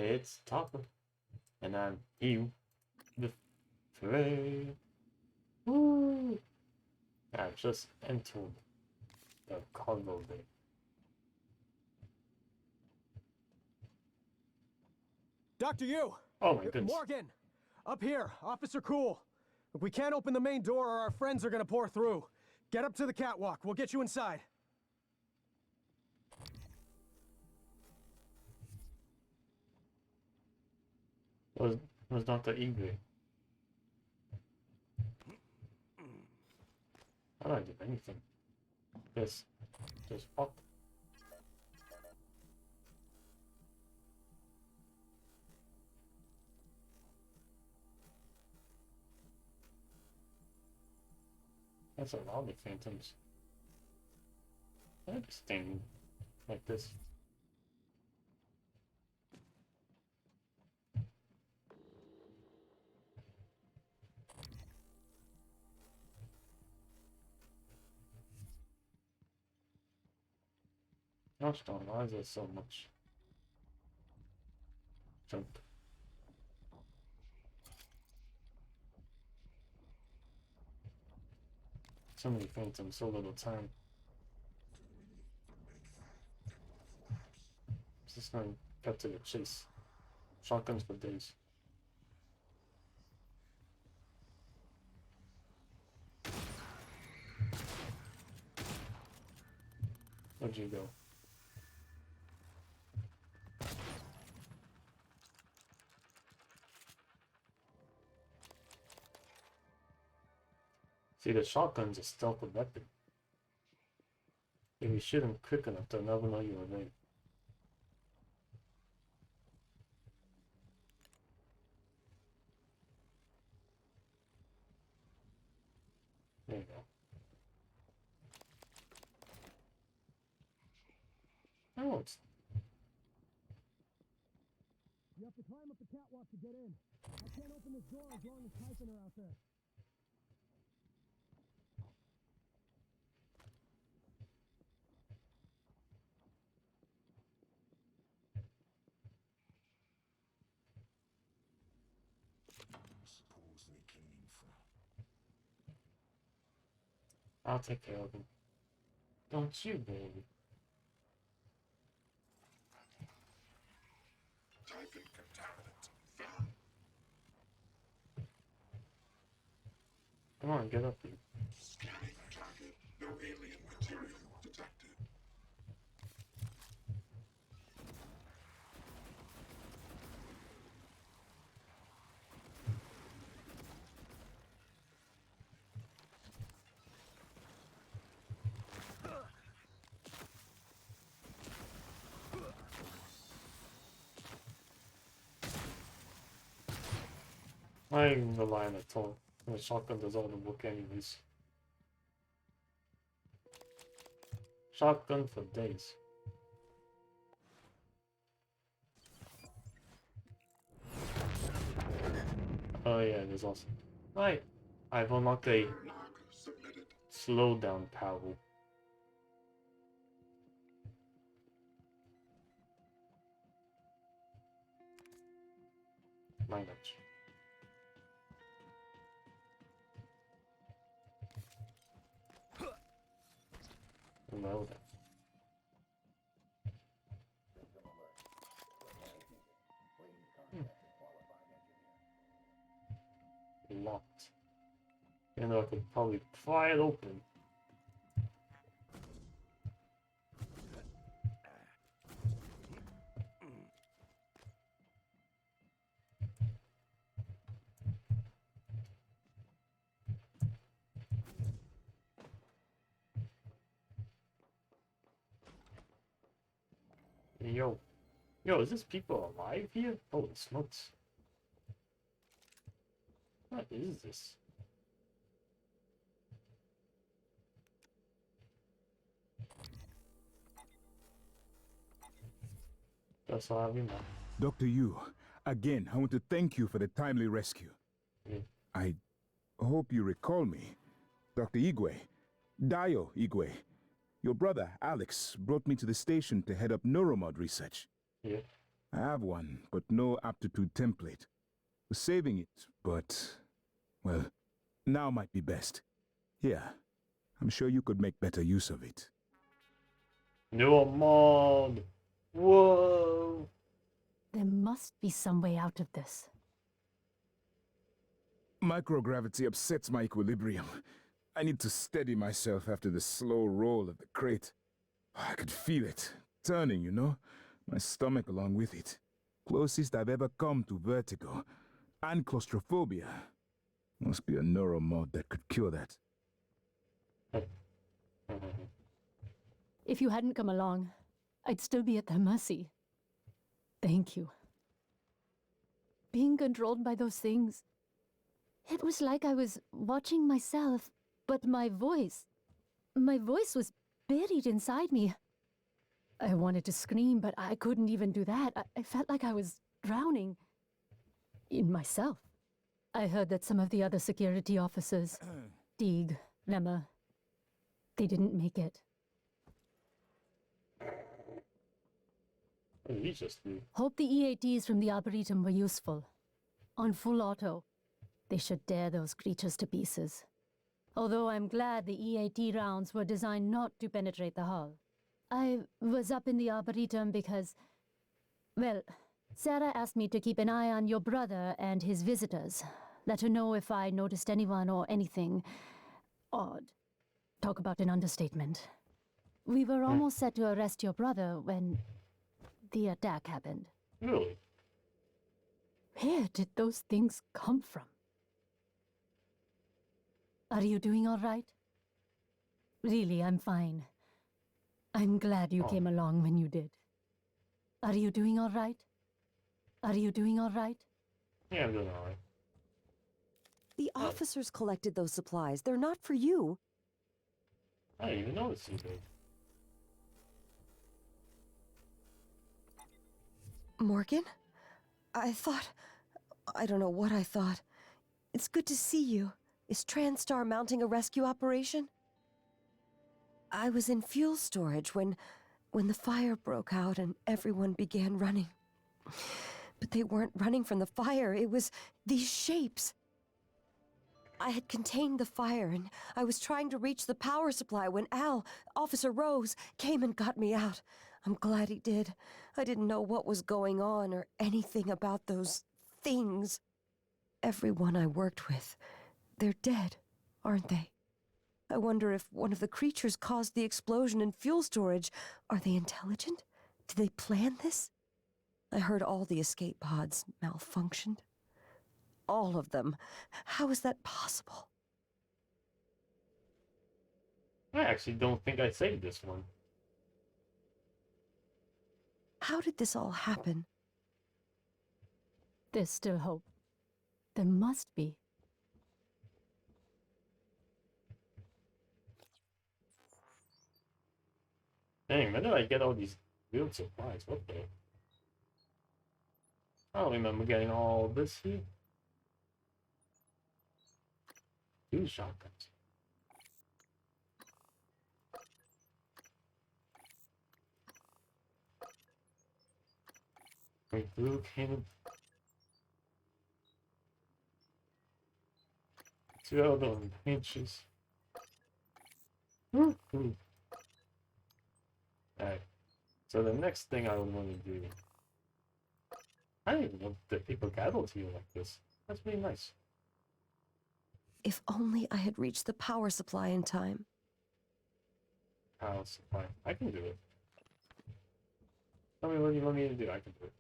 It's Topper, and I'm you, the Frey. Woo! I just entered the cargo bay. Dr. Yu! Oh my goodness. Morgan! Up here, Officer Cool. Look, we can't open the main door or our friends are gonna pour through. Get up to the catwalk, we'll get you inside. Was Dr. Igwe. I don't do anything. Just walk. That's a lot of phantoms. I'm just standing like this. Gosh darn, why is there so much junk? So many phantoms, so little time. Just gonna cut to the chase. Shotguns for days. Where'd you go? See, the shotgun's a stealth weapon. If you shoot him quick enough, they'll never know you were there. There you go. Oh, it's... You have to climb up the catwalk to get in. I can't open this door as long as Typhon are out there. I'll take care of him. Don't you, baby? Typhon contaminant found. Come on, get up here. Scanning target. No alien material detected. I ain't even relying at all. The shotgun does all the work anyways. Shotgun for days. Oh yeah, there's also... Right. I've unlocked a Log submitted. slowdown power. Language. Well then. Locked. You know, I could probably pry it open. Yo. Yo, is this people alive here? Holy smokes. What is this? That's all I remember. Dr. Yu, again, I want to thank you for the timely rescue. Yeah. I hope you recall me. Dr. Igwe, Dio Igwe. Your brother, Alex, brought me to the station to head up neuromod research. Yeah. I have one, but no aptitude template. Was saving it, but, well, now might be best. Here, I'm sure you could make better use of it. New mod. Whoa. There must be some way out of this. Microgravity upsets my equilibrium. I need to steady myself after the slow roll of the crate. I could feel it, turning, you know? My stomach along with it. Closest I've ever come to vertigo. And claustrophobia. Must be a neuromod that could cure that. If you hadn't come along, I'd still be at their mercy. Thank you. Being controlled by those things, it was like I was watching myself, but my voice was buried inside me. I wanted to scream, but I couldn't even do that. I felt like I was drowning in myself. I heard that some of the other security officers, Teague, Lemma, they didn't make it. What did he just do? Hope the EATs from the Arboretum were useful. On full auto, they should tear those creatures to pieces. Although I'm glad the EAT rounds were designed not to penetrate the hull. I was up in the Arboretum because, well, Sarah asked me to keep an eye on your brother and his visitors. Let her know if I noticed anyone or anything odd. Talk about an understatement. We were almost set to arrest your brother when the attack happened. Really? Where did those things come from? Are you doing all right? Really, I'm fine. I'm glad you came along when you did. Are you doing all right? Are you doing all right? Yeah, I'm doing alright. The officers collected those supplies. They're not for you. I didn't even notice you did. Morgan? I don't know what I thought. It's good to see you. Is TranStar mounting a rescue operation? I was in fuel storage when the fire broke out and everyone began running. But they weren't running from the fire, it was these shapes. I had contained the fire and I was trying to reach the power supply when Officer Rose, came and got me out. I'm glad he did. I didn't know what was going on or anything about those things. Everyone I worked with, they're dead, aren't they? I wonder if one of the creatures caused the explosion in fuel storage. Are they intelligent? Did they plan this? I heard all the escape pods malfunctioned. All of them. How is that possible? I actually don't think I saved this one. How did this all happen? There's still hope. There must be. Dang, when did I get all these weird supplies? What the? I don't remember getting all this here. 2 shotguns. Wait, blue cannon. 2 other pinches. Alright. So the next thing I would want to do. I didn't even know that people gathered here like this. That's really nice. If only I had reached the power supply in time. Power supply. I can do it. Tell me what you want me to do. I can do it.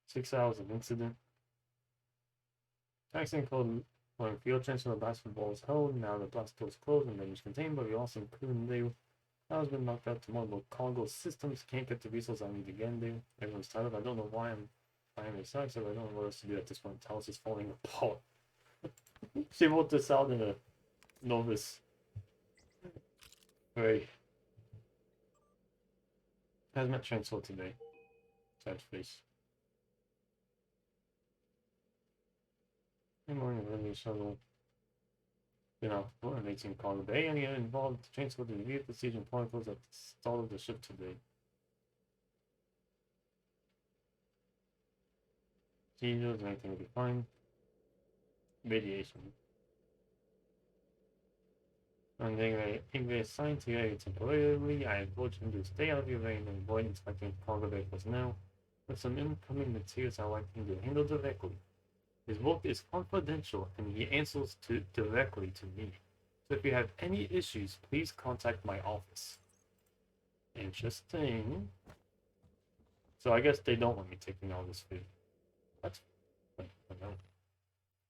6 hours of incident. Accident called when field transfer the basketball is held. Now the blast door is closed and damage contained, but we also couldn't do. I was been knocked out to multiple cargo systems. Can't get the resources I need again, dude. Everyone's tired of. I don't know why I'm finally sucks, so I don't know what else to do at this point. The house is falling apart. She wrote this out in a novice. Right. Hazmat transfer today. Sad face. Good morning, Rennie Shuttle. Been off for an 18 call today. Any involved to transfer the immediate decision protocols at the start of the ship today. seizures and everything will be fine. Radiation. And then if they assigned to your area temporarily, I advise you to stay out of your range and avoid inspecting cargo vehicles now. With some incoming materials I want him to handle directly. His work is confidential and he answers directly to me. So if you have any issues, please contact my office. Interesting. So I guess they don't want me taking all this food. That's I know.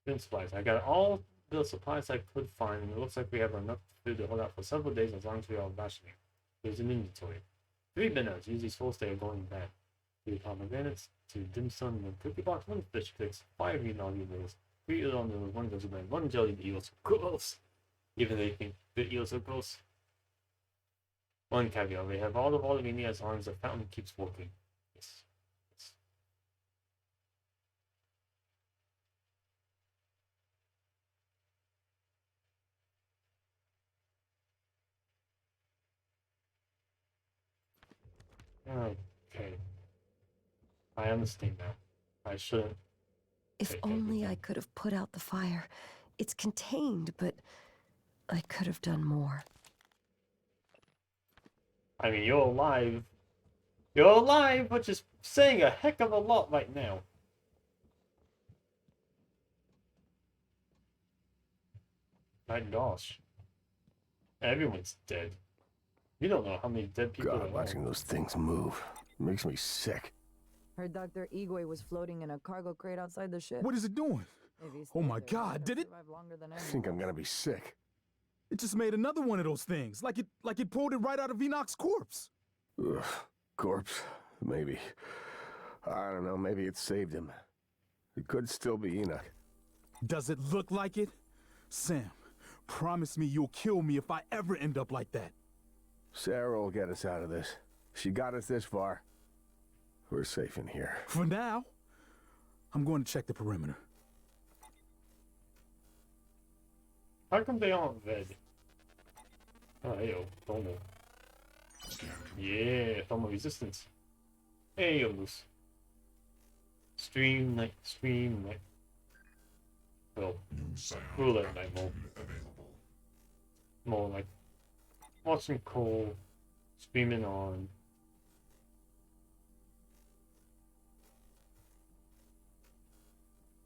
Food supplies. I got all the supplies I could find, and it looks like we have enough food to hold out for several days as long as we are rationing. There's an inventory. 3 bananas, usually supposed they are going bad. 3 pomegranates, 2 dim sum, 1 cookie box, 1 fish sticks, 5 unagi noodles, 3 udon noodles, 1 goju man, 1 jelly eels. Gross! Even they think the eels are gross. 1 caviar. They have all the water we need as long as the fountain keeps working. Yes. Yes. Okay. I understand now. I shouldn't. If take only everything. I could have put out the fire. It's contained, but I could have done more. I mean, you're alive. You're alive, which is saying a heck of a lot right now. My gosh. Everyone's dead. You don't know how many dead people God, there watching are. those things move makes me sick. Heard Dr. Igwe was floating in a cargo crate outside the ship. What is it doing? If he Oh stayed my there, he God, might have did it? survived longer than I think I'm anyone. gonna be sick. It just made another one of those things, like it pulled it right out of Enoch's corpse. Ugh, corpse? Maybe. I don't know, maybe it saved him. It could still be Enoch. Does it look like it? Sam, promise me you'll kill me if I ever end up like that. Sarah will get us out of this. She got us this far. We're safe in here. For now, I'm going to check the perimeter. How come they aren't red? Oh, hey, yo, thermal. Yeah, thermal resistance. Hey, yo, loose. Stream night, stream night. Well, New sound cooler night more. available. More like watching Cole streaming on.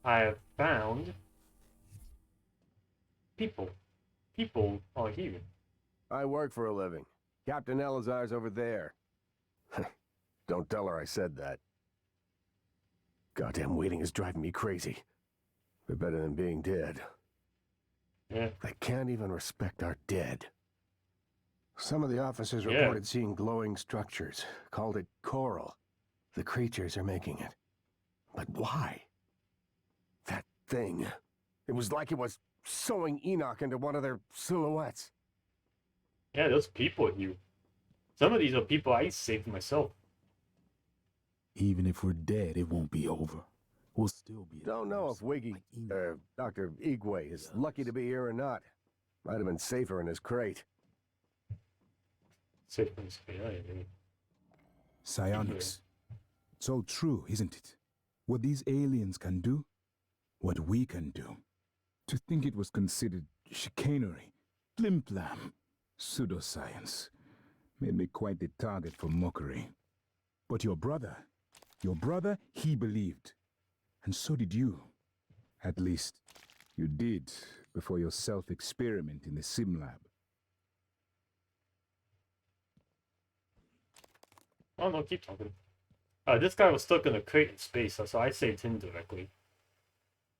I have found people. People are here. I work for a living. Captain Elazar's over there. Don't tell her I said that. Goddamn waiting is driving me crazy. They're better than being dead. Yeah. They can't even respect our dead. Some of the officers Yeah. reported seeing glowing structures, called it coral. The creatures are making it. But why? That thing. It was like it was sewing Enoch into one of their silhouettes. Yeah, those people here. Some of these are people I saved myself. Even if we're dead, it won't be over. We'll still be. Don't know if Dr. Igwe is lucky to be here or not. Might have been safer in his crate. Safe from this guy, yeah. Psionics. It's all true, isn't it? What these aliens can do, what we can do. To think it was considered chicanery, flim-flam, pseudoscience, made me quite the target for mockery. But your brother, he believed. And so did you. At least, you did before your self-experiment in the sim lab. Oh no, keep talking. This guy was stuck in a crate in space, so I saved him directly.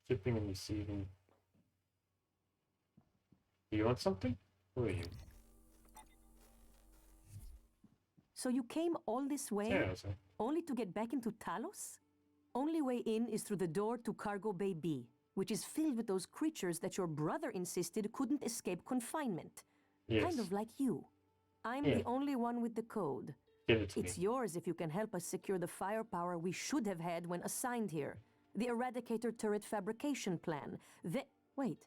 Shipping and receiving. Do you want something? Who are you? So you came all this way, Yeah, so. only to get back into Talos? Only way in is through the door to Cargo Bay B, which is filled with those creatures that your brother insisted couldn't escape confinement. Yes. Kind of like you. I'm Yeah. the only one with the code. Give it to It's me. yours if you can help us secure the firepower we should have had when assigned here. The Eradicator turret fabrication plan. Wait.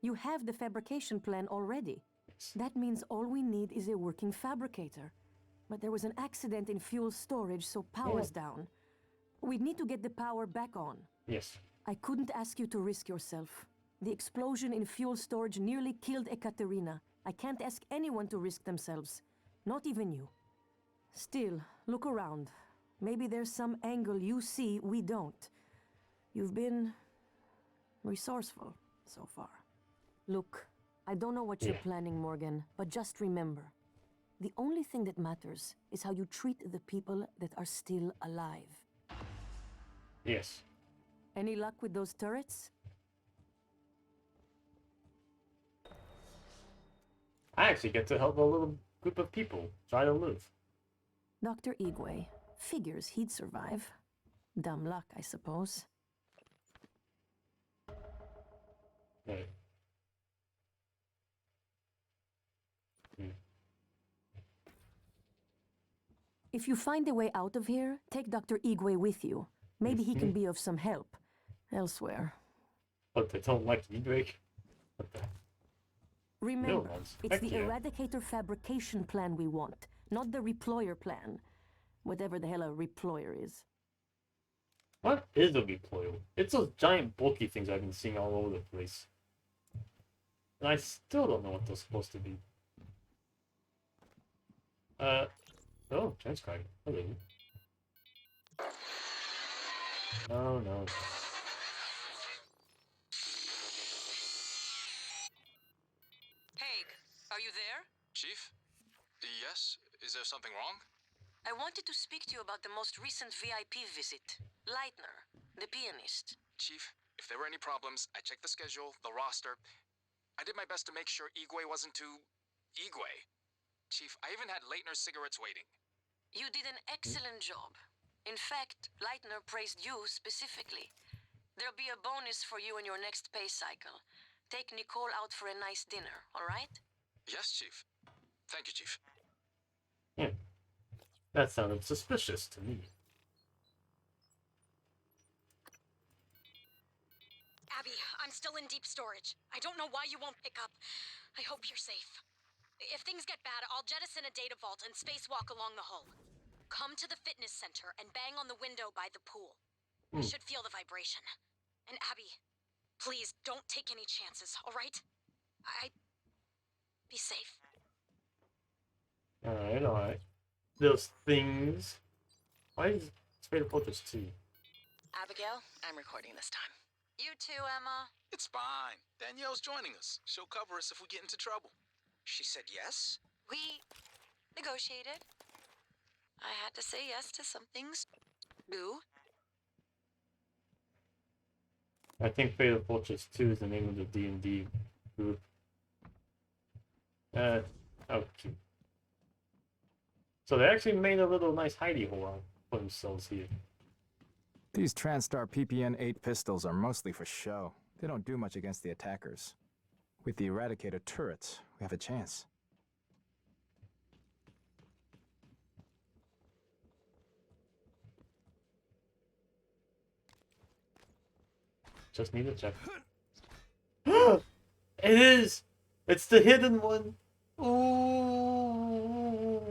You have the fabrication plan already. Yes. That means all we need is a working fabricator. But there was an accident in fuel storage, so power's down. We need to get the power back on. Yes. I couldn't ask you to risk yourself. The explosion in fuel storage nearly killed Ekaterina. I can't ask anyone to risk themselves. Not even you. Still, look around. Maybe there's some angle you see we don't. You've been resourceful so far. Look, I don't know what you're planning, Morgan, but just remember, the only thing that matters is how you treat the people that are still alive. Yes. Any luck with those turrets? I actually get to help a little group of people try to live. Dr. Igwe figures he'd survive. Dumb luck, I suppose. Right. If you find a way out of here, take Dr. Igwe with you. Maybe he can be of some help elsewhere. But they don't like Edric. What the? Remember, ones. it's Heck the yeah. Eradicator fabrication plan we want, not the reployer plan. Whatever the hell a reployer is. What is a reployer? It's those giant bulky things I've been seeing all over the place. And I still don't know what they're supposed to be. Oh, transcribe. Hello. No, no. Haig, are you there? Chief? Yes? Is there something wrong? I wanted to speak to you about the most recent VIP visit. Leitner, the pianist. Chief, if there were any problems, I checked the schedule, the roster. I did my best to make sure Igwe wasn't too... Igwe. Chief, I even had Leitner's cigarettes waiting. You did an excellent job. In fact, Leitner praised you specifically. There'll be a bonus for you in your next pay cycle. Take Nicole out for a nice dinner, all right? Yes, Chief. Thank you, Chief. That sounded suspicious to me. Abby, I'm still in deep storage. I don't know why you won't pick up. I hope you're safe. If things get bad, I'll jettison a data vault and spacewalk along the hull. Come to the fitness center and bang on the window by the pool. I should feel the vibration. And Abby, please don't take any chances, all right? Be safe. Alright, alright. Those things. Why is Spade of Fortress 2? Abigail, I'm recording this time. You too, Emma. It's fine. Danielle's joining us. She'll cover us if we get into trouble. She said yes? We negotiated. I had to say yes to some things. Boo. I think Fate of Fortress 2 is the name of the D&D group. Oh, cute. So they actually made a little nice hidey hole for themselves here. These TranStar PPN-8 pistols are mostly for show. They don't do much against the attackers. With the Eradicator turrets, we have a chance. Just need to check. It is! It's the hidden one! Ooh!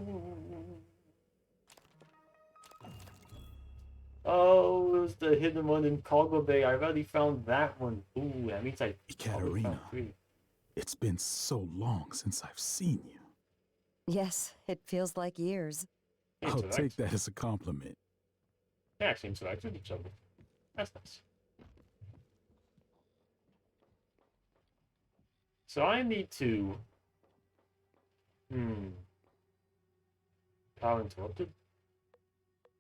Oh, it was the hidden one in Cargo Bay. I already found that one. Ooh, that means I Ekaterina, it's been so long since I've seen you. Yes, it feels like years. I'll take that as a compliment. They actually interact with each other. That's nice. So I need to... Power interrupted?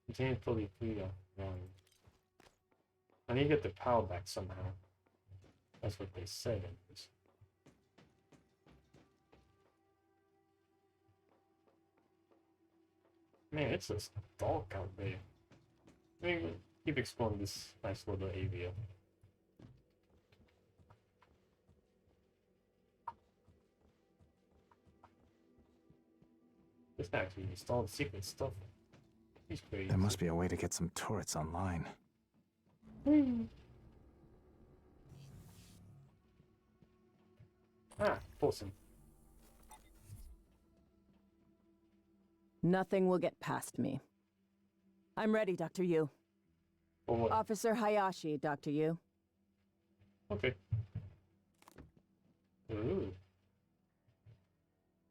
Continue fully free wrong. I need to get the power back somehow. That's what they said. Anyways. Man, it's just dark out there. I mean, keep exploring this nice little area. This guy actually installed secret stuff. He's crazy. There must be a way to get some turrets online. Ah, awesome. Nothing will get past me. I'm ready, Dr. Yu. Or what? Officer Hayashi, Dr. Yu. Okay. Ooh.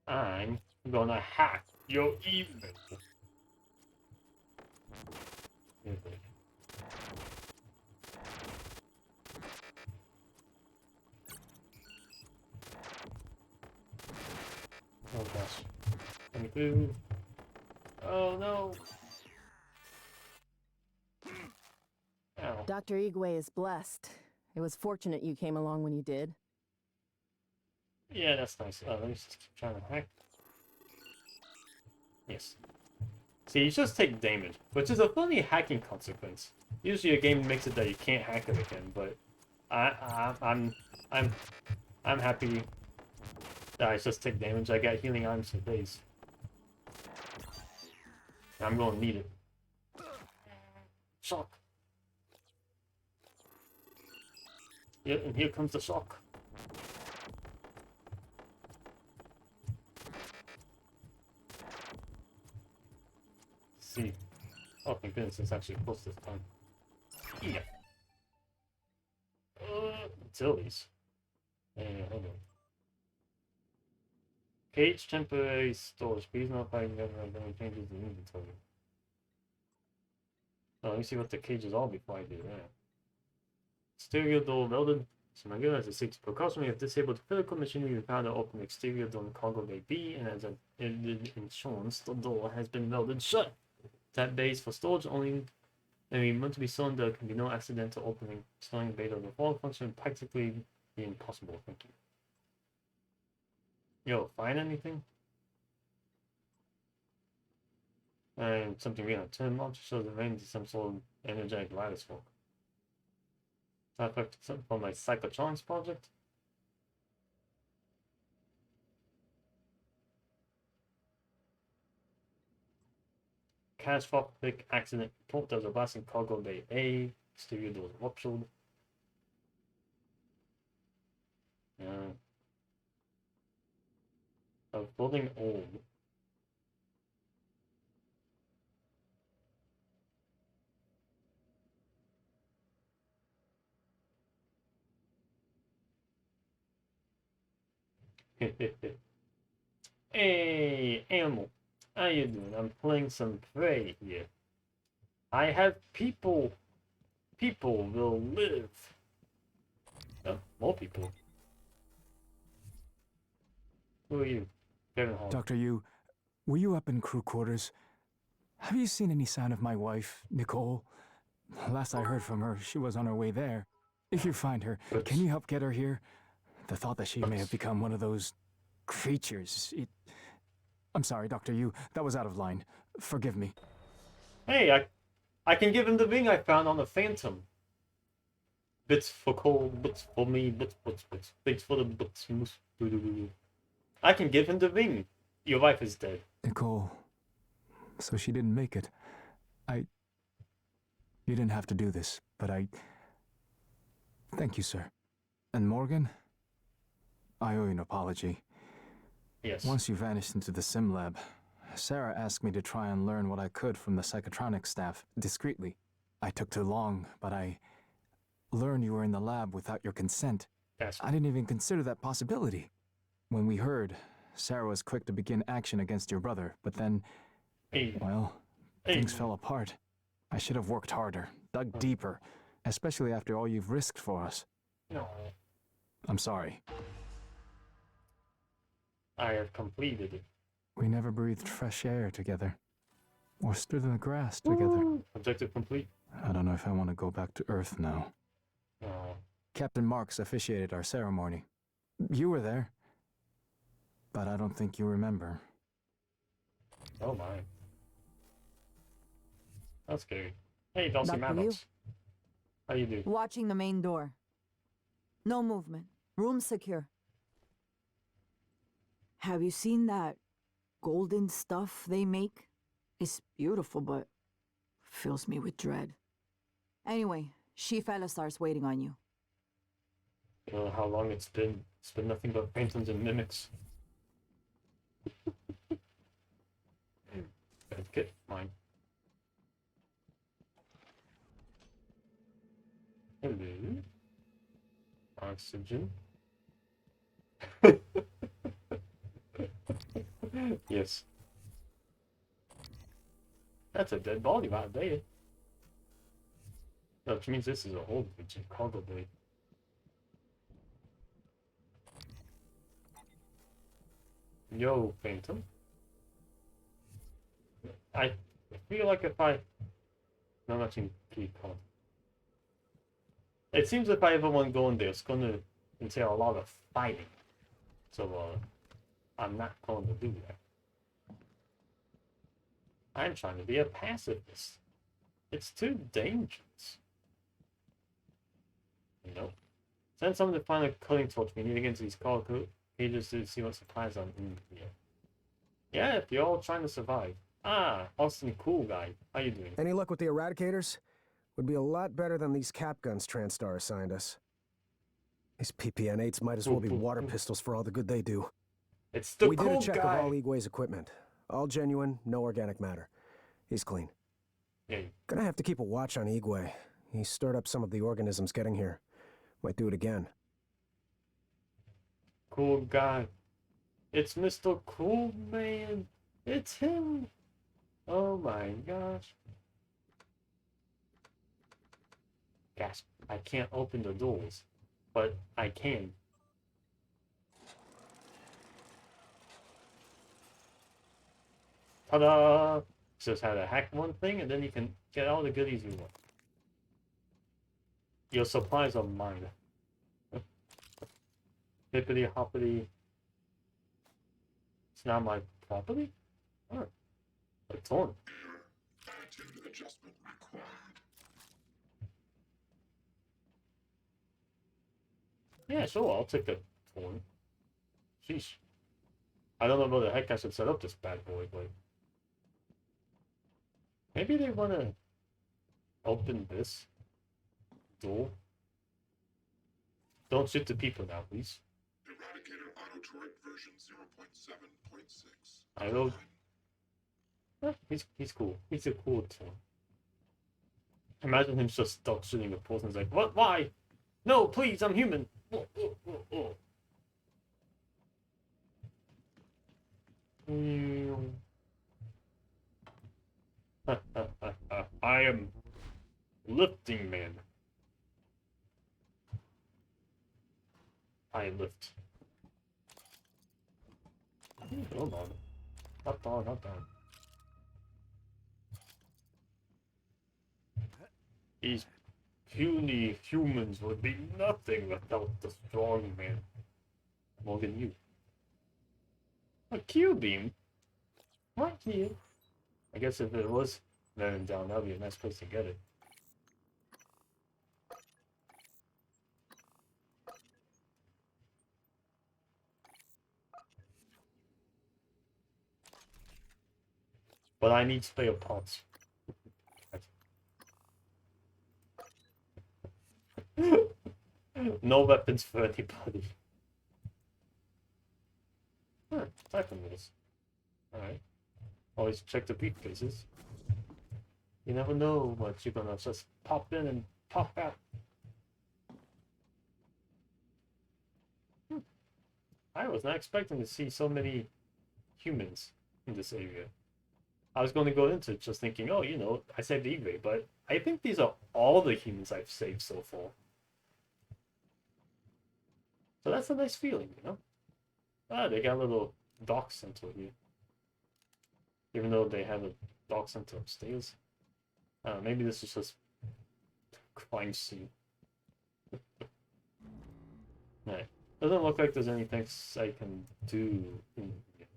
I'm gonna hack your email. Okay. Oh gosh. Any clue? Oh no! Ow. Dr. Igwe is blessed. It was fortunate you came along when you did. Yeah, that's nice. Let me just keep trying to hack. Yes. See, you just take damage, which is a funny hacking consequence. Usually a game makes it that you can't hack it again, but I'm happy that I just take damage. I got healing items for days. I'm gonna need it. Shock. Yep, and here comes the shock. See. Oh, thank goodness, it's actually close this time. Yeah. Utilities. Hold on. Cage temporary storage. Please notify me never have any changes in inventory. Oh, let me see what the cages are before I do that. Exterior door welded. So my as a safety precaution, we have disabled physical machinery we found to open exterior door in cargo bay B, and as an insurance, the door has been welded shut. That bay is for storage only, and we want to be certain there can be no accidental opening. Storing bay door will function practically be impossible. Thank you. Yo, find anything? And something we have turned on to show the range is some sort of energetic lattice work. That from my psychotronics project. Catastrophic accident report. There was a blast in cargo bay A. Exterior doors ruptured. Building old. Hey, animal. How you doing? I'm playing some Prey here. I have people. People will live. Oh, more people. Who are you? Kevin Hall. Dr. Yu, were you up in crew quarters? Have you seen any sign of my wife, Nicole? Last I heard from her, she was on her way there. If you find her, can you help get her here? The thought that she may have become one of those creatures, I'm sorry, Dr. Yu, that was out of line. Forgive me. Hey, I can give him the ring I found on the Phantom. Bits for Cole, bits for me, bits for the bits. I can give him the ring. Your wife is dead. Nicole, so she didn't make it. You didn't have to do this, but thank you, sir. And Morgan? I owe you an apology. Yes. Once you vanished into the sim lab, Sarah asked me to try and learn what I could from the psychotronics staff, discreetly. I took too long, but I learned you were in the lab without your consent. Yes. I didn't even consider that possibility. When we heard, Sarah was quick to begin action against your brother, but then, well, things fell apart. I should have worked harder, dug deeper, especially after all you've risked for us. No. I'm sorry. I have completed it. We never breathed fresh air together, or stood in the grass together. Objective complete. I don't know if I want to go back to Earth now. No. Captain Marks officiated our ceremony. You were there, but I don't think you remember. Oh my. That's scary. Hey, Dulcie Dr. Yu? Maddox. How you do? Watching the main door. No movement. Room secure. Have you seen that golden stuff they make? It's beautiful, but fills me with dread. Anyway, Chief Elisar's waiting on you. You know how long it's been? It's been nothing but phantoms and mimics. Good, mine. Oxygen. Yes. That's a dead body right there. No, which means this is a whole cargo bay. Yo, Phantom. I feel like if I... No, not in Keycon. It seems if I ever want to go in there, it's going to entail a lot of fighting. So, I'm not going to do that. I'm trying to be a pacifist. It's too dangerous. You know? Send someone to find a cutting torch. We need to get into these cargo cages to see what supplies are in here. Yeah, if you're all trying to survive. Ah, Austin, cool guy. How you doing? Any luck with the Eradicators? Would be a lot better than these cap guns Transtar assigned us. These PPN-8s might as well be water pistols for all the good they do. It's the we cool did a check guy. of all Igwe's equipment. All genuine, no organic matter. He's clean. Yeah. Gonna have to keep a watch on Igwe. He stirred up some of the organisms getting here. Might do it again. Cool guy. It's Mr. Cool Man. It's him. Oh my gosh. Gasp. I can't open the doors, but I can. Ta-da! Just how to hack one thing and then you can get all the goodies you want. Your supplies are mine. Hippity hoppity. It's not my property? Oh. A torn. Attitude adjustment required. Yeah, sure, I'll take the torn. Sheesh. I don't know how the heck I should set up this bad boy, but... Maybe they want to open this door. Don't shoot the people now, please. Eradicator auto turret version 0.7.6. I know. He's cool. He's a cool tool. Imagine him just stuck shooting the post and he's like, what? Why? No, please, I'm human. I am lifting man. I lift. Hold on. Not down, not down. These puny humans would be nothing without the strong man. More than you. A Q-beam? What here? I guess if it was there down, that'd be a nice place to get it. But I need spare parts. No weapons for anybody. Typhon rules. Alright. Always check the briefcases. You never know what you're gonna just pop in and pop out. I was not expecting to see so many humans in this area. I was going to go into it just thinking, oh, you know, I saved Igwe, but I think these are all the humans I've saved so far. So that's a nice feeling, you know? Ah, they got a little dock center here. Even though they have a dock center upstairs. Maybe this is just crime scene. Nah, doesn't look like there's anything I can do in here.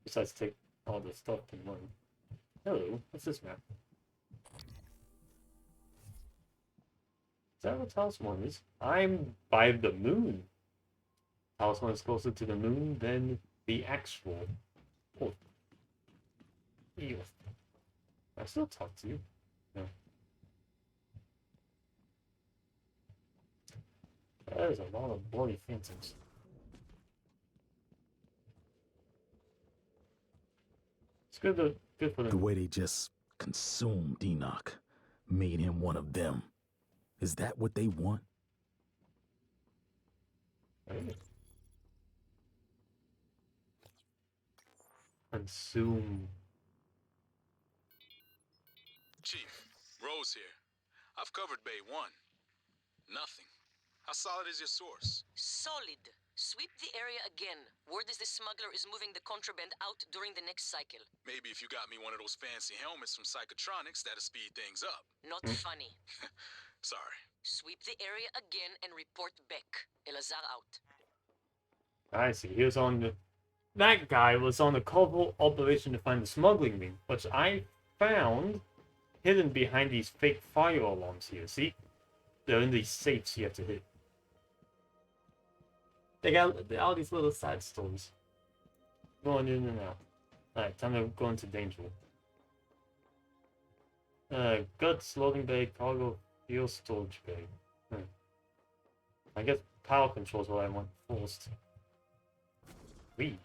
Besides take all the stuff and run. Hello, what's this map? Is that what Talos 1 is? I'm by the moon. Talos 1 is closer to the moon than the actual. Oh. Ew. I still talk to you. No. That is a lot of bloody phantoms. It's good for them. The way they just consumed Enoch, made him one of them. Is that what they want? Hey. Consume. Chief, Rose here. I've covered Bay 1. Nothing. How solid is your source? Solid. Sweep the area again. Word is the smuggler is moving the contraband out during the next cycle. Maybe if you got me one of those fancy helmets from Psychotronics, that'll speed things up. Not funny. Sorry. Sweep the area again and report back. Elazar out. I see. He was on the. That guy was on the covert operation to find the smuggling ring, which I found hidden behind these fake fire alarms here. See? They're in these safes you have to hit. They got all these little side stories. Going in and out. Alright, time to go into danger. Guts, loading bay, cargo, fuel storage bay. I guess power control is what I want first. Wee.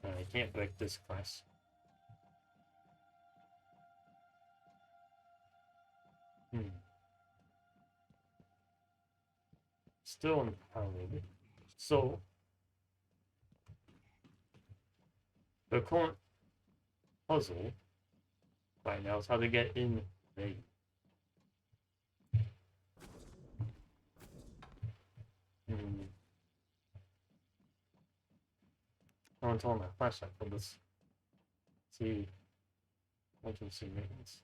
I can't break this class. Still on power maybe. So the current puzzle right now is how to get in there. I want to turn on my flashlight for this. See, emergency maintenance.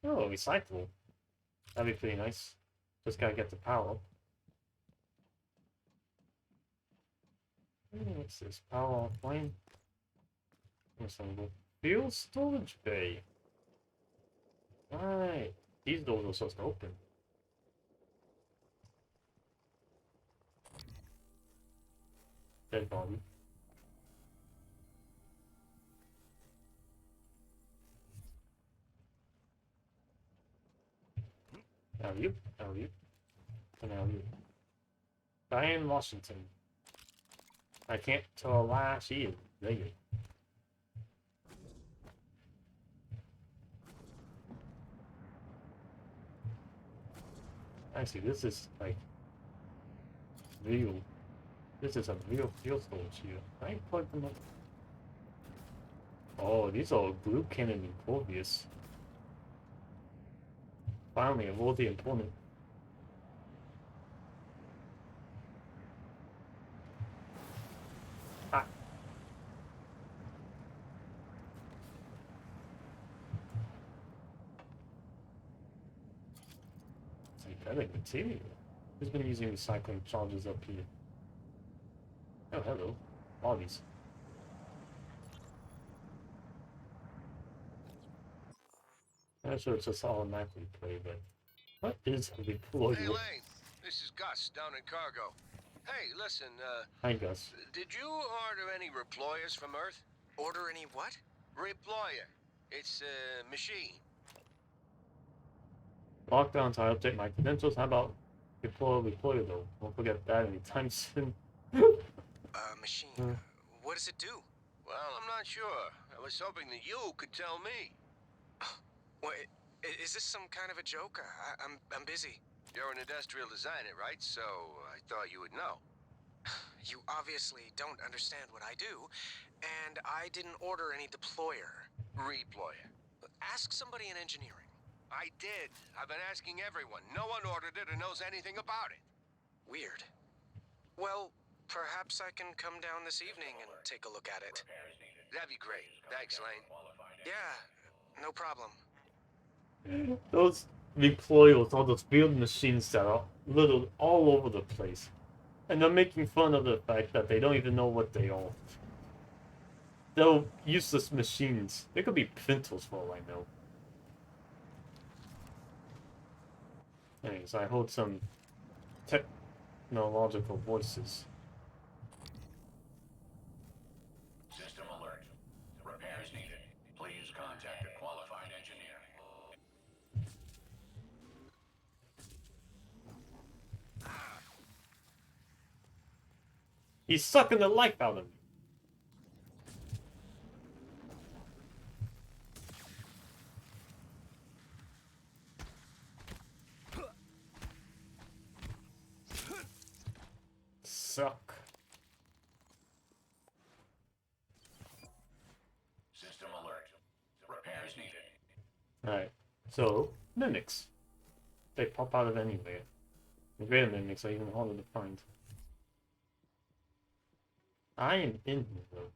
Oh, recyclable. That'd be pretty nice. Just gotta get the power. What's this? Power offline. Assemble. Fuel storage bay. Right. These doors are supposed to open. Dead body. Alley-oop, alley-oop, and alley-oop. Diane Washington. I can't tell why she is there. Actually, this is like real. This is a real fuel storage here. I plugged them up. Oh, these are glue cannon impervious. Finally, a worthy opponent. Ah. Synthetic material. Who's been using recycling charges up here? Oh, hello. Bodies. I'm sure it's just automatically play, but what is a deploy? Hey, Lane. This is Gus down in cargo. Hey, listen, Hi, Gus. did you order any reployers from Earth? Order any what? Reployer. It's a machine. Lockdown, so I update my credentials. How about deploy though? Won't forget that anytime soon. Machine. What does it do? Well, I'm not sure. I was hoping that you could tell me. What? Is this some kind of a joke? I'm busy. You're an industrial designer, right? So I thought you would know. You obviously don't understand what I do, and I didn't order any deployer. Reployer. Ask somebody in engineering. I did. I've been asking everyone. No one ordered it or knows anything about it. Weird. Well, perhaps I can come down this evening and take a look at it. That'd be great. Thanks, Lane. Yeah, no problem. Those deployers are those field machines that are little all over the place. And they're making fun of the fact that they don't even know what they are. They're useless machines. They could be printers for all I know. Anyways, I hold some technological voices. System alert. Repairs needed. Please contact a qualified engineer. He's sucking the life out of me. suck. System alert. Repairs needed. Alright, so, mimics. They pop out of anywhere. The greater mimics are even harder to find. I am in here, though.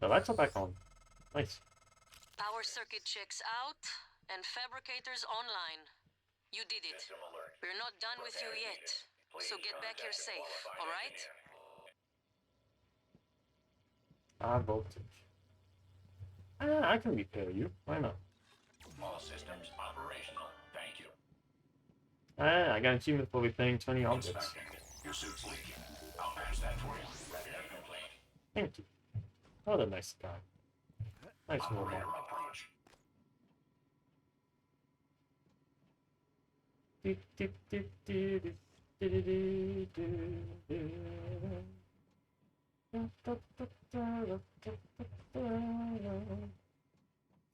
The lights are back on. Nice. Power circuit checks out, and fabricators online. You did it. System alert. We're not done with you yet, so get back here safe, alright? High voltage. I can repair you. Why not? All systems operational. Thank you. I got an achievement for repairing 20 objects. Inspecting. Your suit's leaking. I'll patch that for you. Repair complete. Thank you. What a nice guy. Nice robot. Operator approach.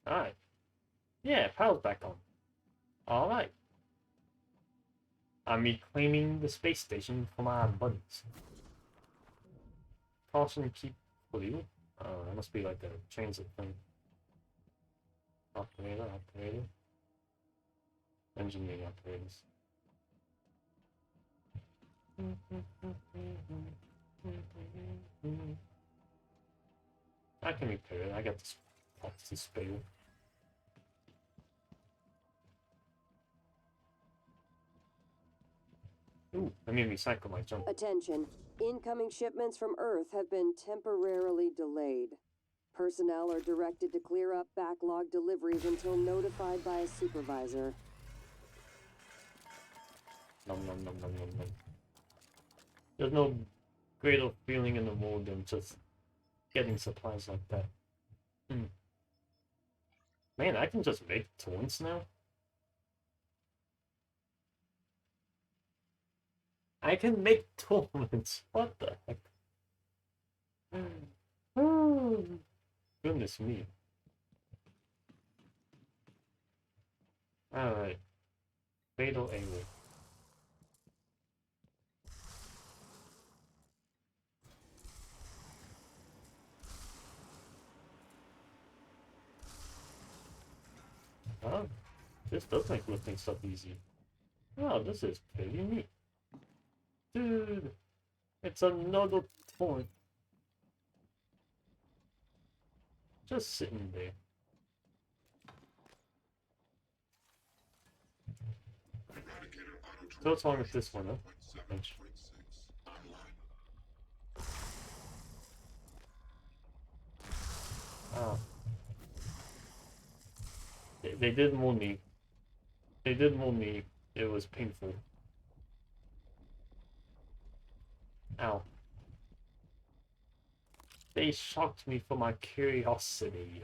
Alright. Yeah, power's back on. Alright. I'm reclaiming the space station for my buddies. Caution, keep blue. That must be like a transit thing. Operator. Engineering operators. I can repair it. I got this parts to spare. Ooh, let me recycle my junk. Attention. Incoming shipments from Earth have been temporarily delayed. Personnel are directed to clear up backlog deliveries until notified by a supervisor. Nom nom nom nom nom nom. There's no greater feeling in the world than just getting supplies like that. Man, I can just make taunts now? I can make taunts. What the heck? Oh, goodness me. Alright. Fatal angle. Oh, this does make lifting stuff easy. Oh, this is pretty neat. Dude, it's another point. Just sitting there. So what's wrong with this one, huh? Bench. Oh. They did mold me. They did mold me. It was painful. Ow. They shocked me for my curiosity.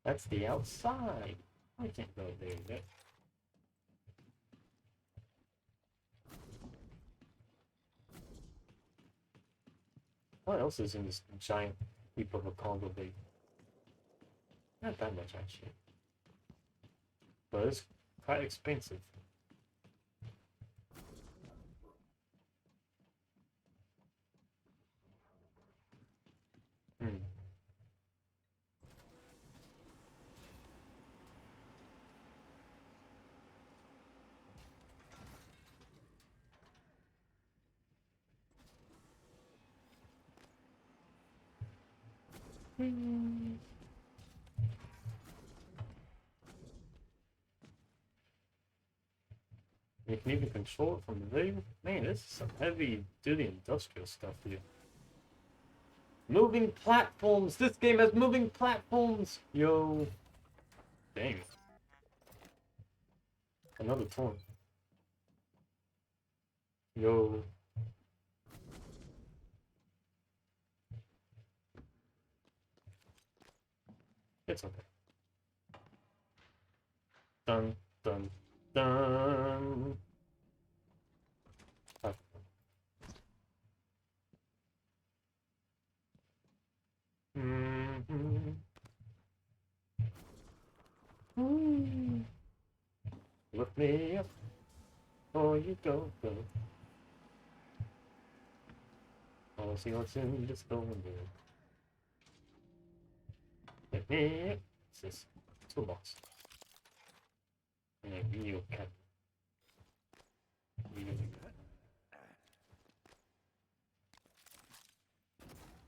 That's the outside. I can't go there yet. What else is in this giant heap of a cargo bay? Not that much actually. But it's quite expensive. You can even control it from the very... Man, this is some heavy-duty industrial stuff here. Moving platforms! This game has moving platforms! Yo. Dang. Another torn. Yo. It's okay. Dun, dun, dun. Ah. Lift me up, before you go. I'll see what's in this building. Lift me up. What's this? Toolbox. And a video cabinet.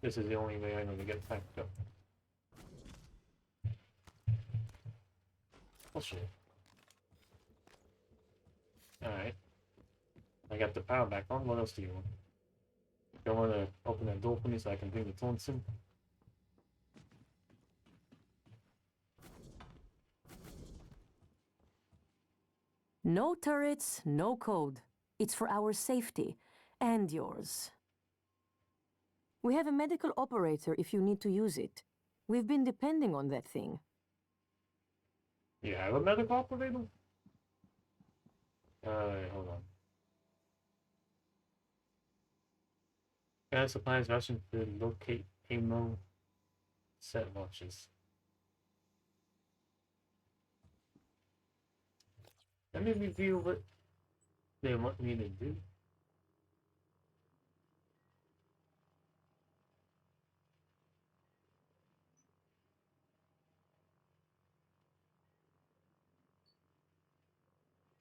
This is the only way I'm gonna get packed up. I'll show you. Alright. I got the power back on. What else do you want? You want to open that door for me so I can bring the taunts in? No turrets, no code. It's for our safety. And yours. We have a medical operator if you need to use it. We've been depending on that thing. You have a medical operator? Hold on. Gas supplies ration to locate ammo set watches. Let me review what they want me to do.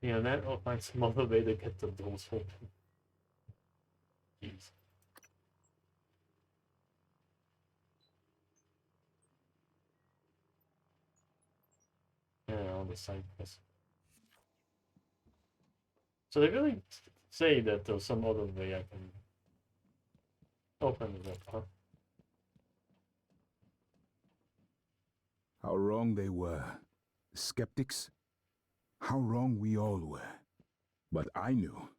Yeah, that I'll find some other way to get the doors open. Jeez. Yeah, on the side quest. So they really say that there's some other way I can open it up, huh? How wrong they were. The skeptics. How wrong we all were. But I knew.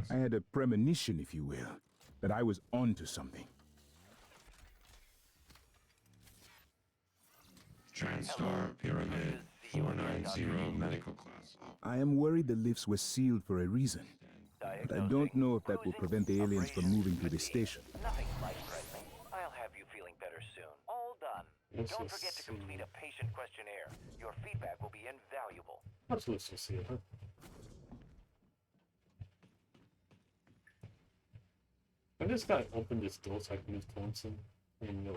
I had a premonition, if you will, that I was onto something. TranStar Pyramid 490 medical class. I am worried the lifts were sealed for a reason. But I don't know if that will prevent the aliens from moving to the station. Nothing life-threatening. I'll have you feeling better soon. All done. Don't forget to complete a patient questionnaire. Your feedback will be invaluable. Let's see it, huh? I just gotta open this door so I can move Thompson and no.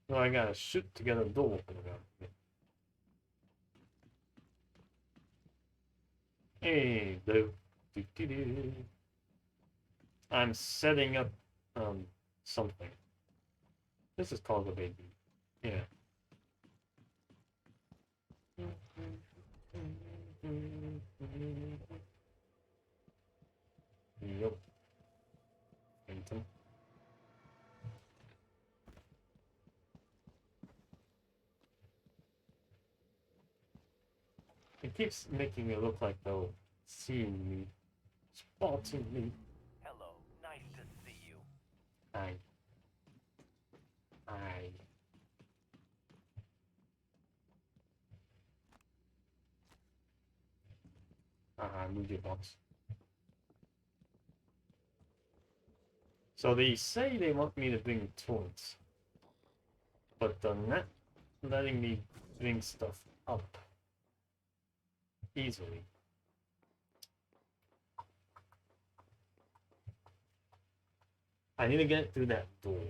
No, I gotta shoot to get a door open around here. Hey, I'm setting up something. This is called a baby. Yeah. Yep. Phantom. It keeps making it look like they'll see me, spotting me. Hello, nice to see you. Hi. Move your box. So they say they want me to bring toys, but they're not letting me bring stuff up easily. I need to get through that door.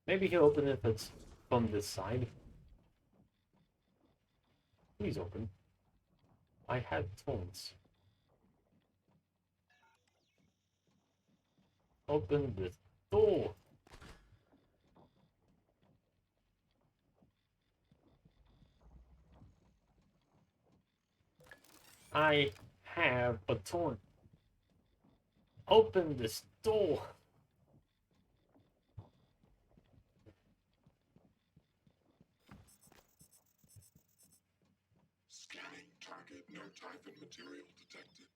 Maybe he'll open it if it's from this side. Please open. I had phones. Open this door. I have a taunt. Open this door. No Typhon material detected.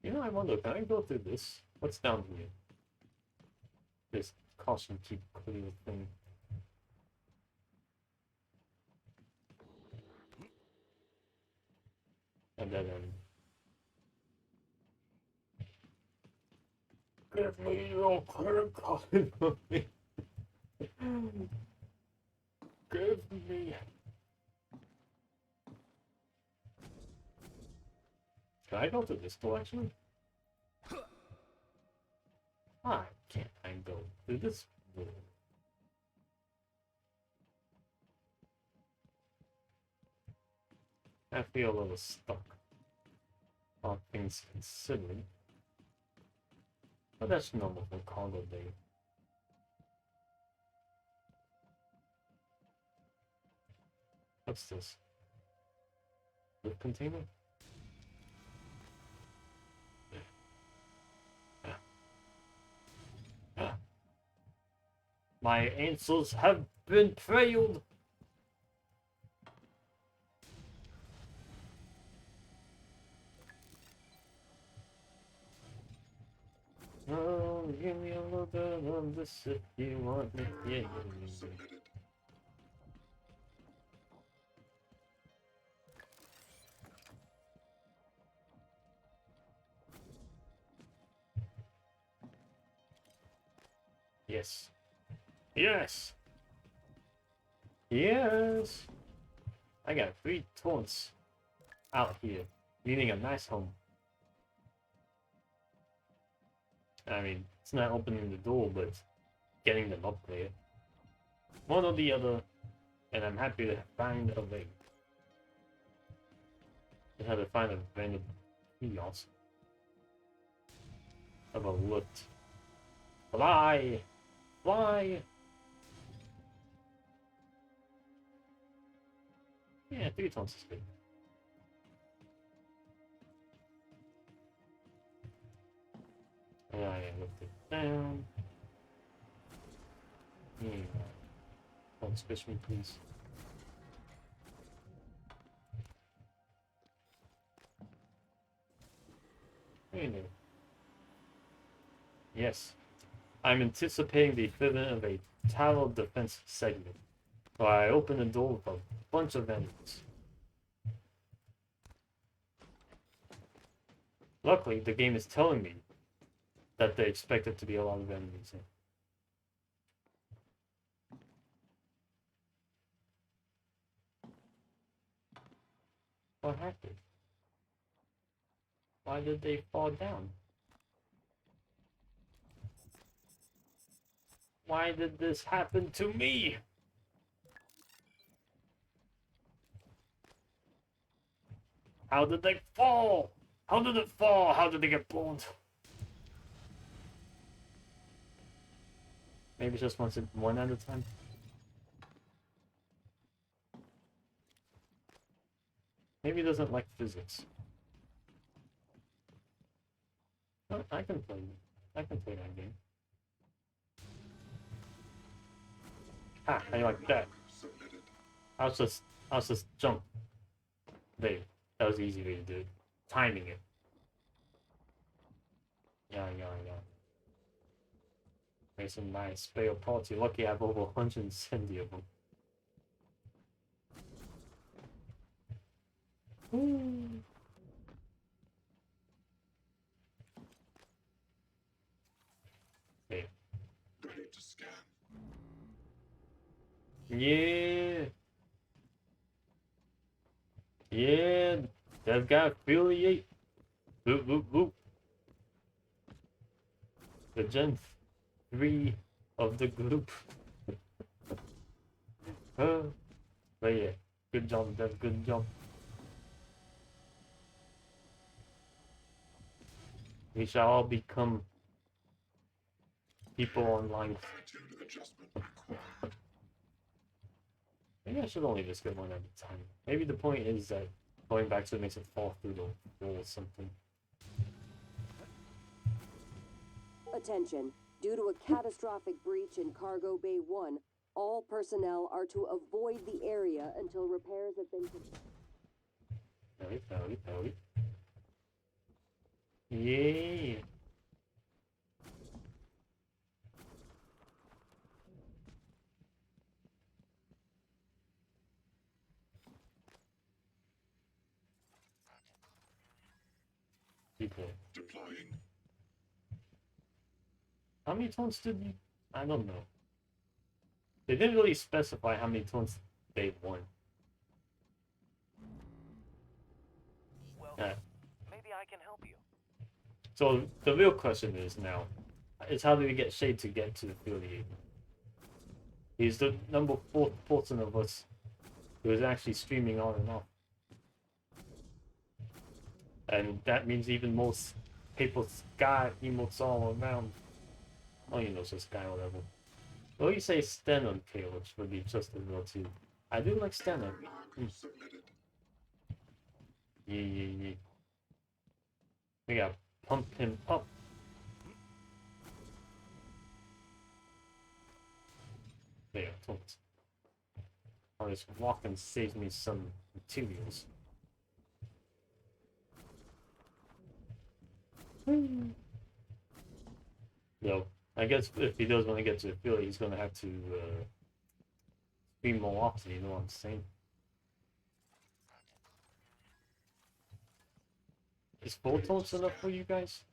You know, I wonder, can I go through this? What's down here? This caution keep clear thing. And then, give me your credit card. Give me. Can I go to this direction? Why can't I go through this door? I feel a little stuck. All things considered. But that's normal for cargo day. What's this? Lift container? My answers have been failed. Oh, give me a little bit of this if you want me. Yeah. Yes. Yes. Yes. I got 3 taunts out here, needing a nice home. I mean, it's not opening the door, but getting them up there. One or the other, and I'm happy to find a way. I had to find a random kiosk. Have a look. Fly! Fly! Yeah, 3 taunts is good. Yeah, lift it down. Don't squish me, please. Hey there. Yes. I'm anticipating the equivalent of a tower defense segment. So I open the door with a bunch of enemies. Luckily, the game is telling me that they expect it to be a lot of enemies in. What happened? Why did they fall down? Why did this happen to me? How did they fall? How did it fall? How did they get burned? Maybe just one at a time. Maybe he doesn't like physics. Oh, I can play that game. Ah, how you like that? I'll just jump. There. That was the easy way to do it. Timing it. Yeah. Make some nice spare parts. You're lucky I have over 170 of them. There. Ready to scan. Yeah. Yeah. That guy affiliate. Whoop whoop whoop. The Gen 3 of the group. But yeah, good job, Dev, good job. We shall all become people online. Maybe I should only just get one at a time. Maybe the point is that going back to it makes it fall through the wall or something. Attention. Due to a catastrophic breach in Cargo Bay 1, all personnel are to avoid the area until repairs have been completed. Howdy. Yeah. People. Deploying. How many tones did you? I don't know. They didn't really specify how many tones they won. Well, maybe I can help you. So the real question is now, is how do we get Shade to get to the affiliate? He's the number 4 person of us who is actually streaming on and off. And that means even more people Sky emotes all around. Oh, you know, so Sky or whatever. Well, you say Stennon K, which would be just as well too. I do like Stennon. Yeah. We gotta pump him up. There, tones. Oh, this walking saves me some materials. Yo, I guess if he does want to get to Philly, he's gonna have to stream more often, you know what I'm saying? Is 4 tones enough for you guys?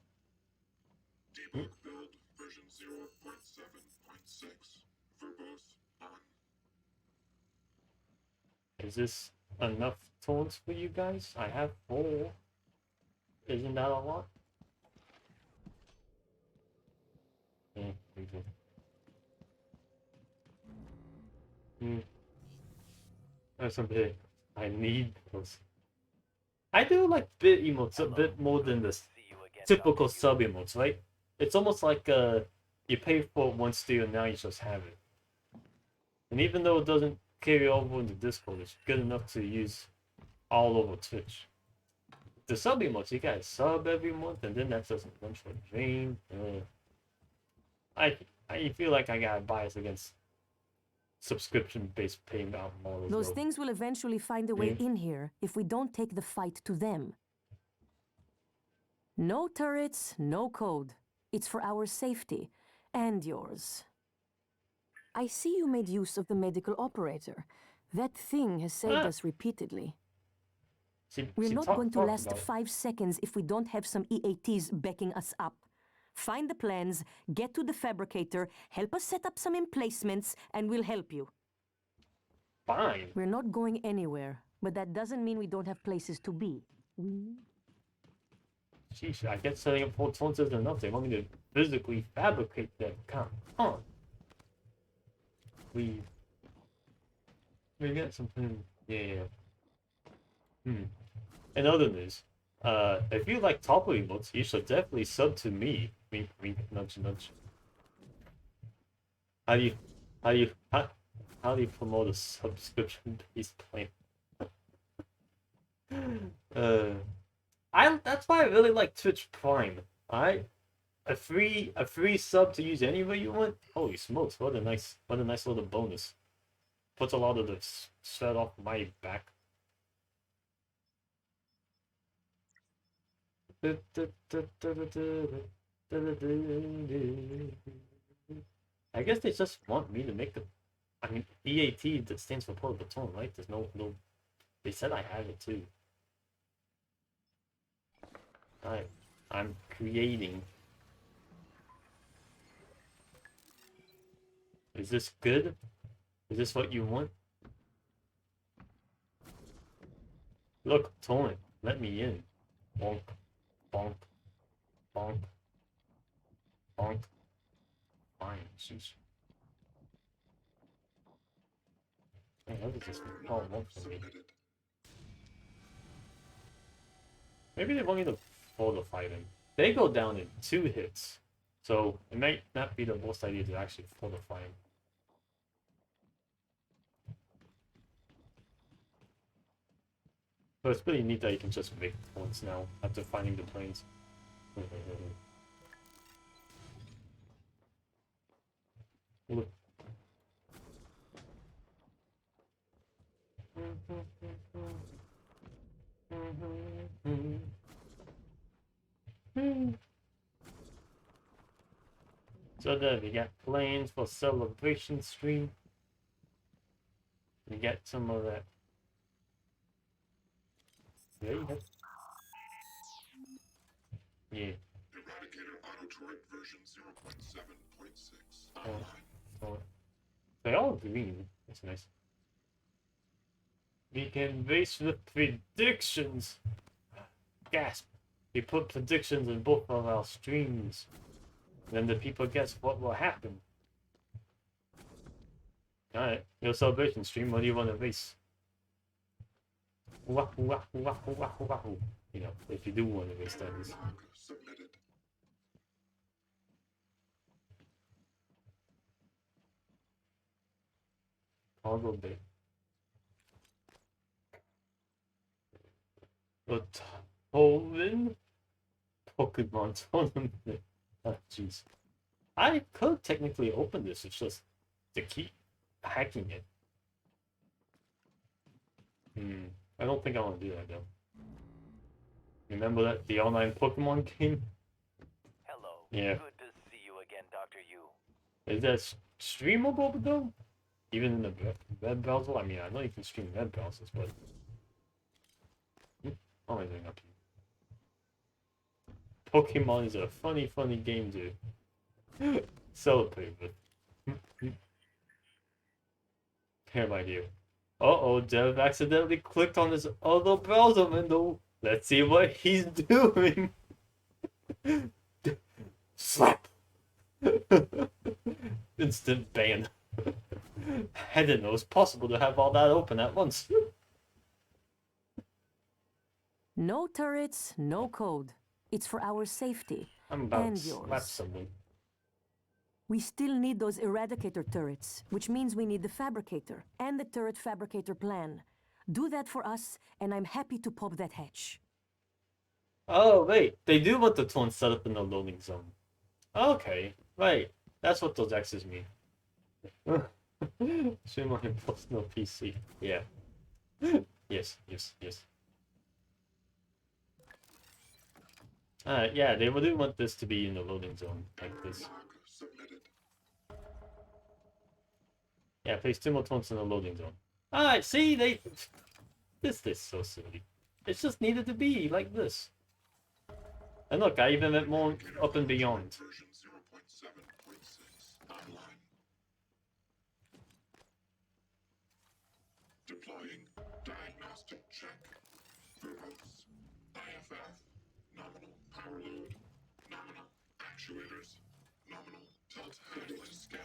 Debug build version 0.7.6. Verbose on. Is this enough tones for you guys? I have 4. Isn't that a lot? Yeah, pretty good. That's a bit. I need those. I do like bit emotes a bit more than the typical sub emotes, right? It's almost like you pay for it once deal and now you just have it. And even though it doesn't carry over into Discord, it's good enough to use all over Twitch. The sub emotes, you guys sub every month and then that's just a bunch of dream. I feel like I got a bias against subscription-based payment models. Those things will eventually find a way in here if we don't take the fight to them. No turrets, no code. It's for our safety and yours. I see you made use of the medical operator. That thing has saved us repeatedly. We're not going to last 5 seconds if we don't have some EATs backing us up. Find the plans, get to the fabricator, help us set up some emplacements, and we'll help you. Fine. We're not going anywhere, but that doesn't mean we don't have places to be. Sheesh, I guess setting up 4 tones isn't enough. They want me to physically fabricate them. Come on. We get something. Yeah. In other news, if you like topple emotes, you should definitely sub to me. Wink, wink, nudge, nudge. How do you promote a subscription-based plan? That's why I really like Twitch Prime. Alright, a free sub to use anywhere you want. Holy smokes! What a nice little bonus. Puts a lot of the sweat off my back. I guess they just want me to make the. I mean, EAT that stands for portable tone, right? There's no. They said I have it too. Alright, I'm creating. Is this good? Is this what you want? Look, Tone, let me in. Bonk, bonk, bonk, bonk. Fine, sheesh. Hey, what is this all want from me? Maybe they want me to fortify them. They go down in 2 hits, so it might not be the worst idea to actually fortify them. But it's pretty neat that you can just make ones now after finding the planes. Look. So there we got plans for celebration stream. We got some of that. There you go. Yeah. Eradicator Autoturret version 0.7.6 Oh, online. oh. They all green. That's nice. We can base the predictions. Gasp. We put predictions in both of our streams. Then the people guess what will happen. Alright, your celebration stream, what do you want to base? Wahoo, wahoo, wahoo, wahoo, wahoo. You know, if you do want to base that is. Submitted. Cargo Bay. But Poland Pokemon tournament. Oh jeez. I could technically open this, it's just to keep hacking it. I don't think I want to do that though. Remember that the online Pokemon game? Hello. Yeah. Good to see you again, Dr. Yu. Is that streamable though? Even in the web browser? I mean, I know you can stream web browsers, but... What am I doing up here? Pokemon is a funny, funny game to celebrate with. Here, my dear. Uh-oh, Dev accidentally clicked on his other browser window. Let's see what he's doing. Slap! Instant ban. I didn't know it was possible to have all that open at once. No turrets, no code. It's for our safety. I'm about and to slap yours. someone. We still need those Eradicator turrets, which means we need the Fabricator and the Turret Fabricator plan. Do that for us, and I'm happy to pop that hatch. Oh, wait. They do want the tone set up in the loading zone. Okay. Right. That's what those X's mean. Stream on your personal PC. Yeah. Yes, yes, yes. Yeah, they do want this to be in the loading zone, like this. Yeah, place 2 more tones in the loading zone. Alright, see, they... This is so silly. It just needed to be like this. And look, I even went more up and beyond. Version 0.7.6 online. Deploying diagnostic check. Verbose. IFF. Nominal power load. Nominal actuators. Nominal tilt handling scan.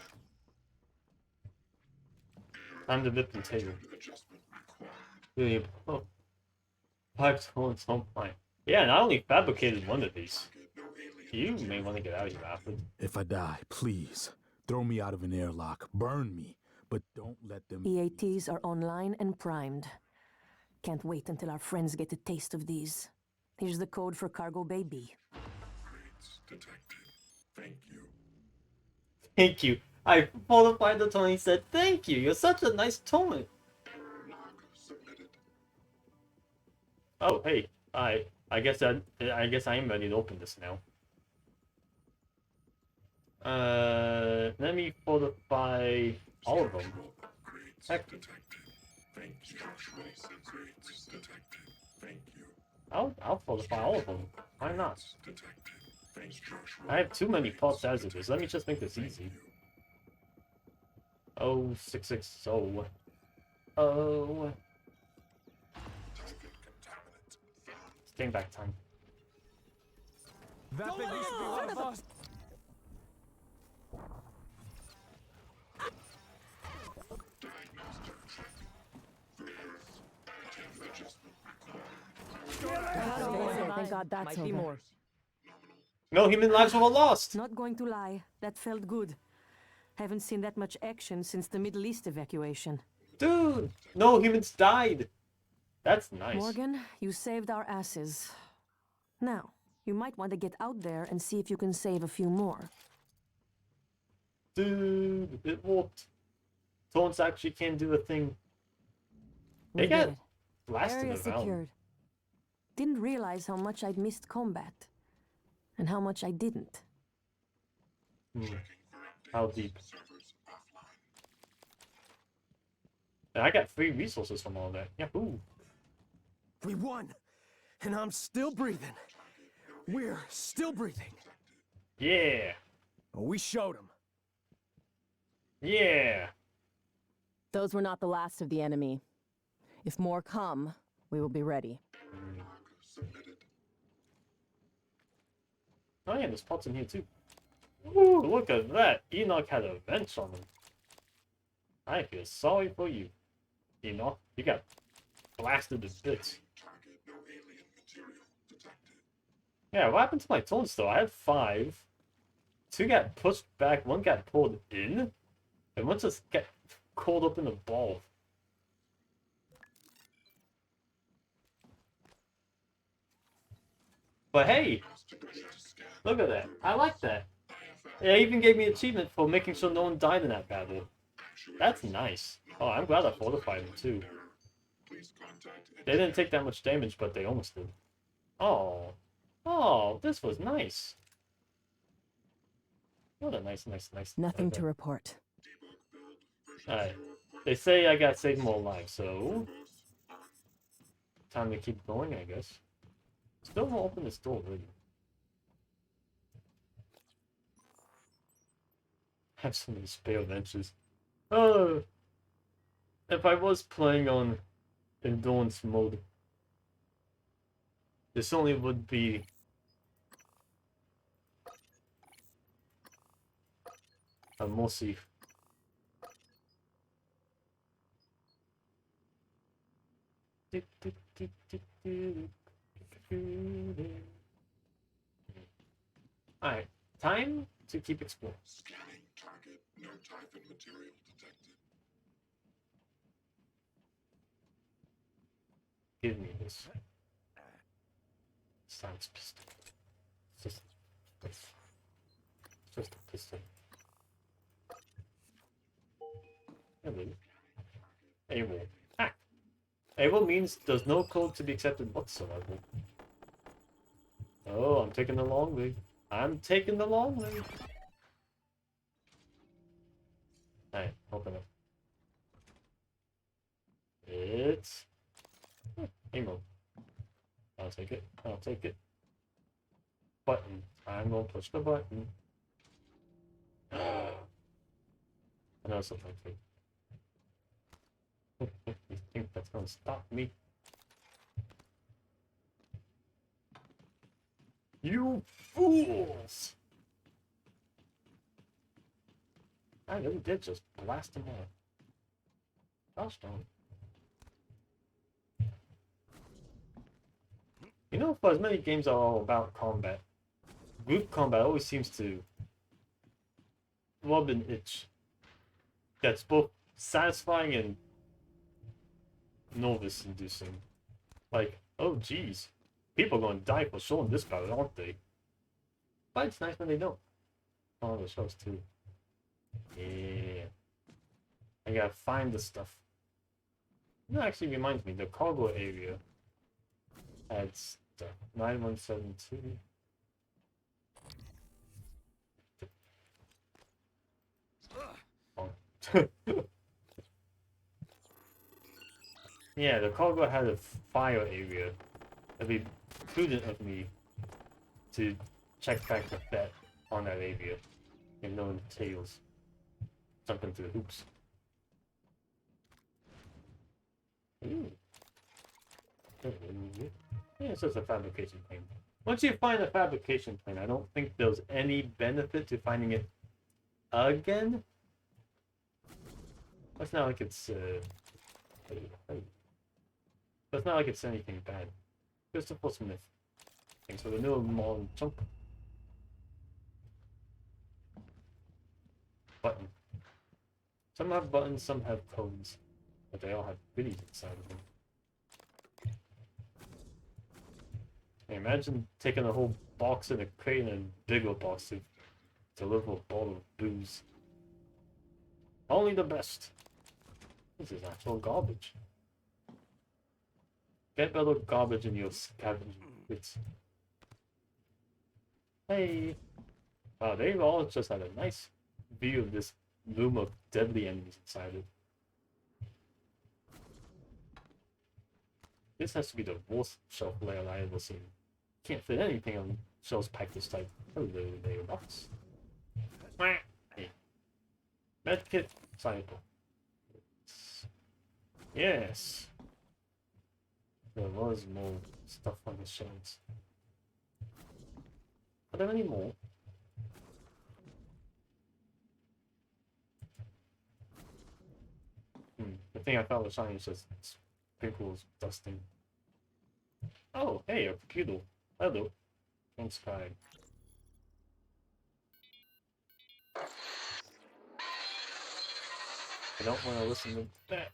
Time to rip the table. Adjustment required. Really, oh. 5 tones on my... Yeah, and I only fabricated one of these. You may want to get out of here, Alfred. If I die, please, throw me out of an airlock, burn me, but don't let them... EATs are online and primed. Can't wait until our friends get a taste of these. Here's the code for Cargo Bay B. Upgrades detected. Thank you. Thank you. I qualified the tone. He said, "Thank you. You're such a nice tone." Error log submitted. Oh, hey. I guess I am ready to open this now. Let me fortify all of them. Upgrades Heck. detected. Thank you. Structural upgrades detected. Thank you. I'll fortify all of them. Why not? Detected. Thank you. I have too many parts as it is. Let me just make this easy. Oh, 660. Oh. Target contaminant found. Staying back time. That thing used to be one of us. Diagnostic check. Verbose. Additive adjustment required. Thank God that's over. Nominal. No human lives were lost. Not going to lie, that felt good. Haven't seen that much action since the Middle East evacuation. Dude, no humans died. That's nice. Morgan, you saved our asses. Now, you might want to get out there and see if you can save a few more. Dude, it worked. Tones actually can do a thing. They We got did it. blasted Area around. secured. Didn't realize how much I'd missed combat. And how much I didn't. Hmm. Checking How deep? And I got 3 resources from all that. Yahoo! We won! And I'm still breathing. We're still breathing. Yeah! We showed them. Yeah! Those were not the last of the enemy. If more come, we will be ready. Oh yeah, there's pots in here too. Ooh, look at that! Enoch had a wrench on him. I feel sorry for you. Enoch, you got blasted to bits. Yeah, what happened to my toadstool? I had 5. 2 got pushed back, 1 got pulled in, and 1 just got caught up in the ball. But hey, look at that. I like that. It even gave me an achievement for making sure no one died in that battle. That's nice. Oh, I'm glad I fortified them too. They didn't take that much damage, but they almost did. Oh. Oh, this was nice. What a nice. Nothing to report. Alright. They say I gotta save more lives, so... time to keep going, I guess. Still won't open this door, really. Have so many spare benches. Oh! If I was playing on endurance mode, this only would be a more safe. Alright, time to keep exploring. Scanning target, no typhon material detected. Give me this. Science pistol. It's just a pistol. Hello. AWOL. Ah! AWOL means there's no code to be accepted whatsoever. Oh, I'm taking the long way. I'm taking the long way. Alright, open up. It's... AWOL. I'll take it. I'll take it. Button. I'm gonna push the button. I know something like that. You think that's gonna stop me? You fools! I really did just blast them all. Gosh darn. You know, for as many games are all about combat, group combat always seems to rub an itch that's both satisfying and novice-inducing. Like, oh geez, people are going to die for sure in this battle, aren't they? But it's nice when they don't. Oh, the shows too. Yeah. I gotta find the stuff. That actually reminds me, the cargo area had stuff. 9172. Oh. Yeah, the cargo had a fire area. It'd be prudent of me to check back the bet on that area and no tails jumping through the hoops. Ooh. Yeah, it's just a fabrication plane. Once you find a fabrication plane, I don't think there's any benefit to finding it again. It's not like it's it's not like it's anything bad. Christopher Smith. Thanks for the new modern chunk. Button. Some have buttons, some have codes, but they all have goodies inside of them. Hey, imagine taking a whole box and a crate and a bigger box to deliver a bottle of booze. Only the best. This is actual garbage. Get better garbage in your scavenging bits. Hey! Wow, they've all just had a nice view of this loom of deadly enemies inside it. This has to be the worst shelf layout I ever seen. Can't fit anything on shelves packed this tight. Hello there, box. Hey. Medkit sample. Yes. There was more stuff on the shelves. Are there any more? The thing I found was shiny is just sprinkles dusting. Oh, hey, a computer. Hello. Transcribe. I don't want to listen to that.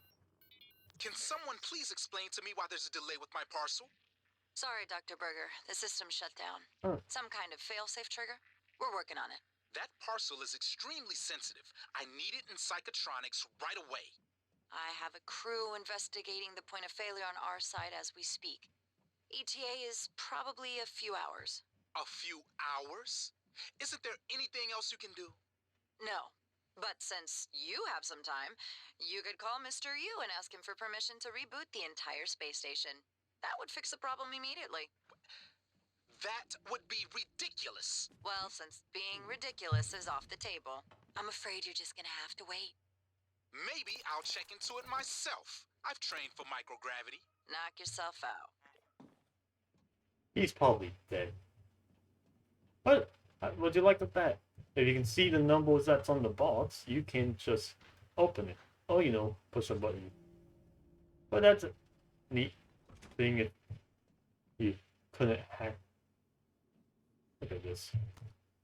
Can someone please explain to me why there's a delay with my parcel? Sorry, Dr. Berger. The system shut down. Some kind of failsafe trigger? We're working on it. That parcel is extremely sensitive. I need it in psychotronics right away. I have a crew investigating the point of failure on our side as we speak. ETA is probably a few hours. A few hours? Isn't there anything else you can do? No. But since you have some time, you could call Mr. Yu and ask him for permission to reboot the entire space station. That would fix the problem immediately. That would be ridiculous. Well, since being ridiculous is off the table, I'm afraid you're just gonna have to wait. Maybe I'll check into it myself. I've trained for microgravity. Knock yourself out. He's probably dead. But would you like to bet? If you can see the numbers that's on the box, you can just open it. Or, you know, push a button. But that's a neat thing if you couldn't hack. Look at this.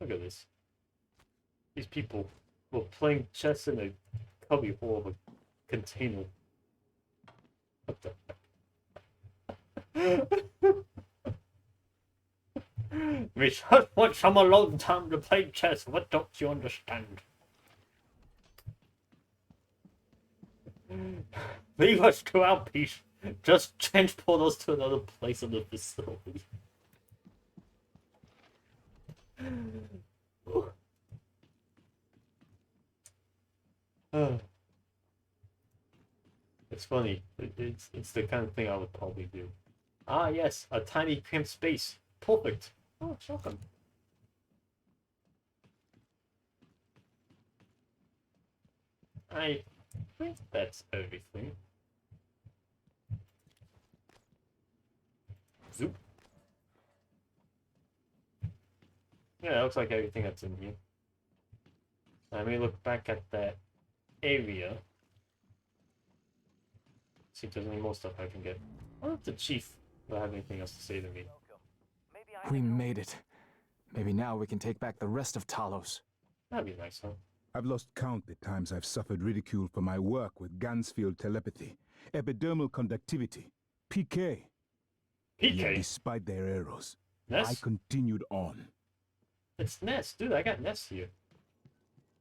Look at this. These people were playing chess in a cubby hole of a container. What the We just want some alone time to play chess. What don't you understand? Leave us to our peace. Just transport us to another place in the facility. It's funny. It's the kind of thing I would probably do. Ah yes, a tiny cramped space. Perfect. Oh, shotgun. I think that's everything. Zoop. Yeah, it looks like everything that's in here. Let me look back at that area. See if there's any more stuff I can get. I wonder if the chief will have anything else to say to me. We made it. Maybe now we can take back the rest of Talos. That'd be nice, huh? I've lost count the times I've suffered ridicule for my work with Gansfield telepathy, epidermal conductivity, PK. Yet despite their errors, I continued on. It's Ness, dude. I got Ness here.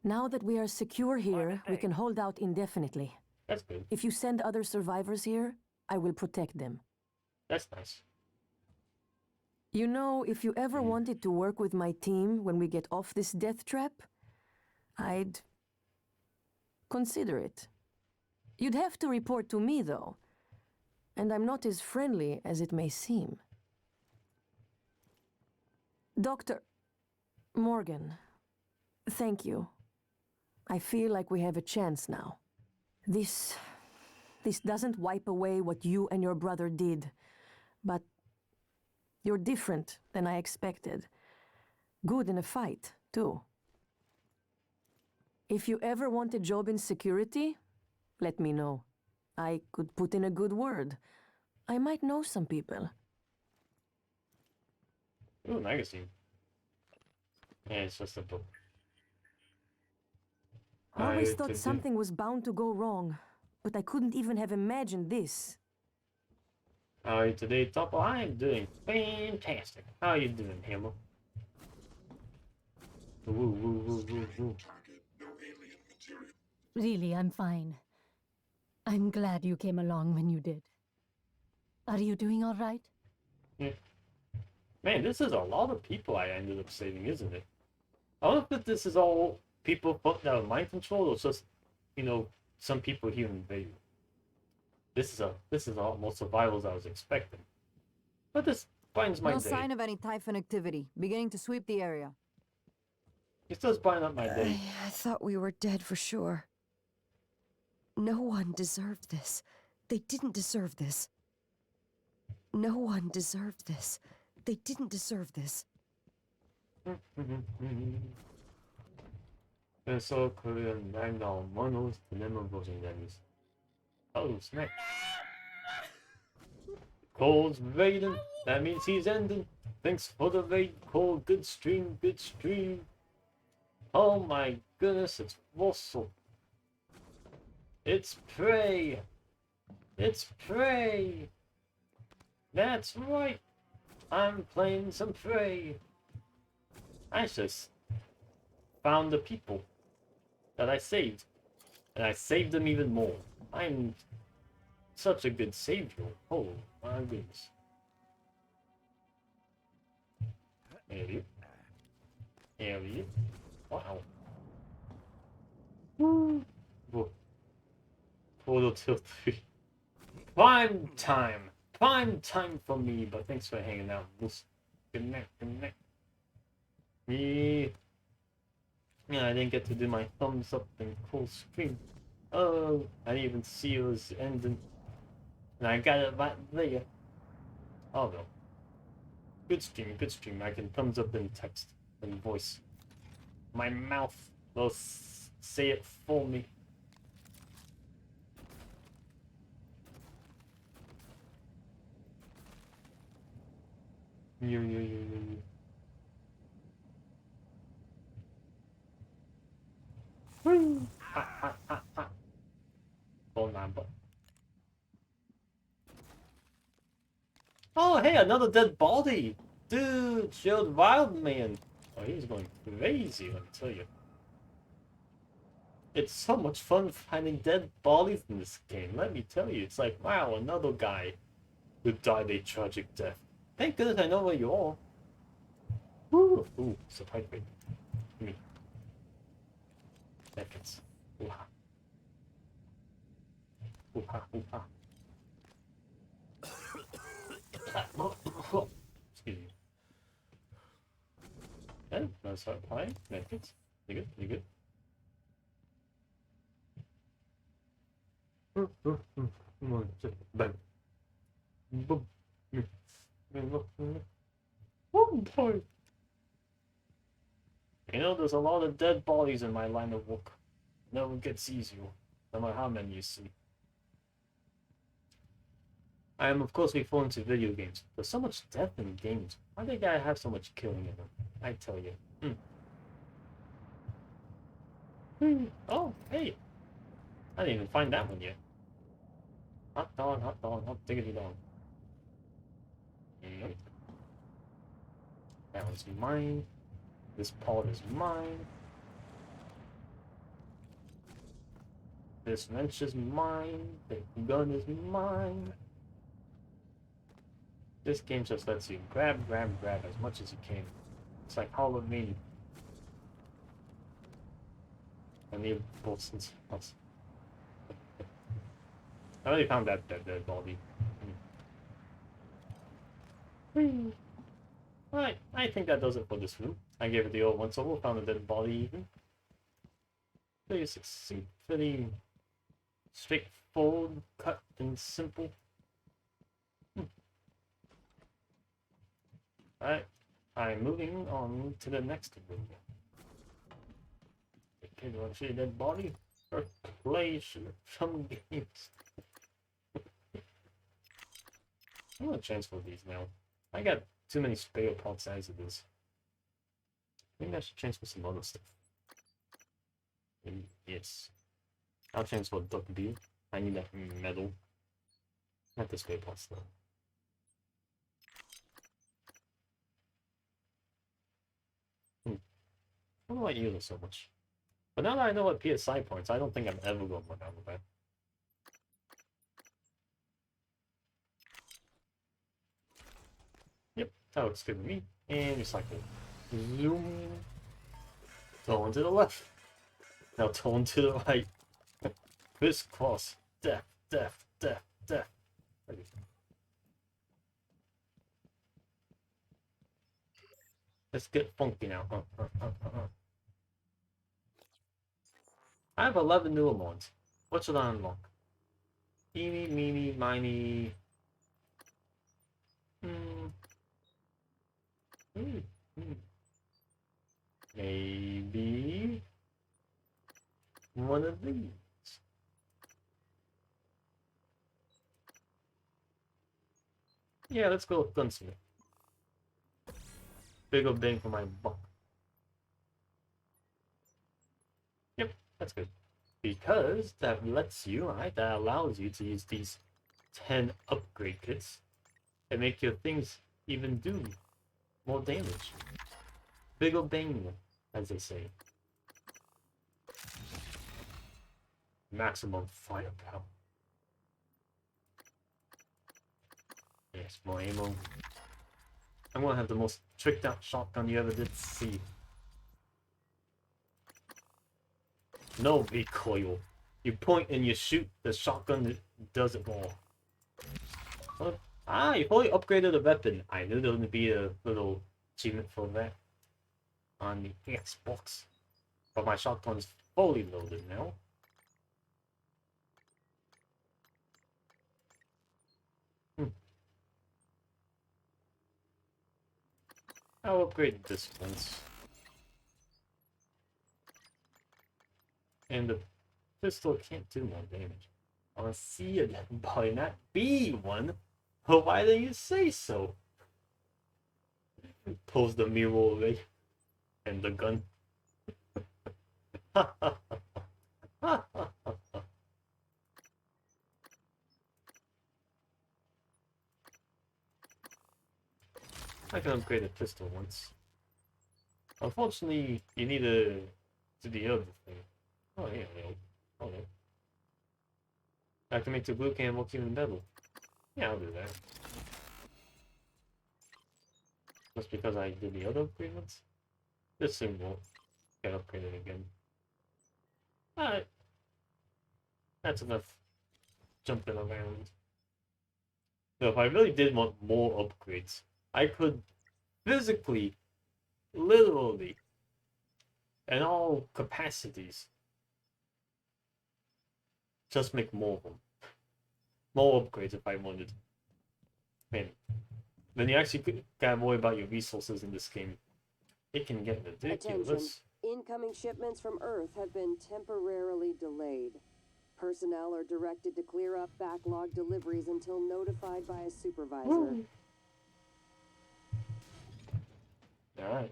Now that we are secure here, we can hold out indefinitely. That's good. If you send other survivors here, I will protect them. That's nice. You know, if you ever wanted to work with my team when we get off this death trap, I'd consider it. You'd have to report to me, though. And I'm not as friendly as it may seem. Dr. Morgan, thank you. I feel like we have a chance now. This doesn't wipe away what you and your brother did, but you're different than I expected. Good in a fight, too. If you ever want a job in security, let me know. I could put in a good word. I might know some people. Ooh, magazine. Yeah, it's just a book. I always thought something was bound to go wrong, but I couldn't even have imagined this. How are you today, Topo? I am doing fantastic. How are you doing, Hammer? Woo, woo, woo, woo, woo. Really, I'm fine. I'm glad you came along when you did. Are you doing all right? Yeah. Man, this is a lot of people I ended up saving, isn't it? I wonder if this is all people thought that was mind control, or just, you know, some people here in Vayu. This is almost survival as I was expecting. But this brightens my No day. sign of any Typhon activity. Beginning to sweep the area. It does brighten up my day. I thought we were dead for sure. No one deserved this. They didn't deserve this. No one deserved this. They didn't deserve this. 그래서 그는 날 나온 머노 드레몬 보증자니스. Oh snap! Cole's raiding. That means he's ending. Thanks for the raid, Cole. Good stream, good stream. Oh my goodness, it's Vossel. It's Prey. It's Prey. That's right. I'm playing some Prey. I just found the people that I saved. And I saved them even more. I'm such a good savior. Oh my goodness. Area. Area. Wow. Woo. Whoa. Photo tilt 3. Prime time. Prime time for me, but thanks for hanging out. Good night, good night. Yeah, I didn't get to do my thumbs up and cool stream. Oh, I didn't even see it was ending. And I got it right there. Oh no. Good stream, good stream. I can thumbs up in text and voice. My mouth will say it for me. Yeah. Oh, hey, another dead body! Dude, Shield Wildman! Oh, he's going crazy, let me tell you. It's so much fun finding dead bodies in this game, let me tell you. It's like, wow, another guy who died a tragic death. Thank goodness I know where you are. Woo! Ooh, surprise me. Me. Seconds. Ooh-ha. Ooh-ha, ooh-ha. Excuse me. Yeah, let's start applying. Methods. You good? You good? Bang. Boom. Oh boy. You know, there's a lot of dead bodies in my line of work. Never gets easier, no matter how many you see. I am, of course, referring to video games. There's so much death in games. Why do they gotta have so much killing in them? I tell you. Oh, hey. I didn't even find that one yet. Hot dog, hot diggity dog. Nope. That one's mine. This part is mine. This wrench is mine. The gun is mine. This game just lets you grab as much as you can. It's like Halloween. I need bolts and stuff. I already found that dead body. Alright, I think that does it for this room. I gave it the old once over, found a dead body even. Pretty straightforward, cut and simple. Alright, I'm moving on to the next room. Okay, do I see a dead body? Or play some games? I'm gonna transfer these now. I got too many spare parts as it is. Maybe I should transfer some other stuff. Yes. I'll transfer Duck B. I need that metal. Not the spare parts though. I don't know why you use it so much. But now that I know what PSI points, I don't think I'm ever going to run out of that. Yep, that looks good to me. And recycle. Zoom. Go on to the left. Now turn to the right. Crisscross. Death, death, death, death. Okay. Let's get funky now. I have 11 new alarms. What should I unlock? Eeny, meeny, miny. Maybe one of these. Yeah, let's go with gunsmith. Bigger bang for my buck. Yep, that's good. Because that lets you, right, that allows you to use these 10 upgrade kits and make your things even do more damage. Bigger bang, as they say. Maximum firepower. Yes, more ammo. I'm gonna have the most tricked out shotgun you ever did see. No recoil. You point and you shoot, the shotgun does it all. What? Ah, you fully upgraded the weapon. I knew there would be a little achievement for that on the Xbox. But my shotgun's fully loaded now. I'll upgrade this once. And the pistol can't do more damage. I want to see a dead body, not be one. But why didn't you say so? Pulls the mirror away. And the gun. I can upgrade a pistol once. Unfortunately, you need to do the other thing. Oh yeah, okay. I can make the blue can look even better. Yeah, I'll do that. Just because I did the other upgrade ones? This soon won't get upgraded again. Alright. That's enough jumping around. So if I really did want more upgrades, I could physically, literally, in all capacities, just make more of them. More upgrades if I wanted. Man, when you actually gotta worry about your resources in this game, it can get ridiculous. Attention. Incoming shipments from Earth have been temporarily delayed. Personnel are directed to clear up backlog deliveries until notified by a supervisor. Alright.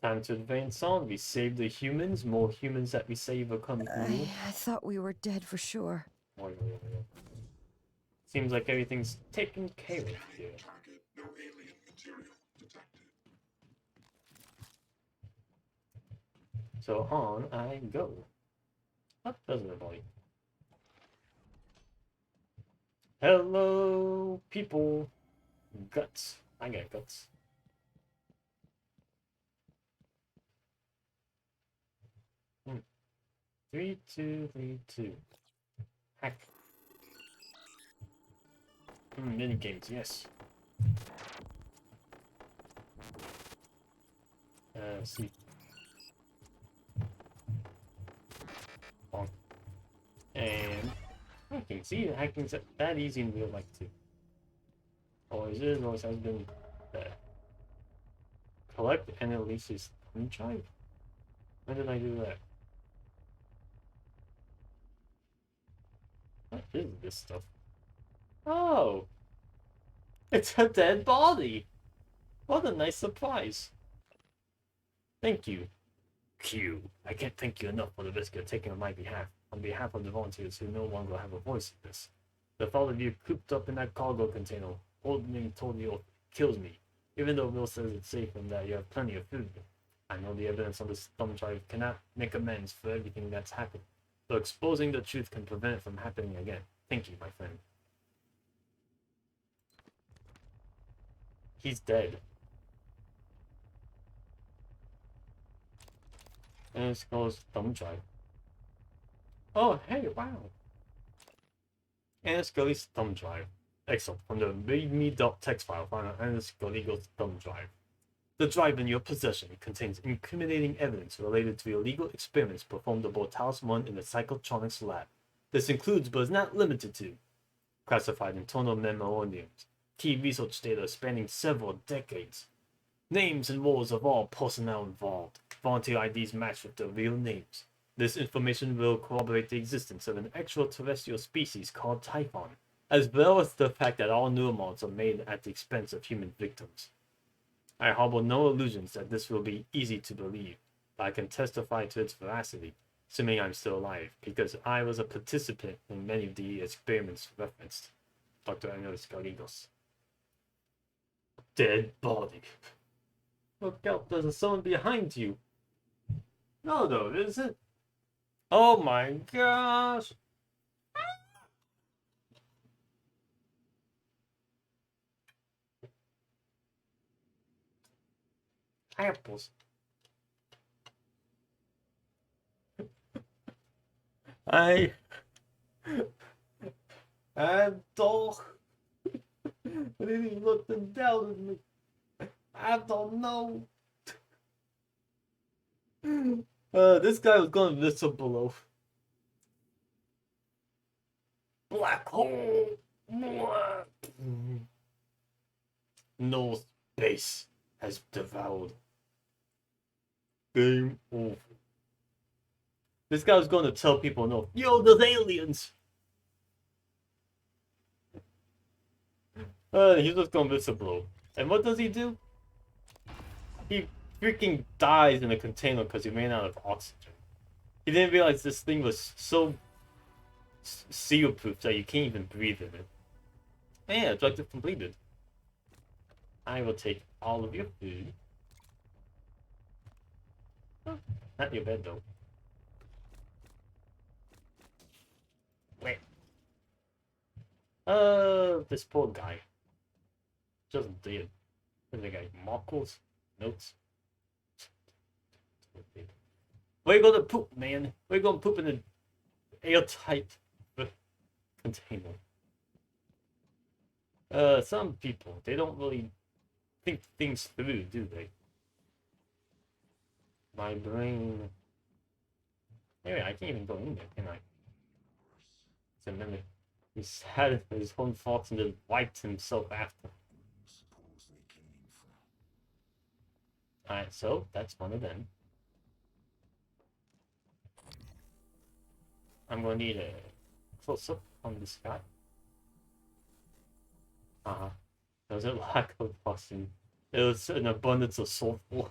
Time to advance on. We save the humans. More humans that we save are coming through. I thought we were dead for sure. Seems like everything's taken care of here. Target, no alien material detected. So on I go. Up doesn't everybody? Hello, people. Guts. I got guts. 3, 2, 3, 2. Hack. Mini games, yes. See. On. And hacking. See, the hacking's that easy in real life too. Or is it? Or has been collect and release his thumb drive? When did I do that? What is this stuff? Oh! It's a dead body! What a nice surprise! Thank you, Q. I can't thank you enough for the risk you're taking on my behalf. On behalf of the volunteers who no longer have a voice in this. The thought of you cooped up in that cargo container, holding told you kills me. Even though Will says it's safe and that you have plenty of food. I know the evidence on this thumb drive cannot make amends for everything that's happened. So exposing the truth can prevent it from happening again. Thank you, my friend. He's dead. And it's called thumb drive. Oh, hey, wow. And Scully's thumb drive. Excellent. From the readme.txt file, find out Anna Scully's thumb drive. The drive in your possession contains incriminating evidence related to illegal experiments performed aboard Talos 1 in the Psychotronics lab. This includes, but is not limited to, classified internal memorandums, key research data spanning several decades, names and roles of all personnel involved, volunteer IDs matched with their real names. This information will corroborate the existence of an extraterrestrial species called Typhon, as well as the fact that all neurons are made at the expense of human victims. I harbor no illusions that this will be easy to believe, but I can testify to its veracity, assuming I'm still alive, because I was a participant in many of the experiments referenced. Dr. Anos Gallegos. Dead body. Look out, there's someone behind you. No, though, is it? Oh my gosh. Apples. Doch. Then he looked and doubted me. I don't know. This guy was going to listen below. Black hole. No space has devoured. Game over. This guy was going to tell people, no, yo, there's aliens. He's just going to whistleblow. And what does he do? He freaking dies in a container because he ran out of oxygen. He didn't realize this thing was so seal-proof that you can't even breathe in it. Yeah, objective completed. I will take all of your food. Oh, not your bed though. Wait. This poor guy. Just dead. Where's the guy? Markles? Notes? Where you gonna poop, man? Where you gonna poop in an airtight container? Some people, they don't really think things through, do they? My brain... Anyway, I can't even go in there, can I? It's a minute. He had his own thoughts and then wiped himself after. Alright, so that's one of them. I'm going to need a close-up on this guy. There was a lack of oxygen. There was an abundance of sulfur.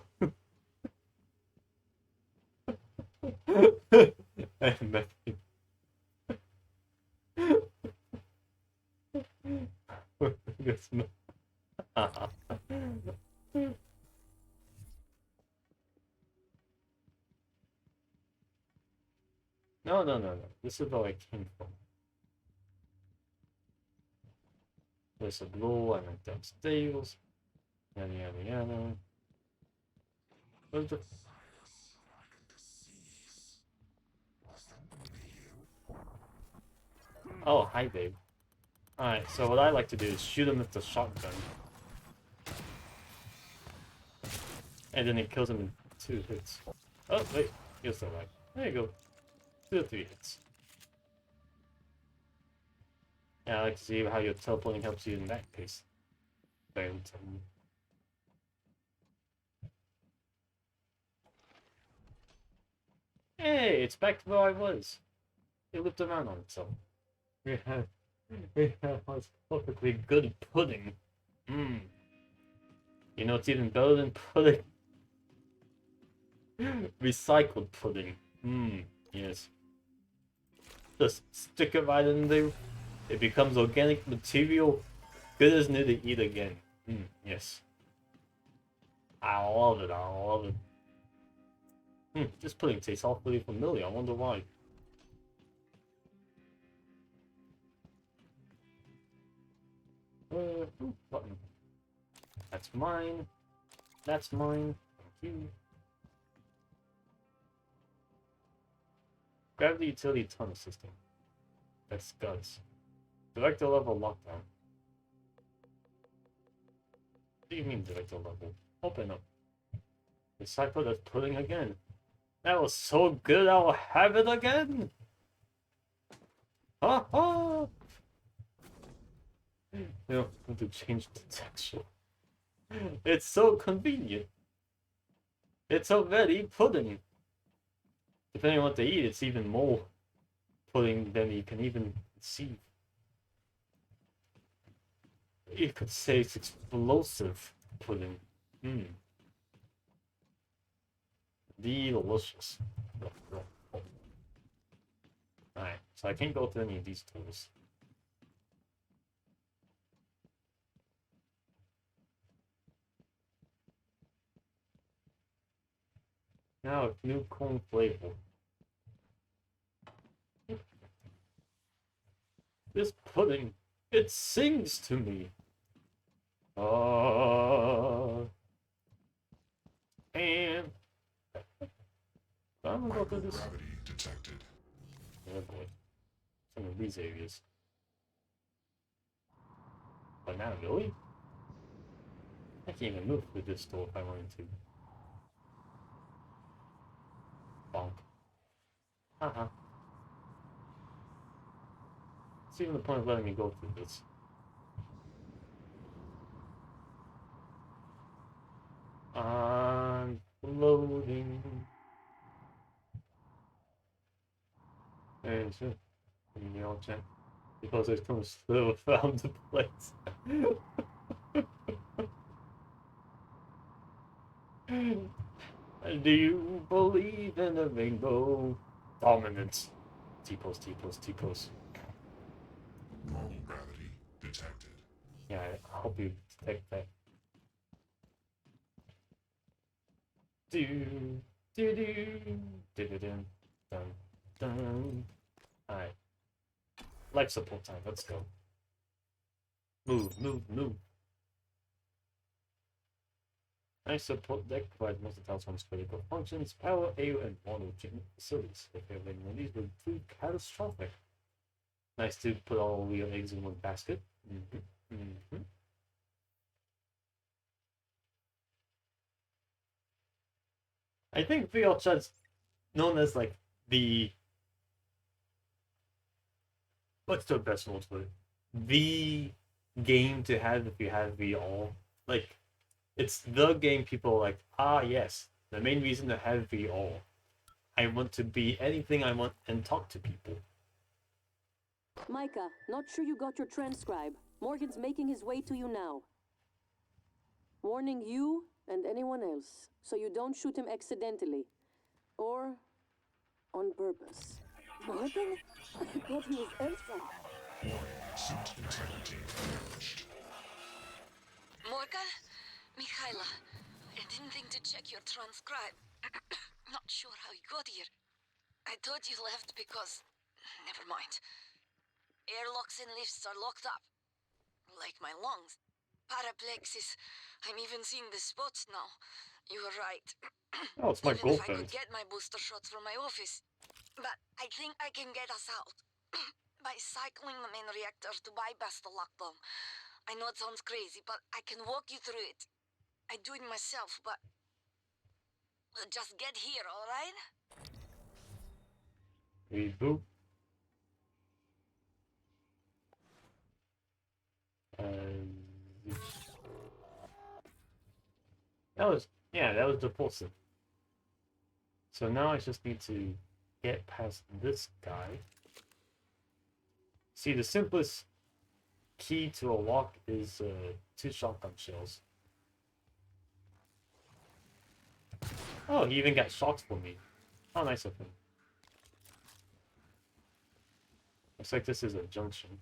And methane. No. This is where I came from. There's a blow, I went downstairs. Yada. Where's the... Oh, hi, babe. Alright, so what I like to do is shoot him with the shotgun. And then it kills him in 2 hits. Oh, wait. You're still alive. There you go. 2 or 3 hits. Yeah, I like to see how your teleporting helps you in that case. Hey, it's back to where I was. It looked around on itself. We have perfectly good pudding. You know, it's even better than pudding. Recycled pudding. Yes. Just stick it right in there. It becomes organic material, good as new to eat again. Yes. I love it. This pudding tastes awfully familiar. I wonder why. Button. That's mine. That's mine. Thank you. Gravity utility tunnel system. That's guts. Director level lockdown. What do you mean director level? Open up. The cycle that's pulling again. That was so good, I'll have it again! Ha ha! You know, I have to change the texture. It's so convenient. It's already pudding. Depending on what they eat, it's even more pudding than you can even see. You could say it's explosive pudding. Delicious. Alright, so I can't go to any of these tools. Now, new corn flavor. This pudding, it sings to me. And I'm gonna go through this. Gravity detected. Oh boy. Some of these areas. But now, really? I can't even move through this door if I wanted to. Bonk. Haha. What's even the point of letting me go through this? Unloading. And sure. In the old chat. Because it's kind of slow found the place. Do you believe in a rainbow? Dominance. T-pose, T-pose, T-pose. Normal gravity detected. Yeah, I hope you detect that. Do do do do dun dun. Alright. Life support time, let's go. Move, move, move. Life support deck provides most of the Talisman's critical functions, power, AU, and auto-gen facilities. If you have any of these, would prove catastrophic. Nice to put all your eggs in one basket. I think VRChat's known as like the what's the best word for it? The game to have if you have VR. Like it's the game people are like, ah yes, the main reason to have VR. I want to be anything I want and talk to people. Micah, not sure you got your transcribe. Morgan's making his way to you now. Warning you and anyone else, so you don't shoot him accidentally. Or on purpose. Morgan? I thought he was Elsa. Suit integrity damaged. Morgan? Mikhaila, I didn't think to check your transcribe. Not sure how you got here. I thought you left because... Never mind. Airlocks and lifts are locked up. Like my lungs. Paraplexis. I'm even seeing the spots now. You were right. Oh, it's my Even if I girlfriend. could get my booster shots from my office. But I think I can get us out. By cycling the main reactor to bypass the lockdown. I know it sounds crazy, but I can walk you through it. I do it myself, but... We'll just get here, alright? Reboot. That was repulsive. So now I just need to get past this guy. See, the simplest key to a lock is 2 shotgun shells. Oh, he even got shots for me. How nice of him. Looks like this is a junction.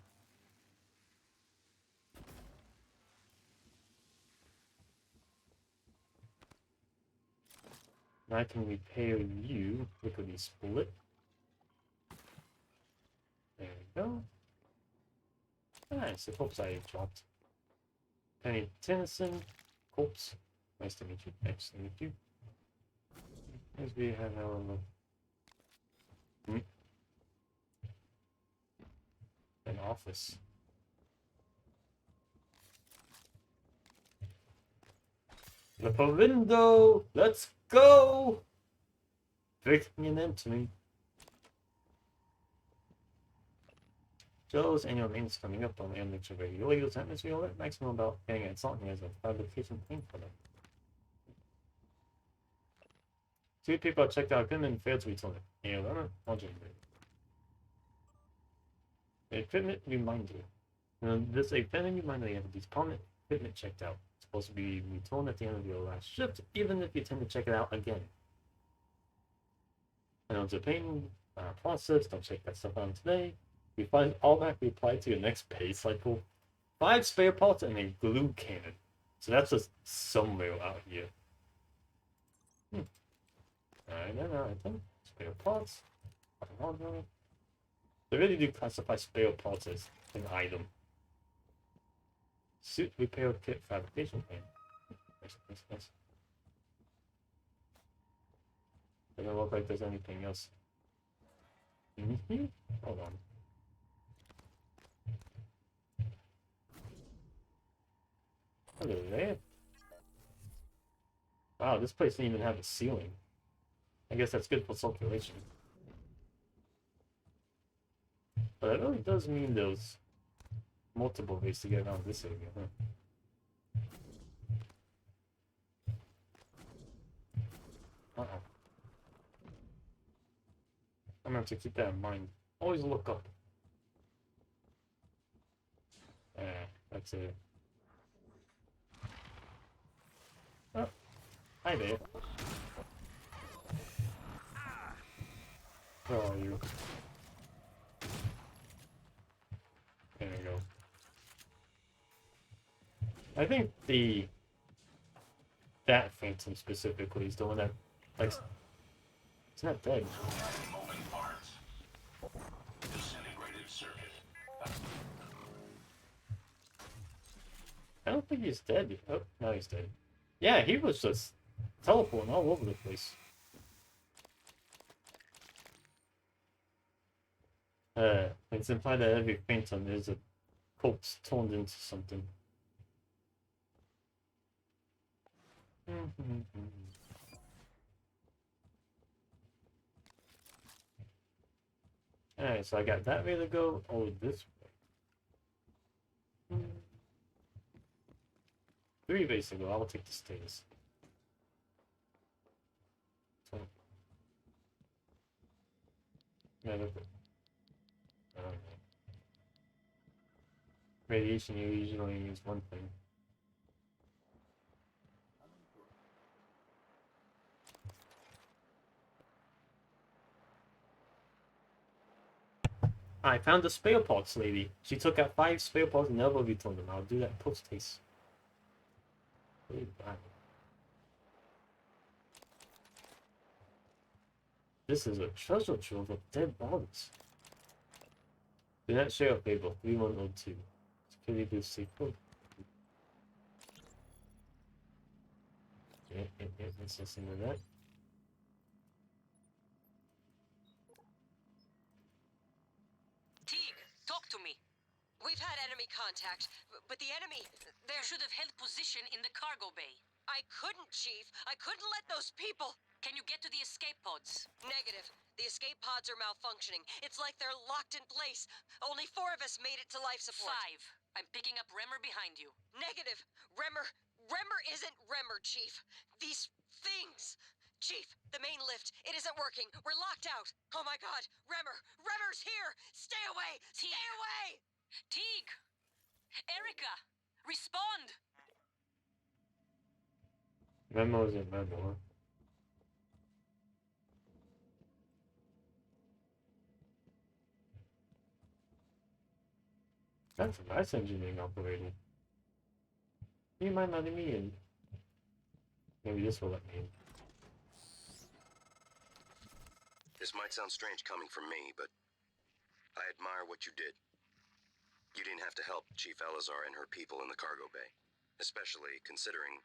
And I can repair you quickly split. There we go. Nice, I hope I dropped. Penny Tennyson, corpse. Nice to meet you. Nice to meet you. As we have our An office. Flip a window! Let's go! Breaking and entering. Joe's annual maintenance coming up on amateur radio. Use atmosphere alert maximum about getting insulting as a fabrication paint for them. 2 people checked out equipment and failed to return it. Yeah, runner, launching it. Equipment reminder. This a friendly reminder you have these permanent equipment checked out. It's supposed to be returned at the end of your last shift, even if you tend to check it out again. And it's a pain process. Don't check that stuff out today. We find automatically apply to your next pay cycle. 5 spare parts and a glue cannon. So that's just somewhere out here. Alright, spare parts. They really do classify spare parts as an item. Suit repair kit fabrication plan. Nice. Doesn't look like there's anything else. Hold on. Hello there. Wow, this place didn't even have a ceiling. I guess that's good for circulation. But it really does mean there's multiple ways to get around this area, huh? I'm gonna have to keep that in mind. Always look up. That's it. Oh, hi there. Where are you? There we go. I think that Phantom specifically is the one that, like, it's not dead. Moving parts. Disintegrated circuit. I don't think he's dead. Oh, now he's dead. Yeah, he was just teleporting all over the place. It's implied that every Phantom is a corpse turned into something. Alright, so I got that way to go. Oh, this way. 3 ways to go. I'll take the stairs. So, yeah, look at. I don't know. Radiation, you usually only use one thing. I found the spare parts lady. She took out 5 spare parts and never returned them. I'll do that post-haste. This is a treasure trove of dead bodies. Do not share a fable. 3102. Security boost secret. Yeah, let's listen to that. Teague, talk to me. We've had enemy contact, but the enemy, they should have held position in the cargo bay. I couldn't, Chief. I couldn't let those people... Can you get to the escape pods? Negative. The escape pods are malfunctioning. It's like they're locked in place. Only 4 of us made it to life support. 5. I'm picking up Remmer behind you. Negative. Remmer isn't Remmer, Chief. These things... Chief, the main lift, it isn't working. We're locked out. Oh my god, Remmer's here. Stay away. Stay away. Teague! Erica! Respond! Memo isn't memo, huh? That's a nice engineering operator. Do you mind letting me in? Maybe this will let me in. This might sound strange coming from me, but I admire what you did. You didn't have to help Chief Elazar and her people in the cargo bay. Especially considering...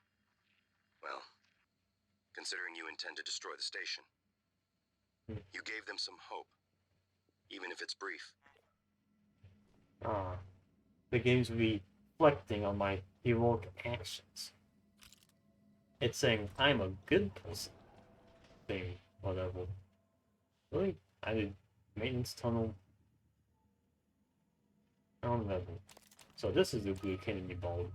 well, considering you intend to destroy the station. You gave them some hope, even if it's brief. The game's reflecting on my heroic actions. It's saying I'm a good person. Thing, whatever. Really? I did maintenance tunnel. Ground level. So this is the blue candy ball.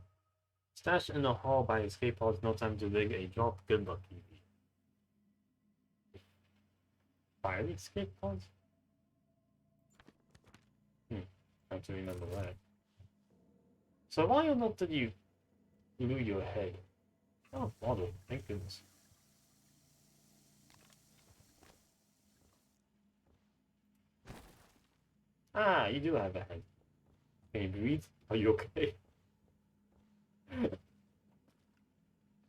Stashed in the hall by escape pods, no time to dig a drop. Good luck, Evie. Fire the escape pods? I have to remember that. So why on earth did you glue your head? Oh, model, thank goodness. Ah, you do have a head. Can you breathe? Are you okay?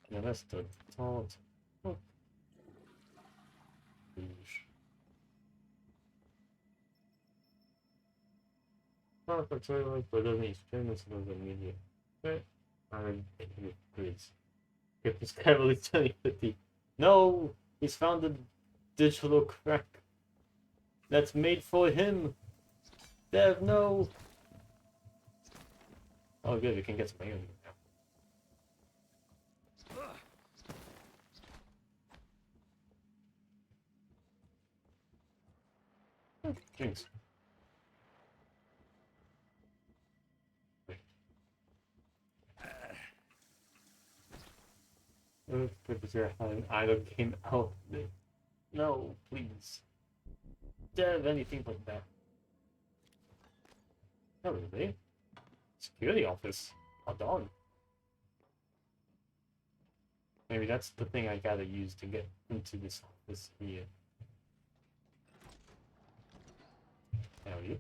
Yeah, that's the taunt. Oh. Not for toilet, but doesn't experience of the media. Okay. I'm please. If this guy really 2050. No! He's found a digital crack that's made for him! Dev, no! Oh good, we can get some air now. Jinx. Idle came out. No, please. Dev, anything like that. Not really. Security office. Hold on. Maybe that's the thing I gotta use to get into this office here. How are you?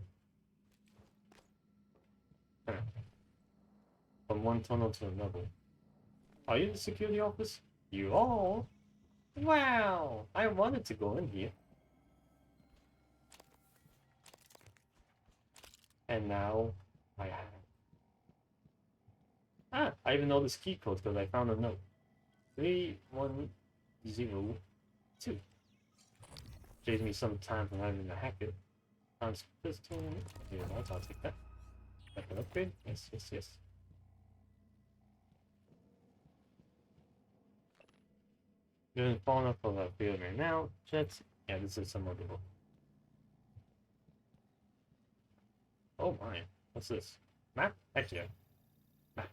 From one tunnel to another. Are you in the security office? You are? Wow! I wanted to go in here. And now I have. Ah! I even know this key code because I found a note. 3102. Saves me some time from having to hack it. Times pistol. Yeah, I'll take that. Weapon upgrade? Yes, yes, yes. Doing far enough of a field right now. Jets. Yeah, this is some other book. Oh my. What's this? Map? Heck yeah. Map.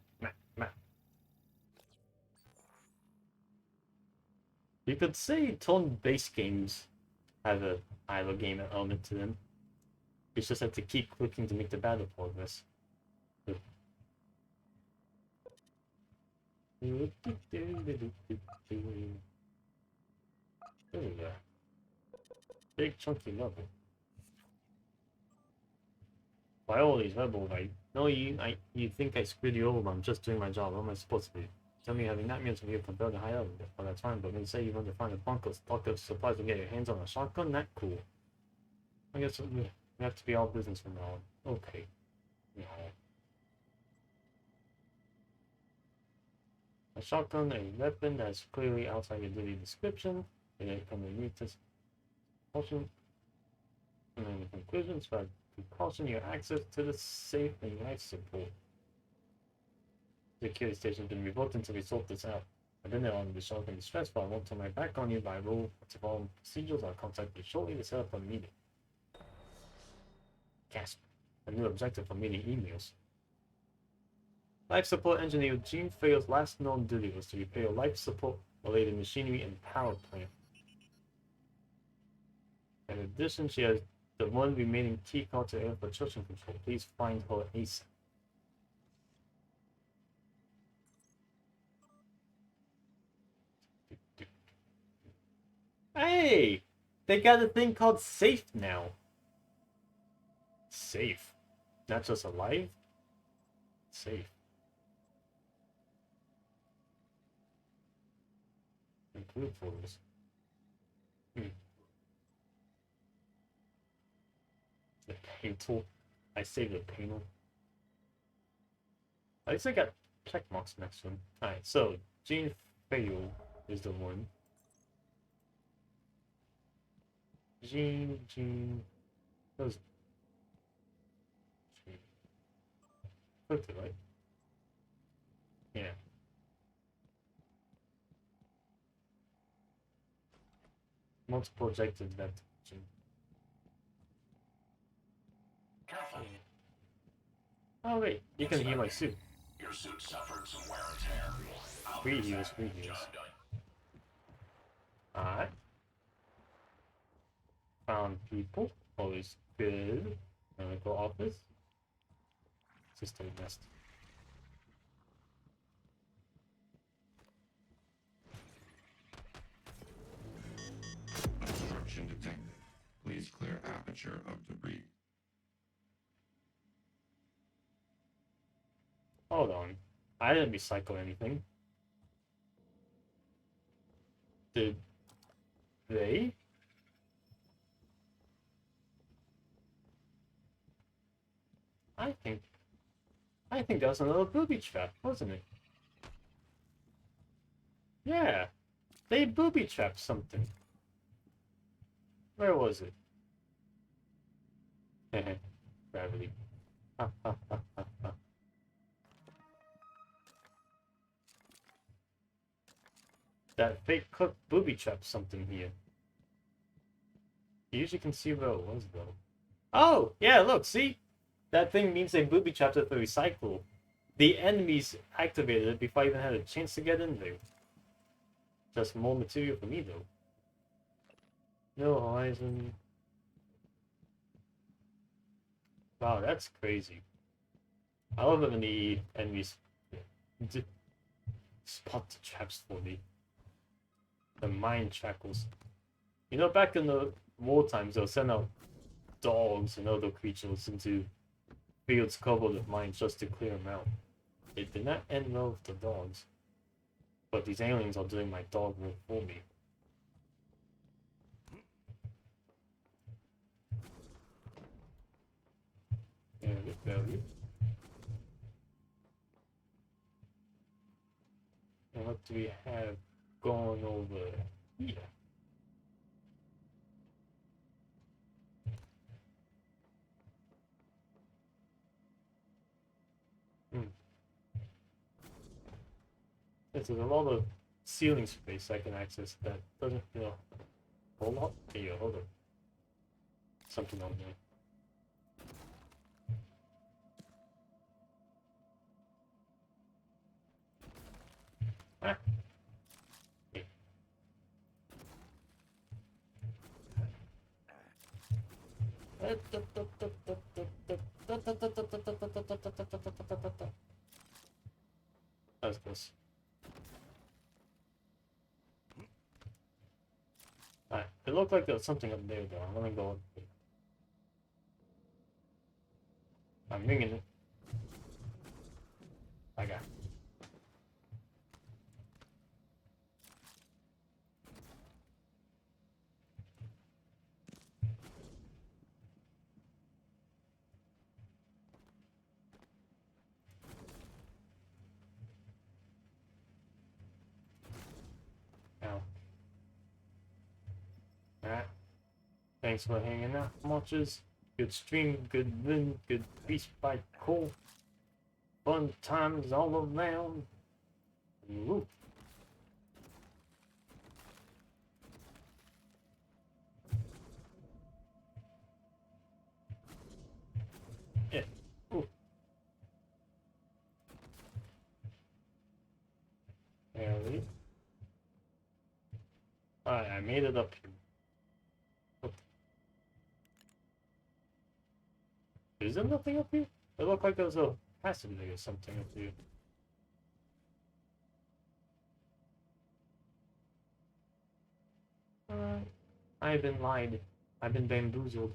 You could say turn-based games have a idle game element to them. You just have to keep clicking to make the battle progress. There we go. Big chunky level. By all these rebels, no, you think I screwed you over, but I'm just doing my job. What am I supposed to do? Tell me having that means you're compelled to hire them. Well, that's fine, but when you say you want to find a bunker, stock of supplies and get your hands on a shotgun, that's cool. I guess we have to be all business from now on. Okay. Yeah. A shotgun, a weapon that's clearly outside your duty description. And then come and meet this caution. And then the conclusions about precaution your access to the safe and life support. The security station's been revoked until we sort this out. I've been there on the shotgun distress, but I won't turn my back on you by rule. To follow procedures, I'll contact you shortly to set up a meeting. Gasp. A new objective for meeting emails. Life support engineer Jean Fayle's last known duty was to repair life support related machinery and power plant. In addition, she has the one remaining key card to infiltration control. Please find her ASAP. Hey! They got a thing called safe now. Safe? Not just alive? Safe. Improve photos. The paint tool. I saved the panel. At least I got check marks next one. Alright, so Jean Fayle is the one. Jean. Those. clicked it, right? Yeah. Multiple objectives that. Careful. Oh wait, you can heal my suit. Your suit suffered some wear and tear. I'll Free fix heals, that. free heals. Job done. Alright. Found people. Always good. Medical office. System nest. Obstruction detected. Please clear aperture of debris. Hold on. I didn't recycle anything. Did they? I think that was another booby trap, wasn't it? Yeah. They booby trapped something. Where was it? Gravity. Ha ha ha ha ha. That fake cook booby trapped something here. You usually can see where it was though. Oh! Yeah, look, see? That thing means they booby trapped it for recycle. The enemies activated it before I even had a chance to get in there. Just more material for me though. No horizon. Wow, that's crazy. I love it when the enemies spot the traps for me. The mine shackles. You know, back in the war times, they'll send out dogs and other creatures into fields covered with mines just to clear them out. It did not end well with the dogs. But these aliens are doing my dog work for me. Value. And what do we have going over here? There's a lot of ceiling space I can access that doesn't feel a whole lot. Here, hold on. Something on there. Ah. Okay. That's close. Alright, it looked like there was something up there though. I'm gonna go up there. I'm ringing it. I got it. Now. Alright. Thanks for hanging out, watchers. Good stream, good win, good beast fight, cool. Fun times all around. Woo. Yeah. Ooh. Barely. Alright, I made it up here. Is there nothing up here? It looked like there was a passage or something up here. I've been lied. I've been bamboozled.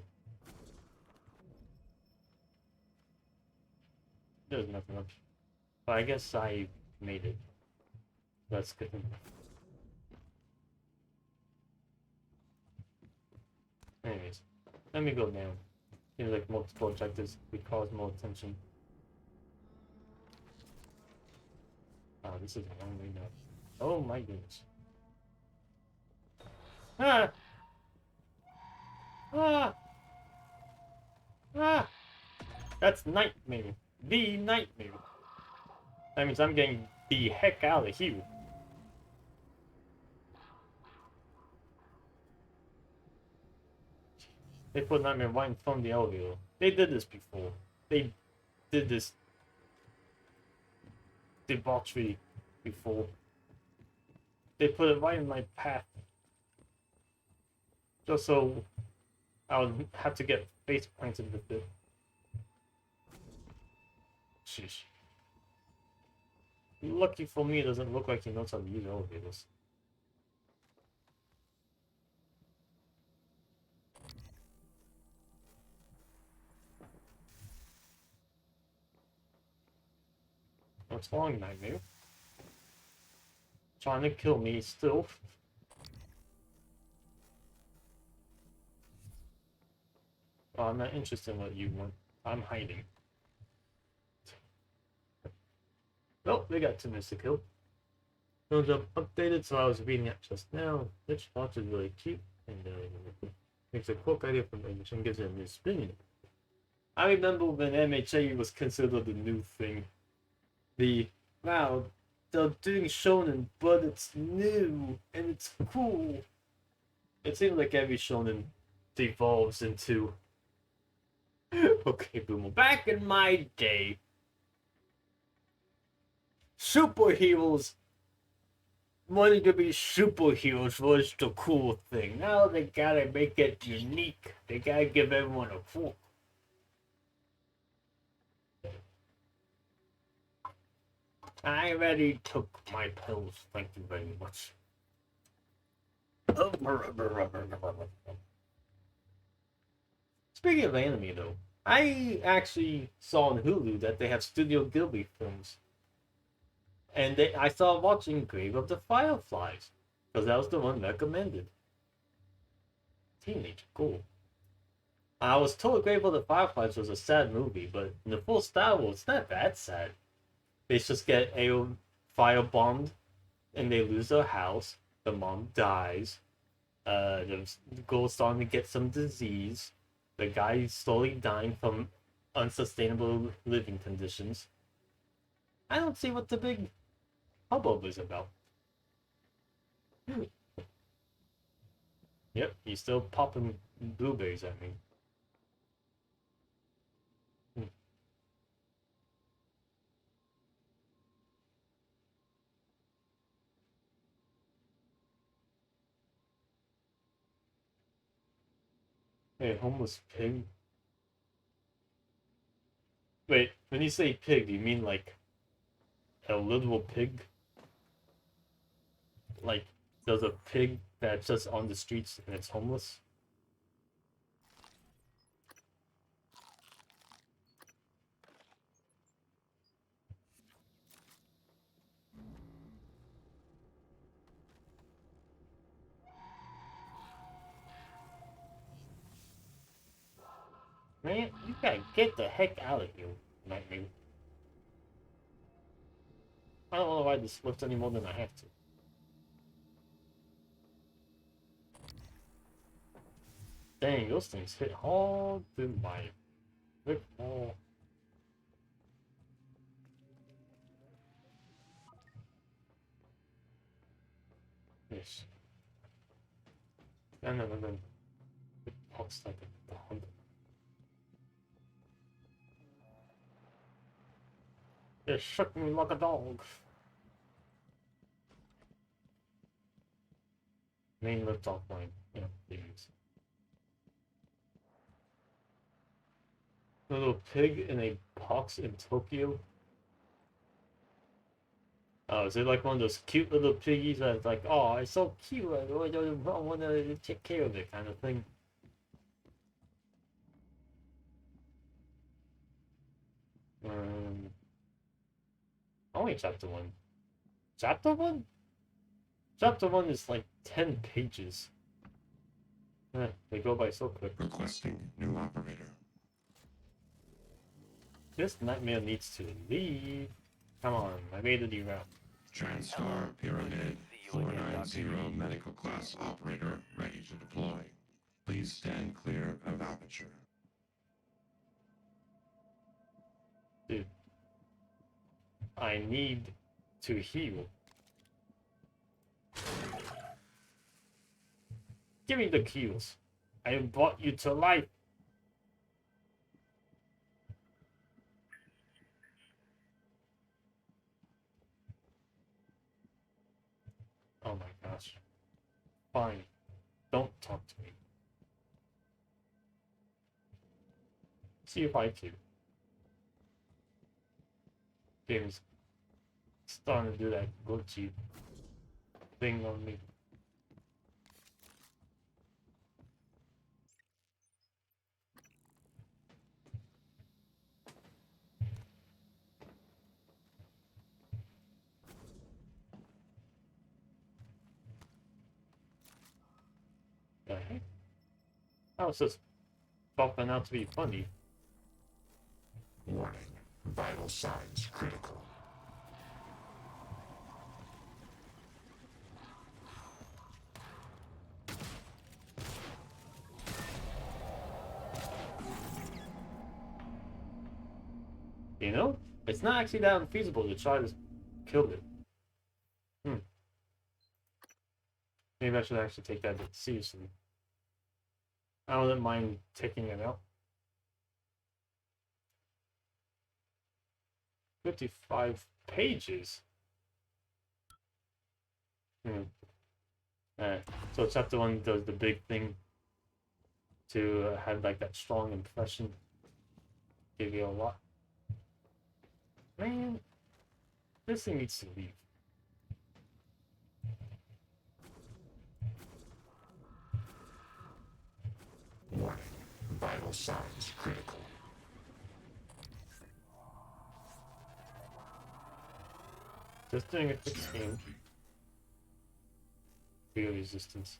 There's nothing up here. But I guess I made it. That's good. Anyways, let me go down. Seems like multiple objectives would cause more attention. Oh, this is a long way now. Oh my goodness. Ah! Ah! Ah! That's nightmare. the nightmare. That means I'm getting the heck out of here. They put Nightmare right in front of the elevator. They did this before. They did this debauchery before. They put it right in my path. Just so I would have to get face planted with it. Sheesh. Lucky for me, it doesn't look like he knows how to use elevators. What's wrong, Nightmare? Trying to kill me still? Oh, I'm not interested in what you want. I'm hiding. Nope, they got 2 minutes to kill. Those are updated, so I was reading it just now. Which watch is really cute and makes a quick idea from English and gives it a new spin. I remember when MHA was considered the new thing. Wow, they're doing shonen, but it's new and it's cool. It seems like every shonen devolves into okay, Boomer. Back in my day, superheroes wanting to be superheroes was the cool thing. Now they gotta make it unique. They gotta give everyone a fork. I already took my pills, thank you very much. Speaking of anime though, I actually saw on Hulu that they have Studio Ghibli films. And I saw watching Grave of the Fireflies, because that was the one recommended. Teenage, cool. I was told Grave of the Fireflies was a sad movie, but in the full Star Wars, it's not that sad. They just get firebombed, and they lose their house. The mom dies. The girl's starting to get some disease. The guy's slowly dying from unsustainable living conditions. I don't see what the big hubbub is about. Yep, he's still popping blueberries at me. Hey, homeless pig? Wait, when you say pig, do you mean like a literal pig? Like, there's a pig that's just on the streets and it's homeless? Man, you gotta get the heck out of here, Nightmare. I don't want to ride this lift any more than I have to. Dang, those things hit hard through my rip wall. Yes. And then it pops like a bomb. It shook me like a dog. Main lift offline. Yeah, things. A little pig in a box in Tokyo. Oh, is it like one of those cute little piggies that's like, oh, it's so cute, I want to take care of it kind of thing? Only chapter 1. Chapter 1? Chapter 1 is like 10 pages. They go by so quick. Requesting new operator. This nightmare needs to leave. Come on, I made a reroute. TranStar Pyramid 490 medical class operator ready to deploy. Please stand clear of aperture. Dude. I need to heal. Give me the kills. I brought you to life. Oh my gosh. Fine. Don't talk to me. See if I can. Game's starting to do that glitchy thing on me. The heck? How is this popping out to be funny? Warning. Vital signs critical. You know, it's not actually that unfeasible to try to kill it. Maybe I should actually take that bit seriously. I don't mind taking it out. 55 pages. So chapter 1 does the big thing to have like that strong impression. Give you a lot. Man, this thing needs to leave. Warning. Vital signs critical. Just doing a quick scan. Fear resistance.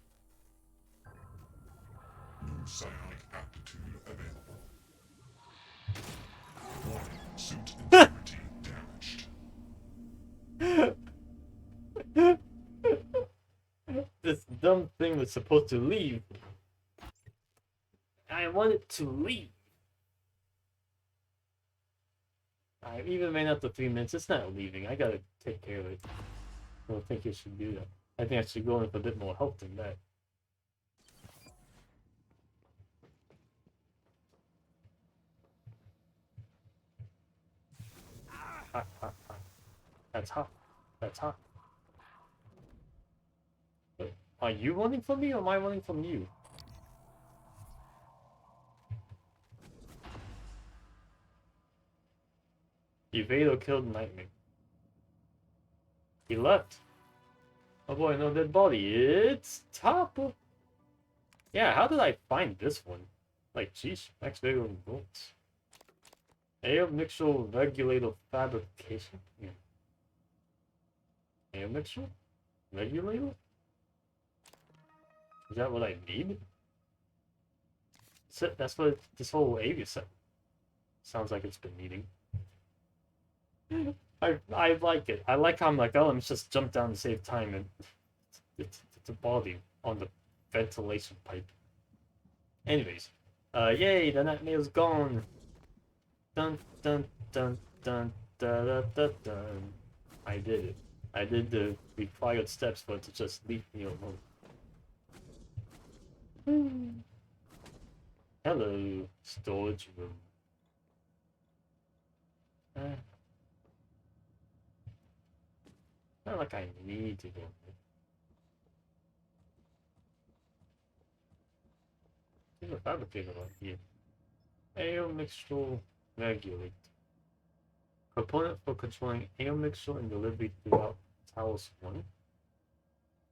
New psionic aptitude available. Warning. Suit integrity damaged. This dumb thing was supposed to leave. I want it to leave. I even ran out to 3 minutes. It's not leaving. I gotta take care of it. I don't think it should do that. I think I should go in with a bit more help than that. Hot, hot, hot. That's hot. That's hot. Wait, are you running from me or am I running from you? Evado killed Nightmare. He left. Oh boy, no dead body. It's Topper. Yeah, how did I find this one? Like, geez, Max Vega votes. Air mixture regulator fabrication? Yeah. Air mixture? Regulator? Is that what I need? That's what this whole area set sounds like it's been needing. I like it. I like how I'm like, oh, let's just jump down to save time, and it's a body on the ventilation pipe. Anyways, yay, the nightmare's gone. Dun dun dun dun dun dun dun dun. I did it. I did the required steps for it to just leave me alone. Hello, storage room. Not like I need to go there. There's a fabricator on here. Air mixture regulate. Component for controlling air mixture and delivery throughout Talos 1.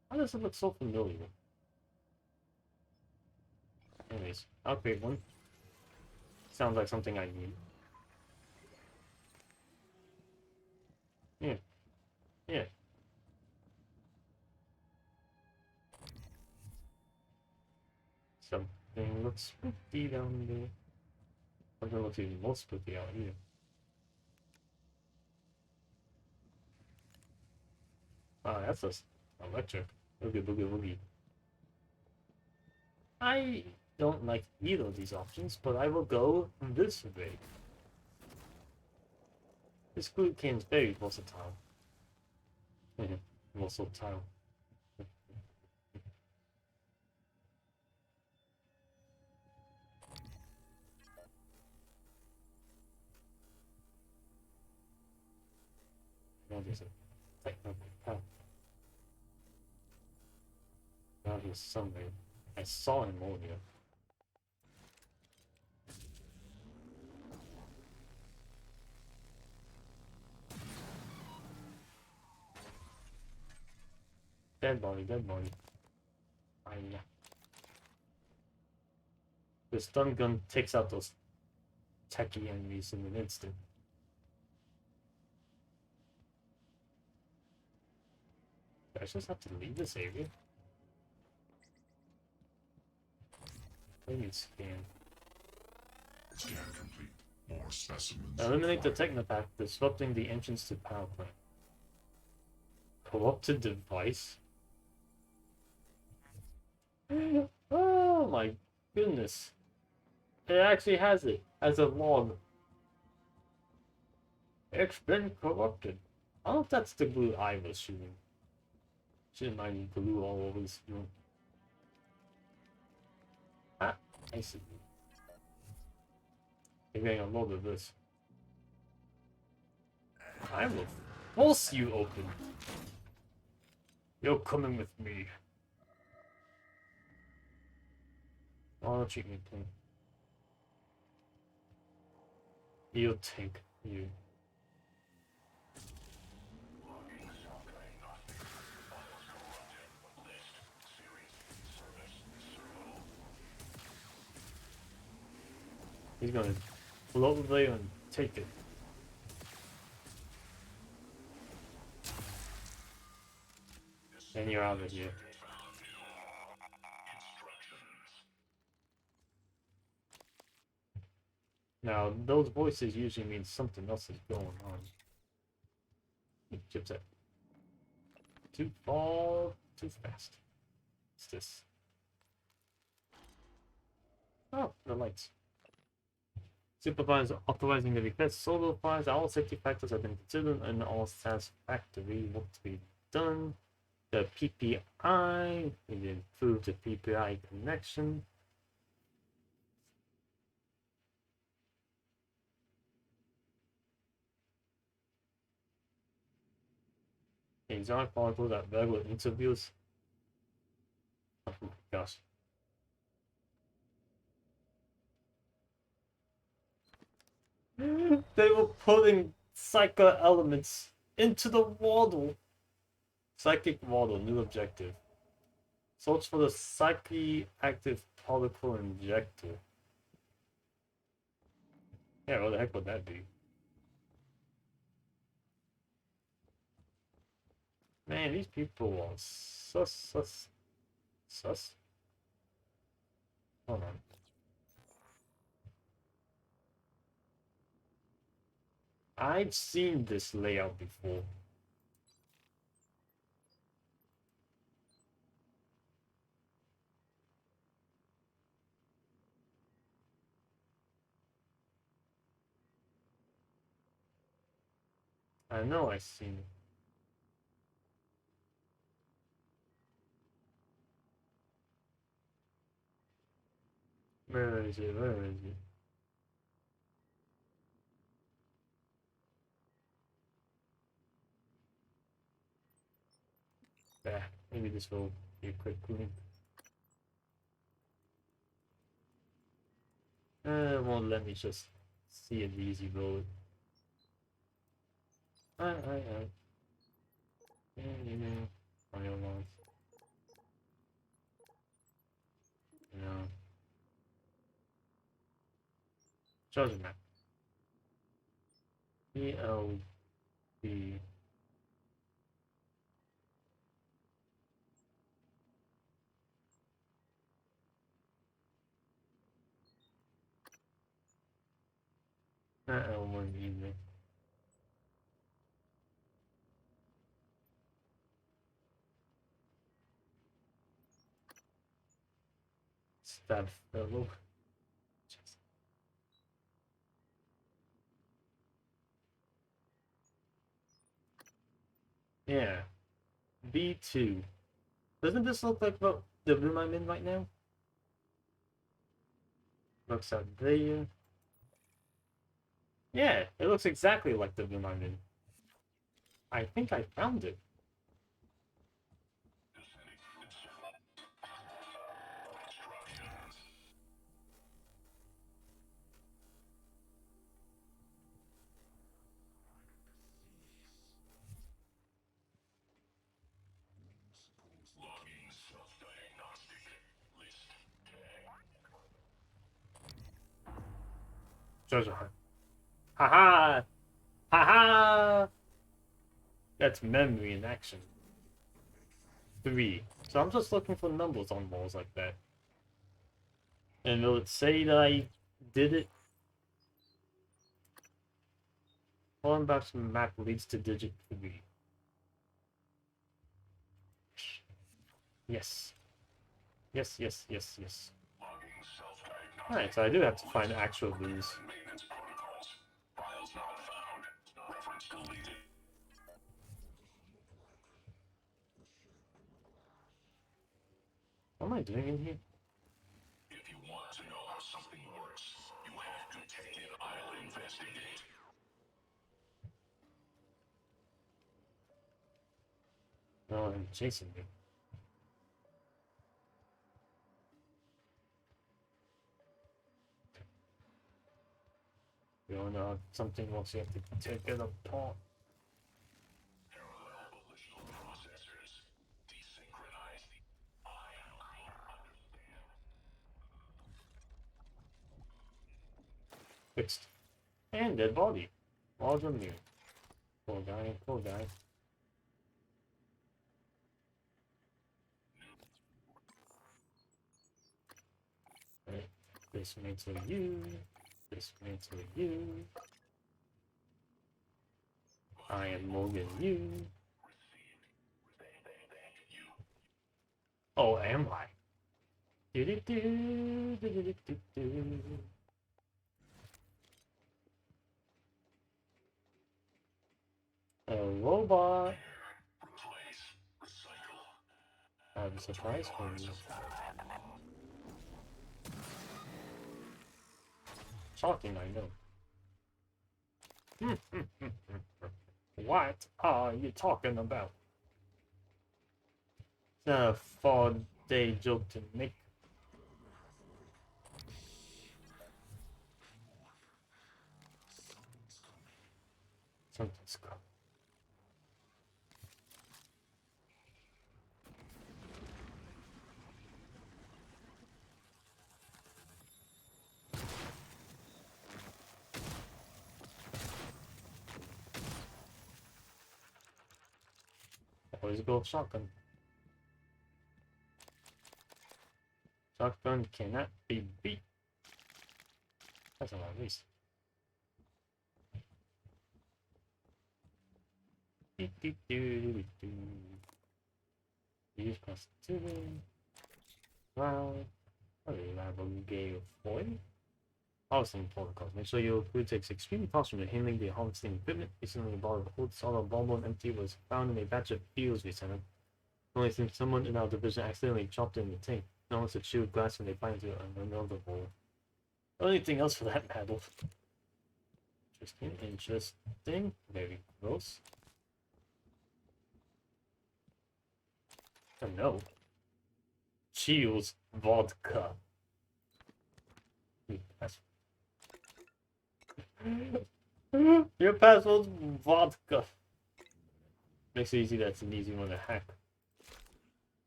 Why does it look so familiar? Anyways, I'll create one. Sounds like something I need. Yeah. Yeah. Something looks spooky down there. Something looks even more spooky out here. Ah, that's just electric. Boogie boogie boogie. I don't like either of these options, but I will go this way. This glue can is very versatile. Versatile. What is it? Technical path. That is something. I saw him earlier. Dead body, dead body. Ah, yeah. The stun gun takes out those techie enemies in an instant. I just have to leave this area. I need scan. Scan complete. More specimens. Eliminate the Technopack, disrupting the entrance to power plant. Corrupted device? Oh my goodness. It actually has it as a log. It's been corrupted. I don't know if that's the glue I was shooting. Shouldn't mind glue all over this room. Ah, I see. Maybe I can load of this. I will force you open. You're coming with me. Oh, don't treat me, please. You take you. He's gonna float there and take it. And you're out of here. Now, those voices usually mean something else is going on. Chipset. Too far, too fast. What's this? Oh, the lights. Supervisor authorizing the request. Solo files. All safety factors have been considered and all satisfactory work to be done. The PPI. We improve the PPI connection. Exotic particles at regular interviews. Oh my gosh. They were putting psycho elements into the waddle. Psychic waddle, new objective. Search for the psyche-active particle injector. Yeah, what the heck would that be? Man, these people are sus. Hold on. I've seen this layout before. I know I've seen it. Where is it? Where is it? Yeah, maybe this will be a quick link. It won't let me just see an easy road. Yeah, you know, I don't know. You know. Charger map. ELB. Not L1 either. Stab fellow. Yeah. B2. Doesn't this look like the room I'm in right now? Looks out there. Yeah, it looks exactly like the room I'm in. I think I found it. Treasure hunt. Haha! Haha! That's memory in action. 3. So I'm just looking for numbers on walls like that. And will it say that I did it? Falling back from the map leads to digit 3. Yes. Yes, yes, yes, yes. Alright, so I do have to find actual blues. What am I doing in here? If you want to know how something works, you have to take it. I'll investigate. No, I'm chasing me. You don't know something else, you have to take it apart. Parallel volitional processors desynchronize the understand. Fixed. And dead body. All from you. Poor guy, poor guy. Right. This means for you. This means for you. I am Morgan you. Oh, am I? Do-do-do, do-do-do-do-do. A robot. I have a surprise for you. Shocking, I know. What are you talking about? It's a 4-day joke to make. Something's coming. Always go with shotgun. Shotgun cannot be beat. That's a lot of waste. Use constitution. Wow. Reliable gale foil. Harvesting protocols. Make sure your crew takes extreme caution when handling the harvesting equipment. Recently, a bottle of old solid bonbon empty was found in a batch of eels we sent. Only since someone in our division accidentally chopped in the tank. No one should chew glass when they find it another bowl. Or anything else for that matter. Interesting, interesting. Very gross. Oh no. Chills vodka. Your password's vodka. Makes it easy, that's an easy one to hack.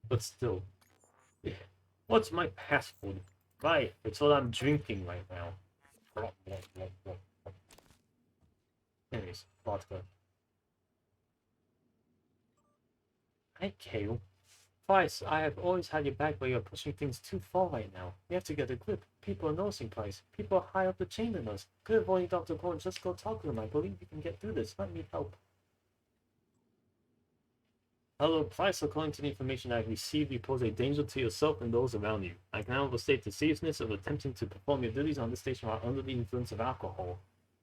But still. What's my password? Right, it's what I'm drinking right now. Anyways, vodka. Hi, Kale. Price, I have always had your back, but you're pushing things too far right now. You have to get a grip. People are noticing, Price. People are higher up the chain than us. Could have only Dr. Cohen. Just go talk to them. I believe you can get through this. Let me help. Hello, Price. According to the information I have received, you pose a danger to yourself and those around you. I can overstate the seriousness of attempting to perform your duties on this station while under the influence of alcohol.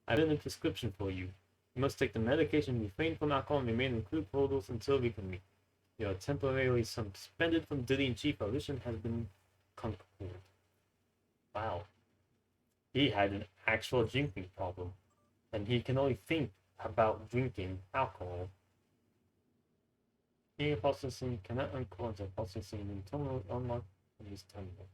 I've written a prescription for you. You must take the medication, refrain from alcohol, and remain in group photos until we can meet. You are temporarily suspended from duty and chief audition has been concluded. Wow. He had an actual drinking problem, and he can only think about drinking alcohol. Data processing cannot unclog the processing in terminal unlock from this terminal.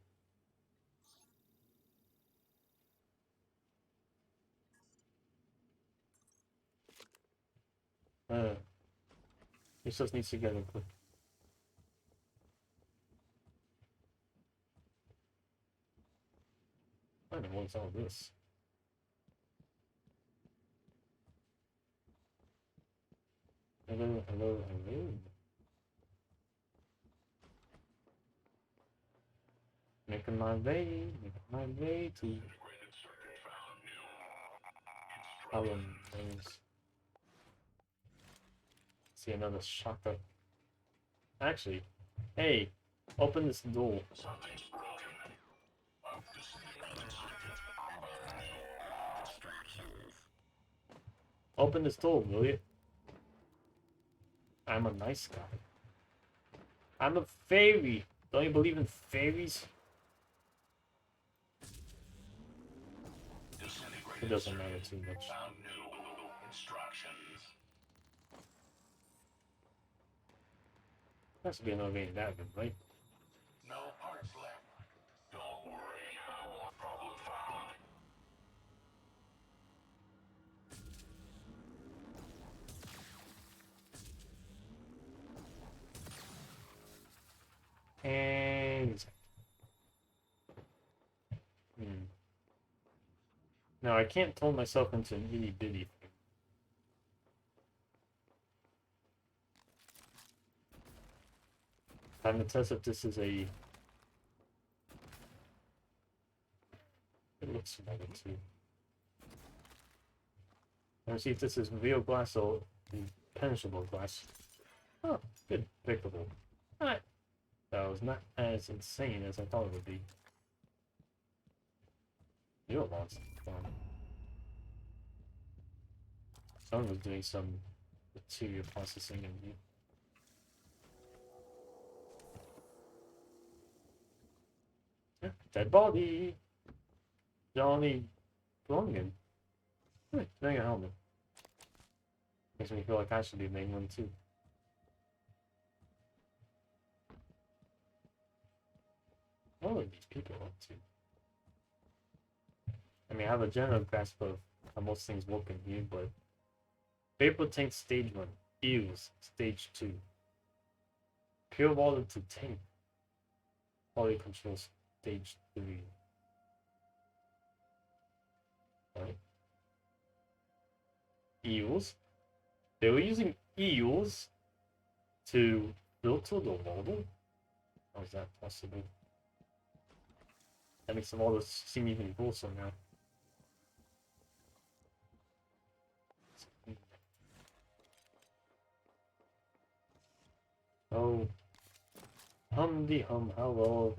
This just needs to get in quick. I don't know what's all this. Hello, hello, hello. Making my way to things. See another shocker. Actually, hey, open this door. Open this door, will you? I'm a nice guy. I'm a fairy. Don't you believe in fairies? It doesn't matter too much. Has to be another way in that one, right? No parts left. Don't worry. Problem found. And now I can't turn myself into an itty bitty thing. Time to test if this is a. It looks familiar too. Let's see if this is real glass or impenetrable glass. Oh, good, pickable. Alright. That was not as insane as I thought it would be. You're monster. Someone was doing some material processing in here. Yeah, dead body! Johnny Blongan. Wearing a helmet. Makes me feel like I should be making one too. What are these people up to? I mean, I have a general grasp of how most things work in here, but vapor tank stage 1, Eels stage 2, pure water to tank, quality control stage 3. Right? Eels. They were using eels to filter the water? How is that possible? That makes the water seem even grosser now. Oh, humdy hum, how low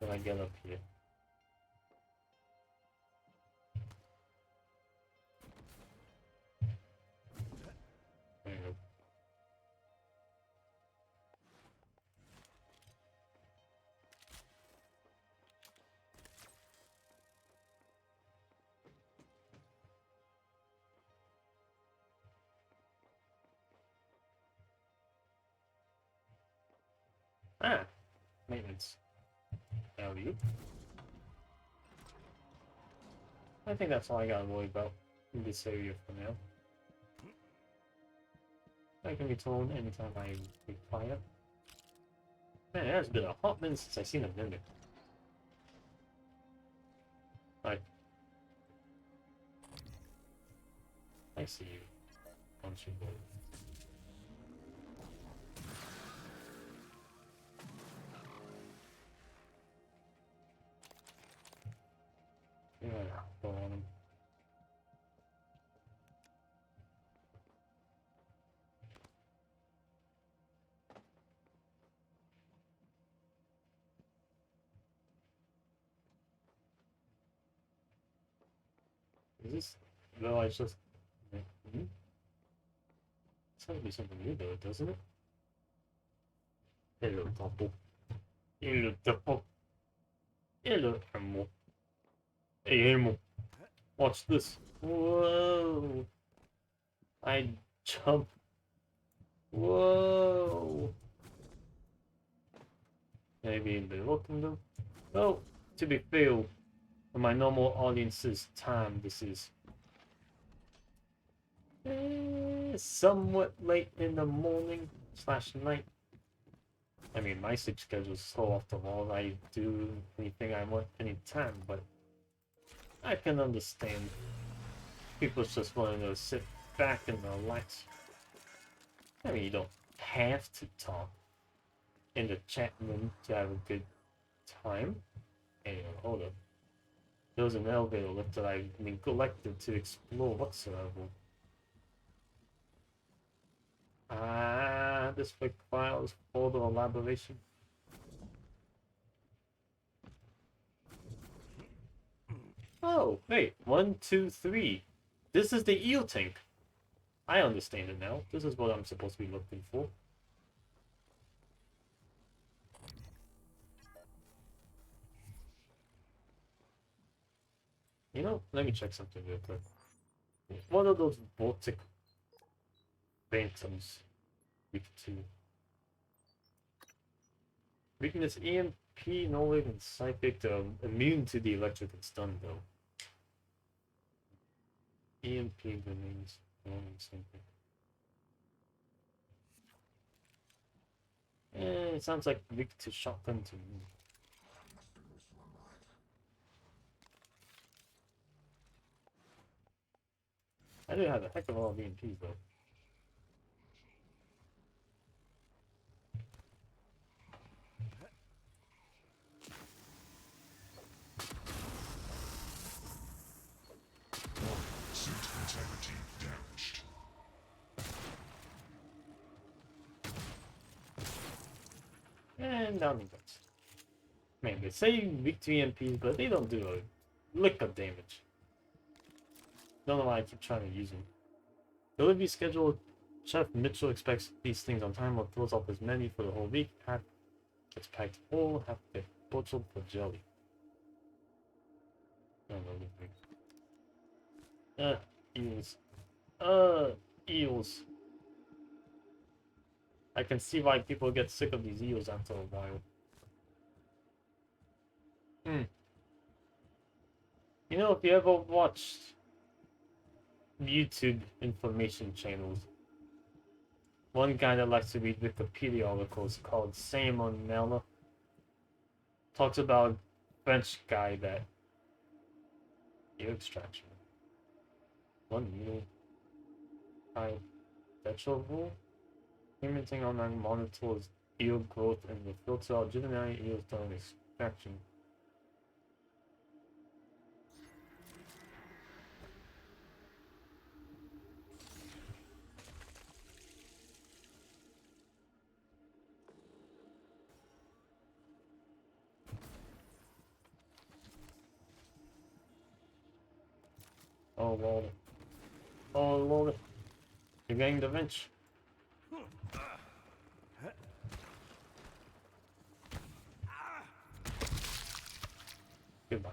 can I get up here? There you go. Ah, maintenance. Value. I think that's all I gotta worry about in this area for now. I can return anytime I require. Man, it has been a hot minute since I've seen a mimic. I see you. Punch you both. Yeah, go on him. Is this? No, I just. telling me something new though, doesn't it? Hello, Topo. Hello, Topo. Hello, Elmo. Hey, Elmo. Watch this. Whoa. I jump. Whoa. Maybe they're looking them. Oh, to be fair, for my normal audience's time, this is somewhat late in the morning / night. I mean, my sleep schedule is so off the wall. I do anything I want anytime, but I can understand people just wanting to sit back and relax. I mean, you don't have to talk in the chat room to have a good time. Anyway, hold up. There was an elevator lift that I neglected to explore whatsoever. This requires further elaboration. Oh, wait, 1, 2, 3. This is the eel tank. I understand it now. This is what I'm supposed to be looking for. You know, let me check something real quick. What are those Vortic Phantoms weak to? Weakness EMP, Norway, and Psychic. They're immune to the electric and stun though. EMP remains on something. It sounds like weak to shotgun to me. I do have a heck of a lot of EMPs though. Suit integrity damaged. And down he goes. Man, they say weak to EMPs, but they don't do a lick of damage. Don't know why I keep trying to use them. Delivery schedule. Chef Mitchell expects these things on time or throws off his menu for the whole week. Half gets packed full, half gets butchered for jelly. Eels. Eels. I can see why people get sick of these eels after a while. You know, if you ever watched YouTube information channels, one guy that likes to read Wikipedia articles called Simon Mellor talks about a French guy that ear extraction. 1 million vegetable implementing online monitors eel growth and will filter out juvenile eels during extraction. Oh lord. Oh lord. You're getting the wrench. Goodbye.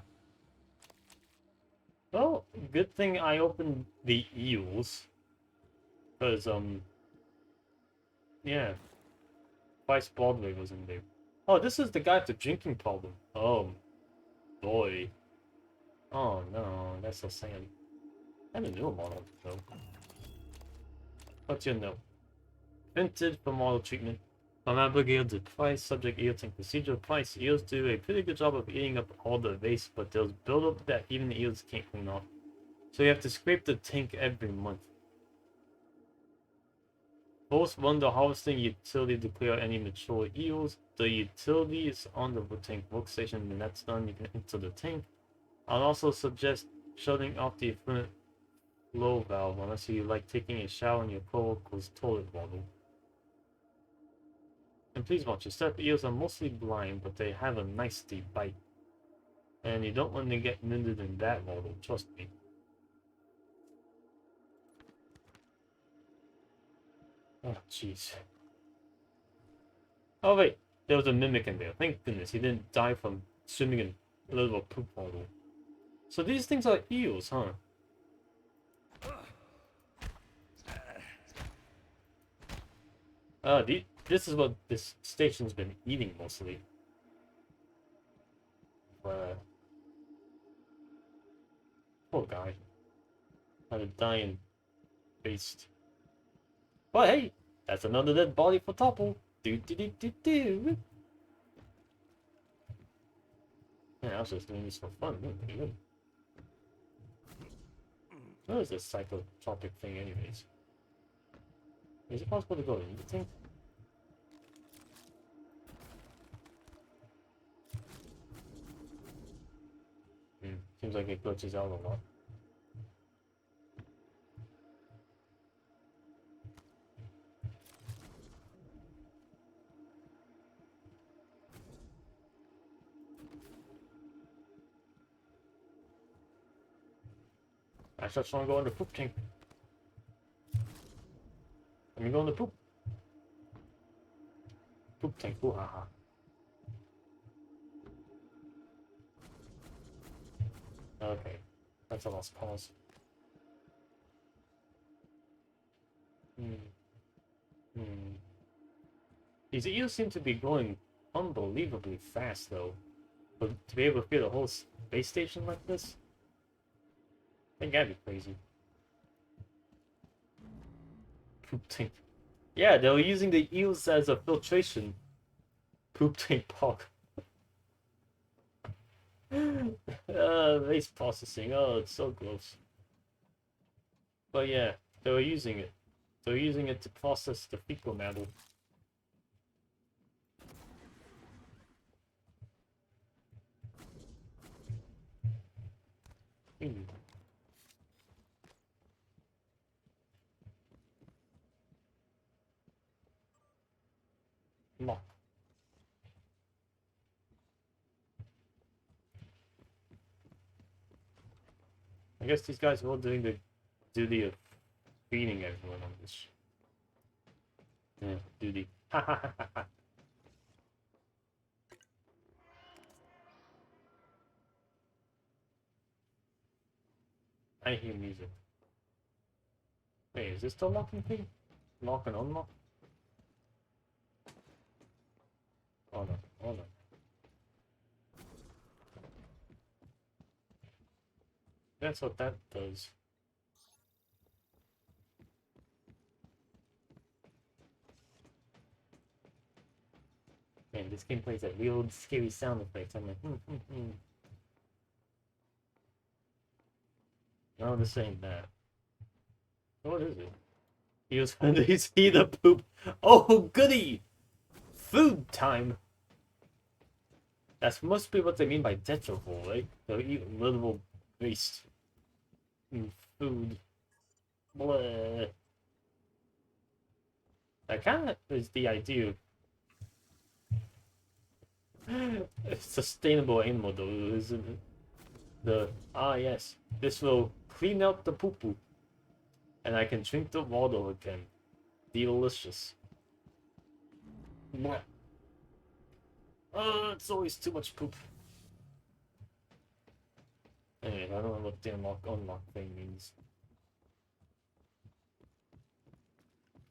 Well, good thing I opened the eels. Because, yeah. Vice Broadway was in there. Oh, this is the guy with the drinking problem. Oh, boy. Oh no, that's so sad. I haven't knew model though. What's your note? Printed for model treatment. From Abigail to Price, subject eel tank procedure. Price, eels do a pretty good job of eating up all the waste, but there's buildup that even the eels can't clean off. So you have to scrape the tank every month. Both run the harvesting utility to clear any mature eels. The utility is on the tank workstation. When that's done, you can enter the tank. I'll also suggest shutting off the effluent flow valve unless you like taking a shower in your coworker's toilet water. And please watch your step. Eels are mostly blind, but they have a nice deep bite. And you don't want to get winded in that water, trust me. Oh, jeez. Oh, wait. There was a mimic in there. Thank goodness he didn't die from swimming in a little poop puddle. So these things are eels, huh? This is what this station's been eating mostly. Poor guy. Had a dying beast. But hey, that's another dead body for Topple. Do do do do do. Yeah, I was just doing this for fun. Pretty good. What is this psychotropic thing, anyways? Is it possible to go in the thing? Seems like it glitches out a lot. I just want to go in the poop tank. Let me go in the poop. Poop tank, ooh haha. Okay, that's a lost cause. These eels seem to be going unbelievably fast though. But to be able to fill a whole space station like this, I think that'd be crazy. Poop tank. Yeah, they were using the eels as a filtration. Poop tank pog. Waste processing. Oh, it's so gross. But yeah, they were using it. They were using it to process the fecal matter. Lock. I guess these guys are all doing the duty of feeding everyone on this. Yeah, duty. I hear music. Wait, is this the locking thing? Lock and unlock? Hold on, hold on. That's what that does. Man, this game plays that real scary sound effects. I'm like, No, this ain't that. What is it? He was going to see the poop. Oh, goody! Food time! That must be what they mean by detrovole, right? They'll eat literal waste. Food. Blah. That kind of is the idea of sustainable animal though, isn't it? Yes, this will clean out the poo-poo. And I can drink the water again. Delicious. Blah. It's always too much poop. Anyway, I don't know what the unlock thing means.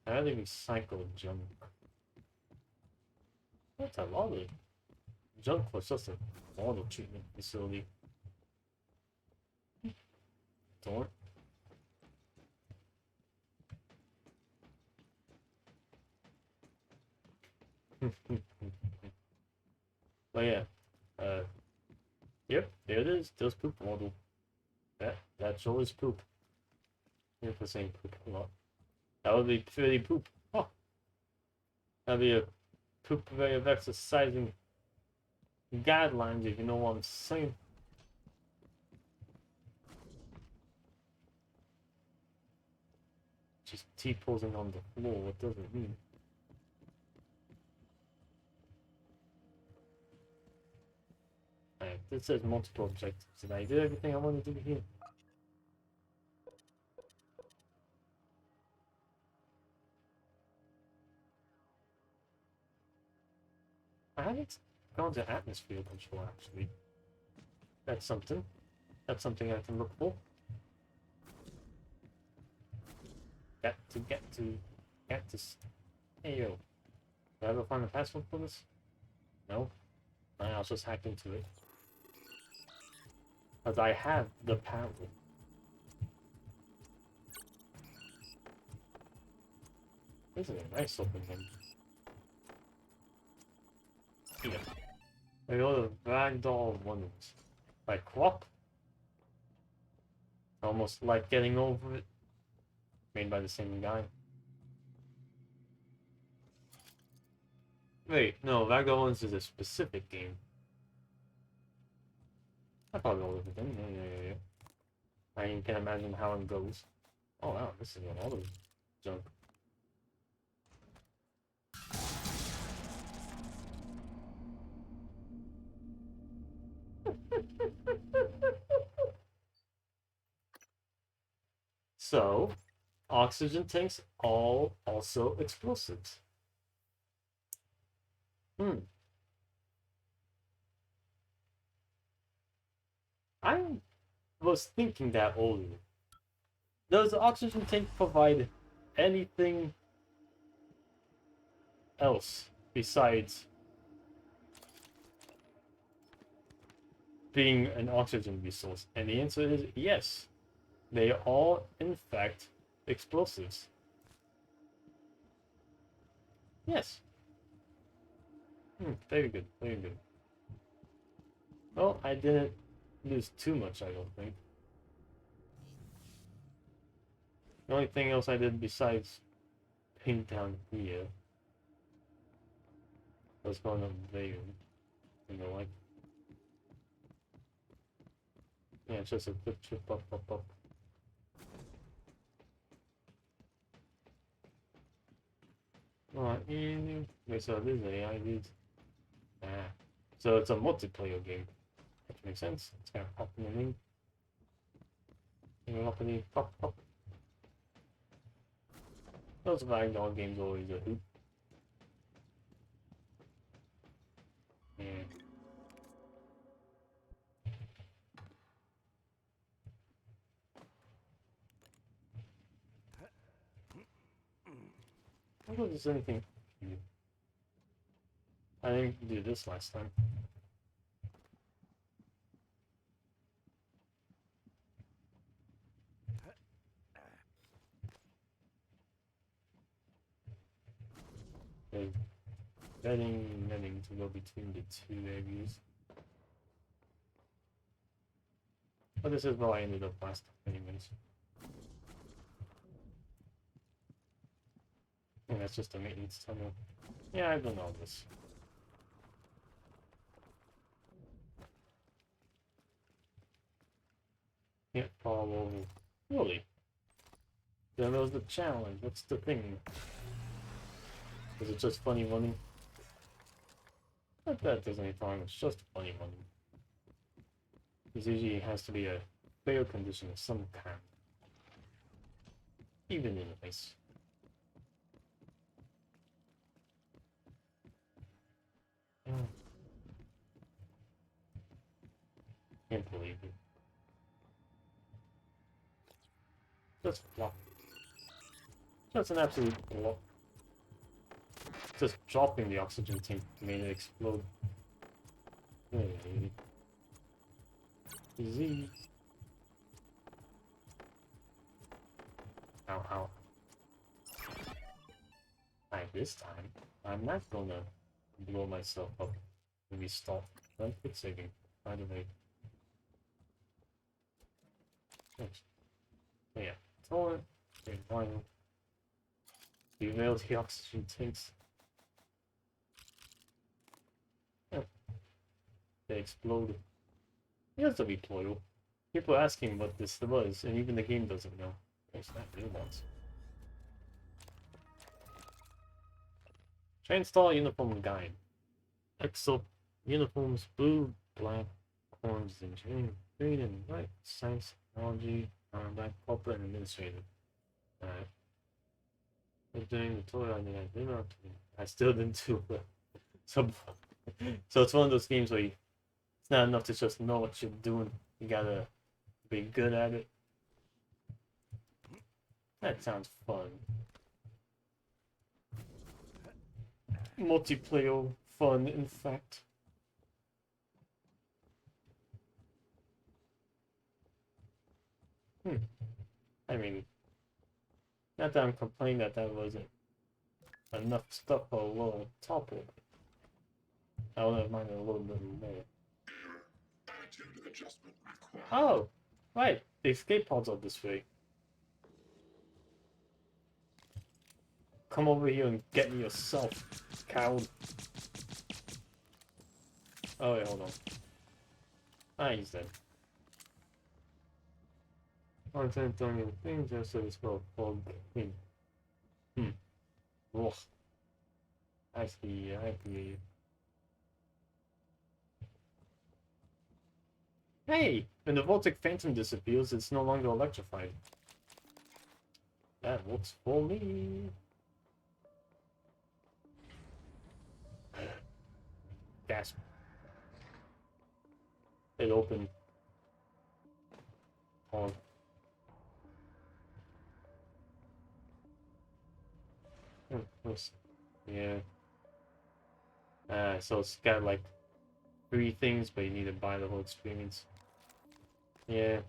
How do we recycle junk? That's a lot of junk for just a water treatment facility. Door. But yeah, yep, there it is. There's poop model. That sure is poop. If we're saying poop a lot, that would be pretty poop. Oh, that'd be a poop way of exercising guidelines, if you know what I'm saying. Just T-posing on the floor. What does it mean? This says multiple objectives. Did I do everything I wanted to do here? haven't gone to atmosphere control actually. That's something. That's something I can look for. Get to. Hey yo. Did I ever find a password for this? No. I was just hacked into it. But I have the power. This is a nice looking one. Yeah. They got the ragdoll ones. Like Croc. Almost like Getting Over It. Made by the same guy. Wait, no, Ragdoll Ones is a specific game. I probably know everything. Yeah. I can imagine how it goes. Oh wow, this is a lot of junk. So, oxygen tanks also explosives. I was thinking that earlier. Does the oxygen tank provide anything else besides being an oxygen resource? And the answer is yes. They are, in fact, explosives. Yes. Very good, very good. Well, I didn't lose too much, I don't think. The only thing else I did besides paint down here was going to there, you know, like. Yeah, it's just a quick trip up. Alright, wait, so this is AI lead. So it's a multiplayer game. Which makes sense. It's gonna pop in the link. Pop. Those Ragdoll games are always a hoot. Yeah. I don't know if there's anything here. I didn't do this last time. Okay. Netting to go between the two areas. But this is where I ended up last time anyways. And that's just a maintenance tunnel. Yeah, I've done all this. Can't fall over. Really? Then that was the challenge. What's the thing? Is it just funny running? Not that there's any problem, it's just funny running. Because usually it has to be a fair condition of some kind. Even in ice. Can't believe it. Just flop. Just an absolute flop. Just dropping the oxygen tank made it explode. Hey. Z. Ow. Alright, this time, I'm not gonna blow myself up. Maybe stop. Don't quit saving. By the way. Thanks. Oh, yeah. Throw it. Okay, fine. Derail the oxygen tanks. Yeah. They exploded. It has to be plural. People are asking what this was, and even the game doesn't know. It's not real ones. Transtar uniform guide. Exo uniforms blue, black, orange, engineering, green and white, science, technology, black, corporate, and administrative. Alright. I was doing the tour, I still didn't do some So it's one of those games where it's not enough to just know what you're doing. You gotta be good at it. That sounds fun. Multiplayer fun, in fact. I mean, not that I'm complaining that wasn't enough stuff for a little topple. I would have minded a little bit more. Oh, right. The escape pods are this way. Come over here and get me yourself, coward. Oh wait, hold on. Ah, he's dead. I'm telling you things just so it's called fog in. Ugh. I see, I see. Hey! When the Voltic Phantom disappears, it's no longer electrified. That works for me. Gasp. It opened. On. Yeah. So it's got like 3 things, but you need to buy the whole experience. Yeah.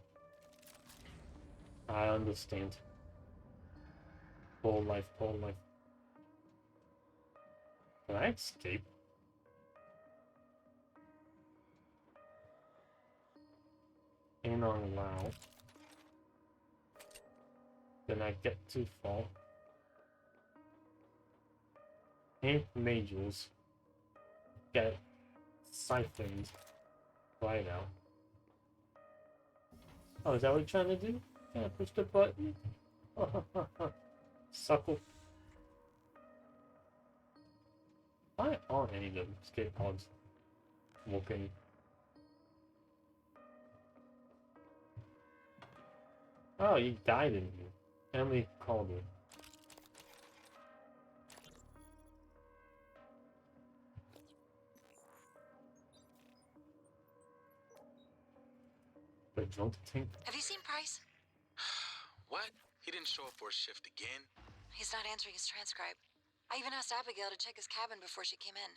I understand. Whole life, whole life. Can I escape? And allow. Then I get too far. And majors get siphoned right now. Oh, is that what you're trying to do? Can I push the button? Suckle. Why aren't any of the escape pods working? Oh, you died in here. Emily called it. But don't think. Have you seen Price? What? He didn't show up for his shift again? He's not answering his transcribe. I even asked Abigail to check his cabin before she came in.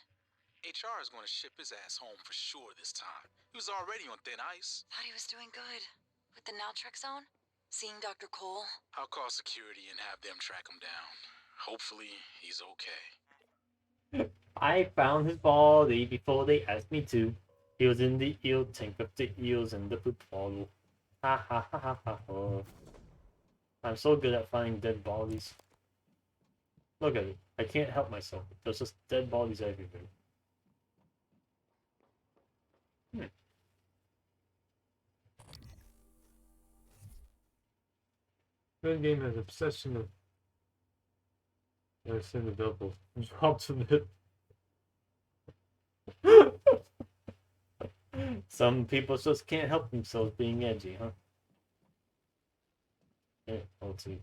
HR is going to ship his ass home for sure this time. He was already on thin ice. Thought he was doing good. With the naltrexone? Seeing Dr. Cole? I'll call security and have them track him down. Hopefully, he's okay. I found his body before they asked me to. He was in the eel tank with the eels and the poop bottle. Ha ha ha ha ha ha. I'm so good at finding dead bodies. Look at it. I can't help myself. There's just dead bodies everywhere. That game has obsession of. I've seen the double. Dropped in it. Some people just can't help themselves being edgy, huh? Yeah, let's see.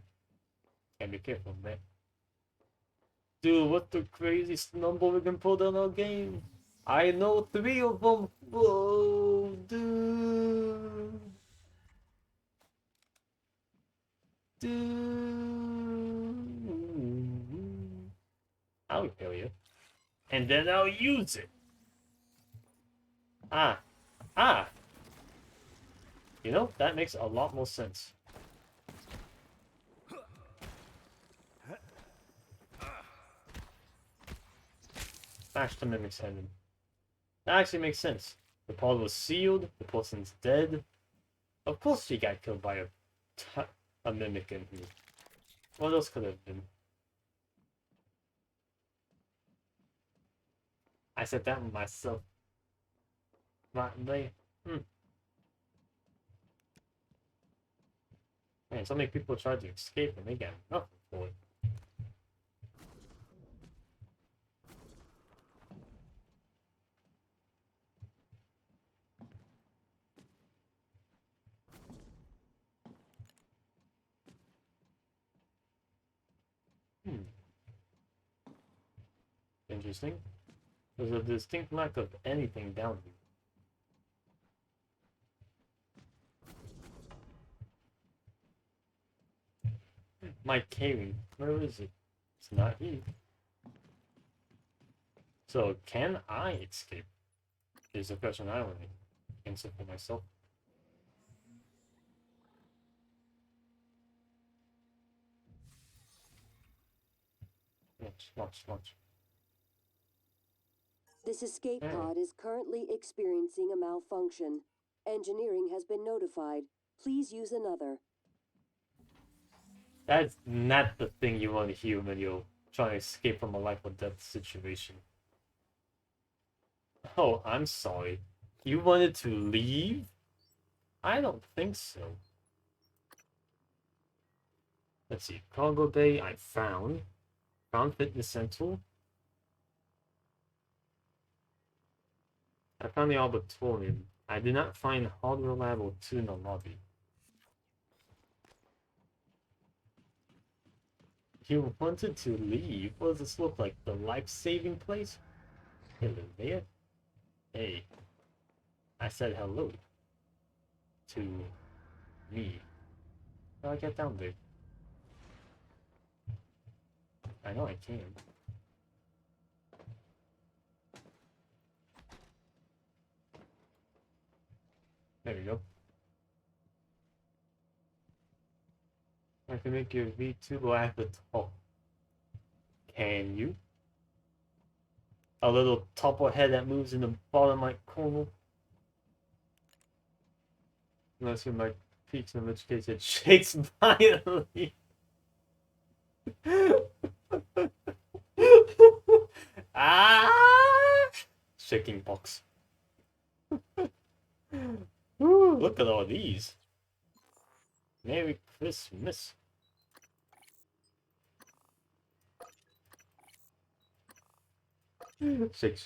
Gotta be careful of that. Dude, what the craziest number we can put on our game? I know 3 of them. Whoa, dude. I'll kill you. And then I'll use it. You know, that makes a lot more sense. Smash the Mimic's head in. That actually makes sense. The pod was sealed, the person's dead. Of course she got killed by a Mimic in here. What else could it have been? I said that myself. Not they. Man, so many people tried to escape and they got nothing for it. Interesting. There's a distinct lack of anything down here. My caving, where is it? It's not here. So, can I escape? Is the question I want to answer for myself. Watch. This escape pod is currently experiencing a malfunction. Engineering has been notified. Please use another. That's not the thing you want to hear when you're trying to escape from a life or death situation. Oh, I'm sorry. You wanted to leave? I don't think so. Let's see. Cargo bay, I found. Found Fitness Center. I found the Arbitorium. I did not find Hardware Lab or Tuna Lobby. You wanted to leave? What does this look like? The life-saving place? Hello there. Hey. I said hello. To me. How do I get down there? I know I can. There we go. I can make your VTuber at the top. Can you? A little topple head that moves in the bottom right corner. Unless you might peaks, in which case it shakes violently. Ah! Shaking box. Ooh, look at all these. Merry Christmas. Shake.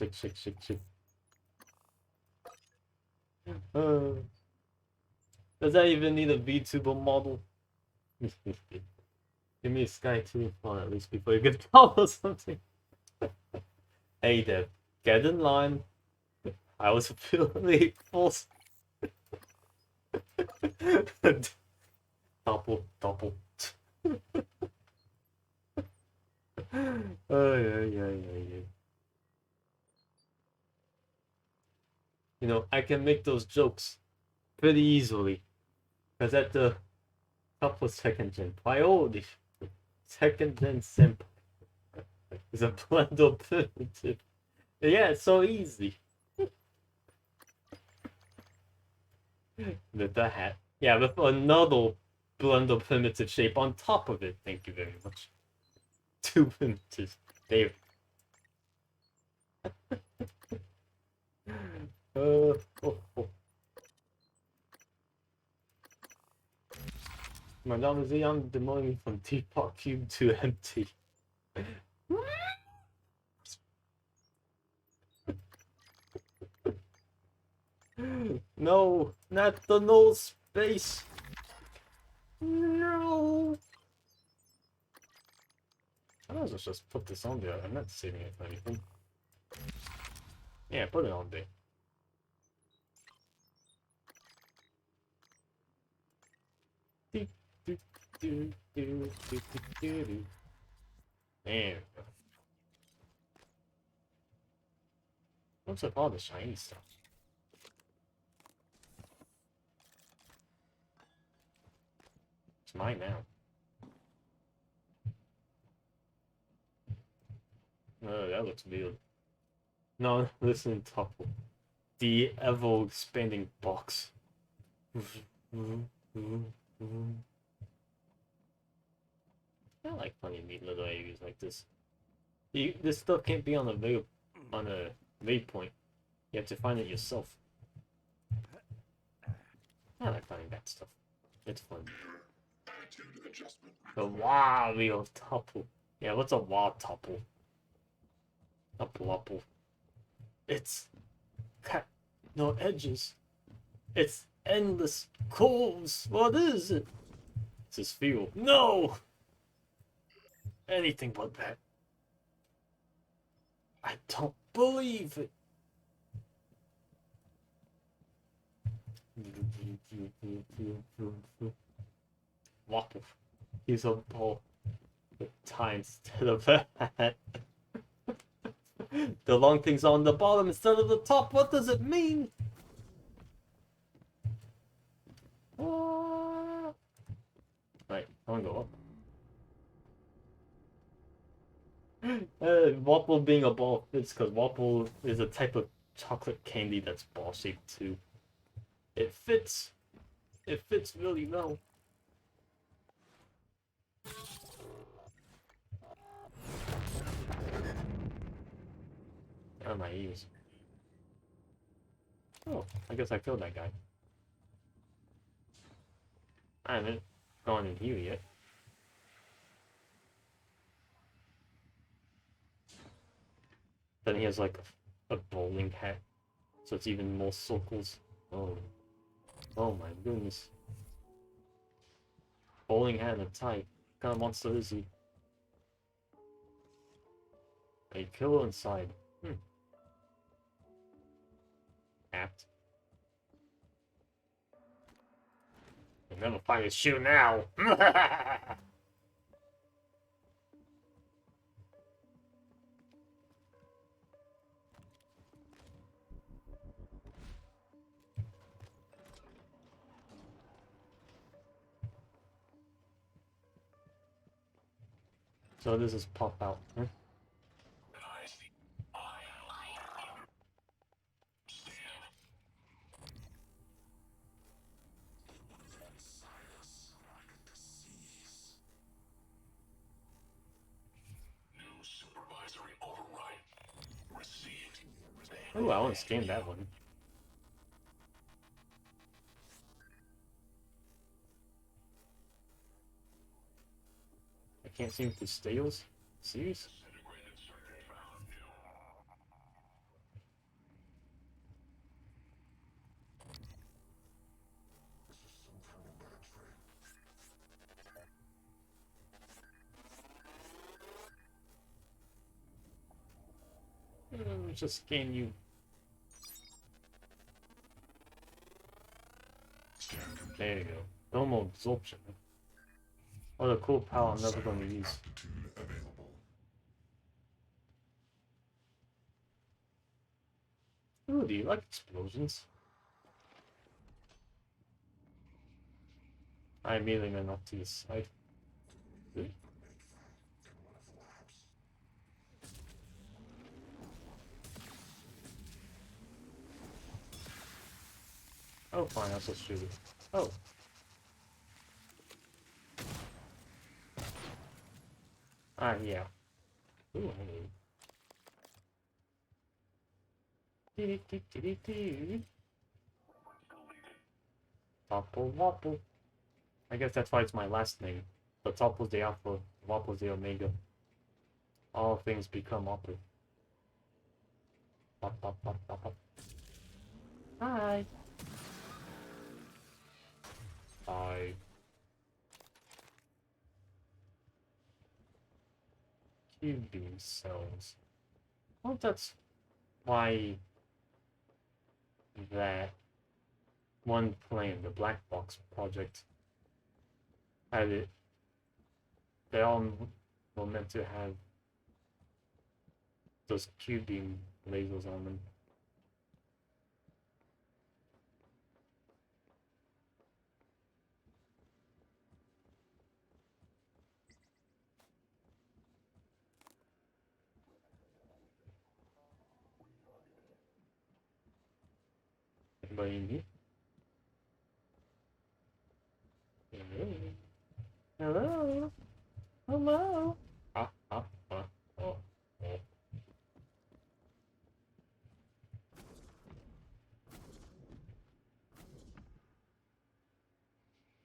Does that even need a VTuber model? Give me a Sky 2 on at least before you get power or something. Hey there, get in line. I was feeling forced. Double. Yeah. You know, I can make those jokes pretty easily. Because at the top of second gen priority, second gen simple is a blend primitive. Yeah, it's so easy. With the hat. Yeah, with another blender primitive shape on top of it. Thank you very much. Two primitives. There. Oh. Madame is a young demon from Teapot Cube to empty. No, not the null space. No. I might as well just put this on there. I'm not saving it for anything. Yeah, put it on there. There. What's with all the shiny stuff? It's mine now. Oh, that looks weird. No, listen, Topple. The ever expanding box. I like funny neat little areas like this. This stuff can't be on a waypoint. You have to find it yourself. I like finding that stuff. It's fun. The Wario Topple. Yeah, what's a Wario Topple? Topple. It's cut no edges. It's endless curves. What is it? It's a sphere. No! Anything but that. I don't believe it. Waffle. He's a ball with time instead of a hat. The long thing's on the bottom instead of the top. What does it mean? Right, I wanna go up. Waffle being a ball fits because Waffle is a type of chocolate candy that's ball shaped too. It fits. It fits really well. Oh, my ears. Oh, I guess I killed that guy. I haven't gone in here yet. Then he has like a bowling hat, so it's even more circles. Oh, oh my goodness! Bowling hat and a tie. What kind of monster is he? A killer inside. Apt. You'll never find his shoe now. So this is pop out. Huh? Oh, I want to scan that one. I can't seem to steals? Serious? Just scan you. There you go. Thermal absorption. What a cool power I'm never going to use. Ooh, do you like explosions? I immediately went off to the side. Good. Oh, fine, I'll just shoot it. Oh. Ah, yeah. Ooh, hello. Topple Wopple. I guess that's why it's my last name. The Topple's the Alpha, Wopple's the Omega. All things become Opera. Pop, pop, pop, pop, pop. Hi. Bye. Q-beam cells. Well, that's why that one plane, the Black Box project, had it. They all were meant to have those Q-beam lasers on them. Anybody in here? Hello? Hello? Hello? Ah, ah, ah, oh, oh.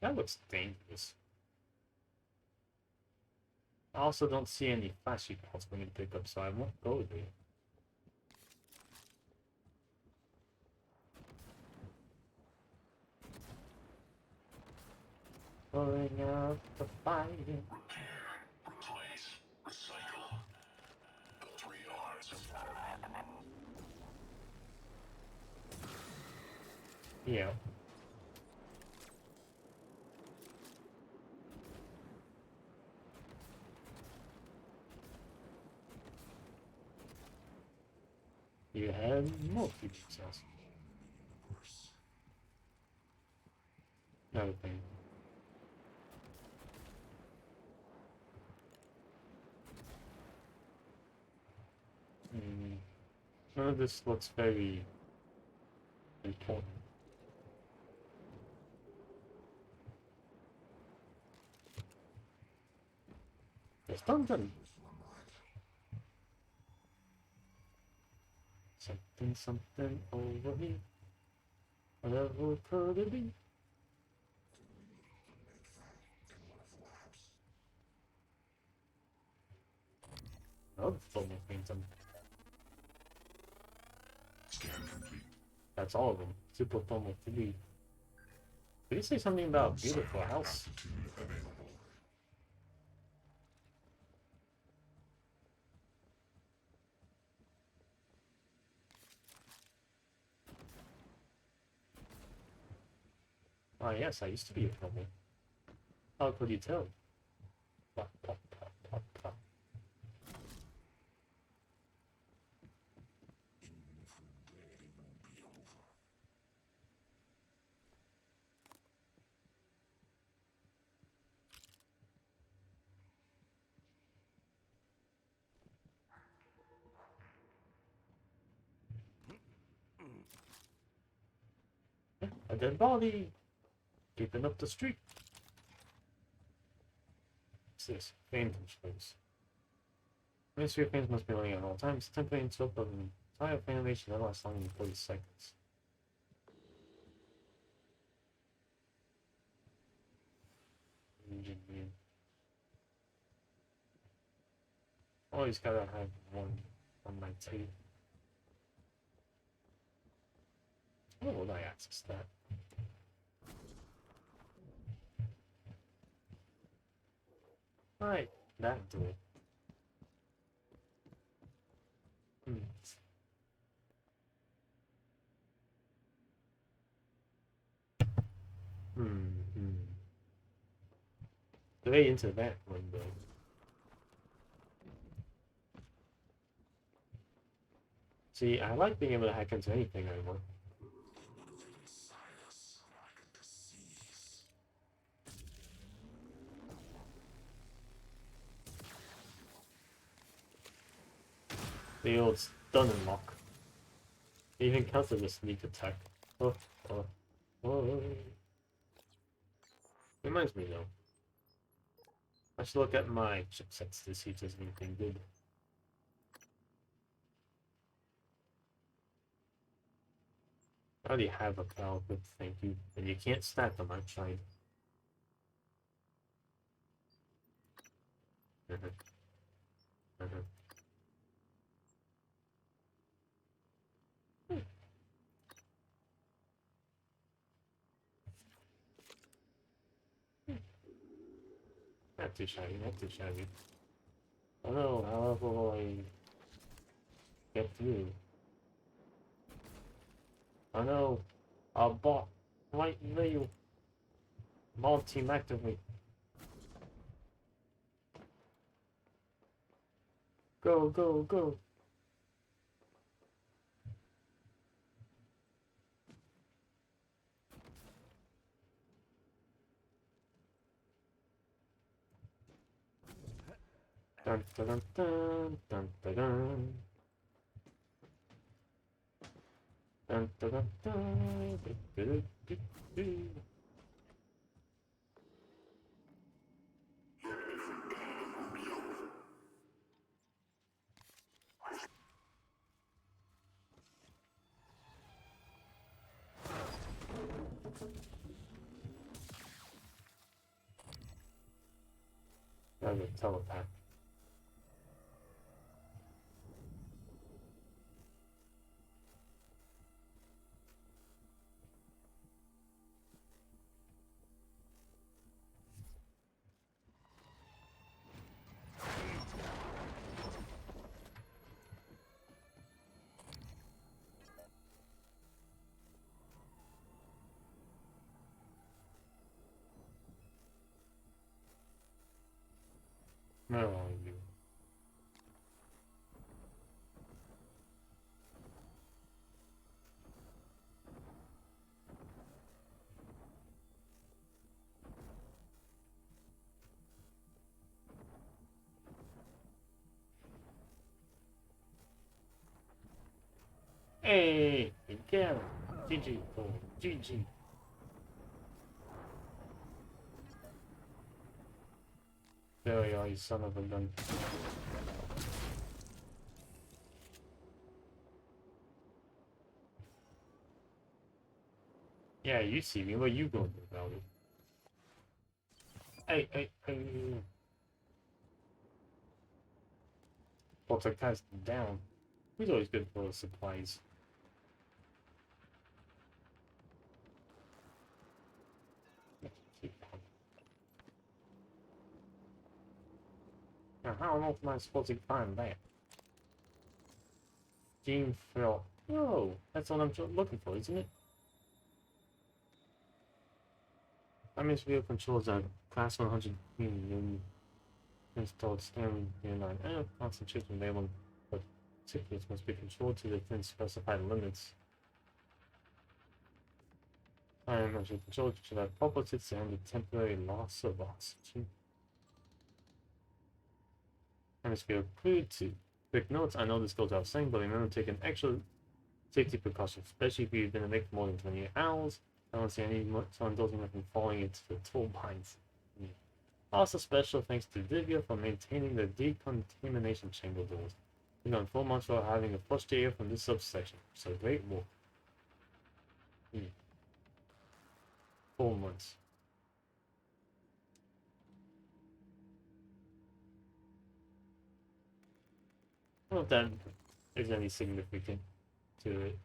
That looks dangerous. I also don't see any flashy parts for me to pick up, so I won't go there. Pulling out the fire. Repair, replace, recycle. The 3 R's. Yeah. You had more future cells. Another thing. None of this looks very important. There's something. Something over here. Whatever could it be? Another thermal phantom. Scan complete. That's all of them. Super thermal 3. Did he say something about beautiful house? Ah, yes, I used to be a thermal. How could you tell? Pop, pop, pop, pop, pop. A dead body! Keeping up the streak. What's this? Phantom space. Ministry of Phantoms must be running at all times. Temporary scope of an entire animation that lasts longer than 40 seconds. Engineer. Always gotta have one on my tape. How would I access that? Right, that door. Way into that window. See, I like being able to hack into anything I want. The old stun and lock. Even counts as a sneak attack. Oh. Reminds me though. I should look at my chipsets to see if there's anything good. I already have a pal, good thank you. And you can't stack them, I've tried. Not too shabby, not too shabby. I don't know, however will I get through? I know, I bought right Leo. Team activate. Go, go, go. Dun dun dun dun dun dun dun. Dun dun dun dun. Do, do, do, do. That's a telepath. Where are you? Hey, again. GG. Oh, GG. There you are, you son of a gun. Yeah, you see me. What you gonna do about it? Hey. Poltergeist down. He's always good for supplies. Now, how on earth am I supposed to find that? Gene Phil. Oh, that's what I'm looking for, isn't it? Diamond's vehicle controls are class 100 million installed standard near 9. Concentration available, but tickets must be controlled to within specified limits. I am actually controlled to that opposites and the temporary loss of oxygen. Hemisphere cleared to quick notes. I know this goes without saying, but remember to take an extra safety precaution, especially if you've been awake for more than 28 hours. I don't see someone dozing up and falling into the turbines. Also, special thanks to Divya for maintaining the decontamination chamber doors. We've gone 4 months without having a flushed air from this subsection. So great work. 4 months. I don't know if that is any significant to it.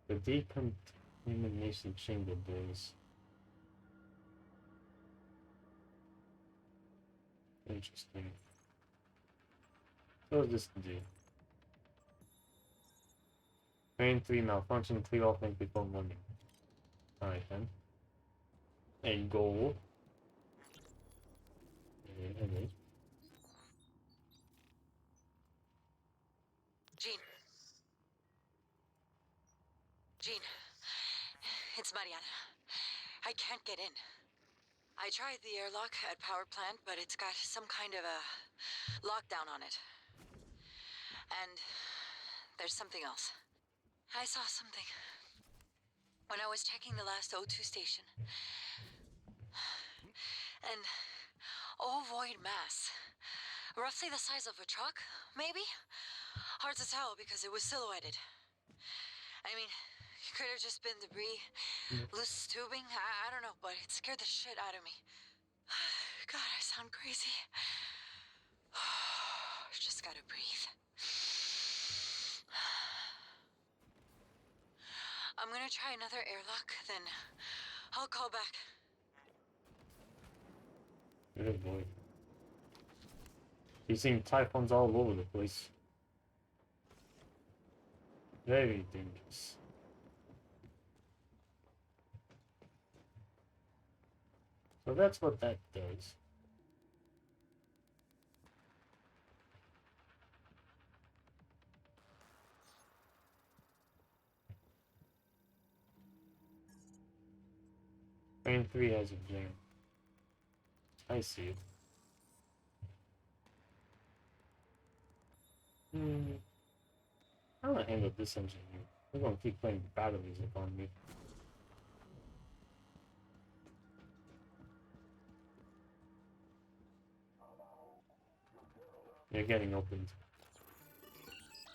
The decontamination chamber doors. Interesting. What does this do? Train 3 malfunction, clear all things before morning. Alright then. A goal. Jean, it's Mariana. I can't get in. I tried the airlock at power plant, but it's got some kind of a lockdown on it. And there's something else. I saw something when I was checking the last O2 station. An ovoid mass. Roughly the size of a truck, maybe? Hard to tell because it was silhouetted. I mean, it could have just been debris, loose tubing, I don't know, but it scared the shit out of me. God, I sound crazy. Just gotta breathe. I'm gonna try another airlock, then I'll call back. Good boy. You've seen typhoons all over the place. Very dangerous. So that's what that does. Train 3 has a jam. I see it. I'm gonna handle this engine here. We're gonna keep playing battle music on me. You're getting opened.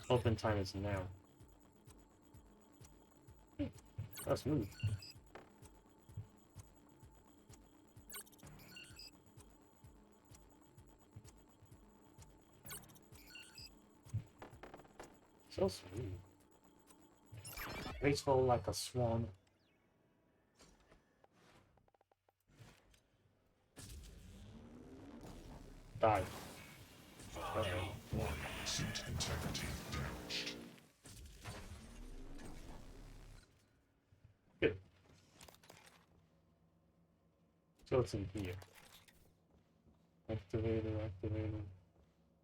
Open time is now. That's smooth. So smooth. Graceful like a swan. Die. Vital 1 suit integrity damaged. Good. sure what's in here. Activator.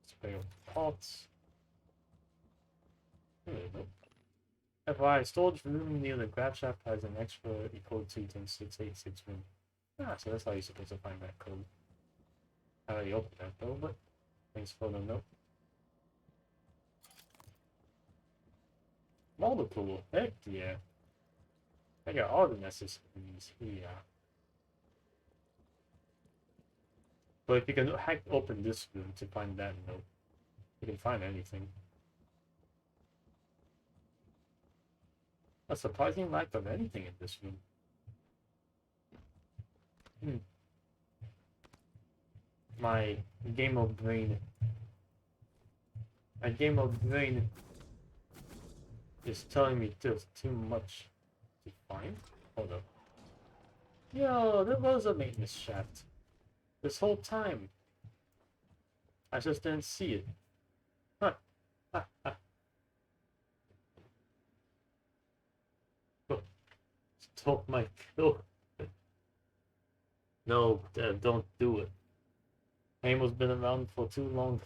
Spare parts. Nope. FYI, storage room near the grab shaft has an extra equal to 10686 room. Ah, so that's how you're supposed to find that code. I already opened that though, but thanks for the note. Multiple, heck yeah. I got all the necessities here. But if you can hack open this room to find that note, you can find anything. A surprising lack of anything in this room. My game of brain is telling me there's too much to find. Hold up. Yo, there was a maintenance shaft. This whole time. I just didn't see it. Huh. Stole my kill. No, don't do it. Hamel's been around for too long.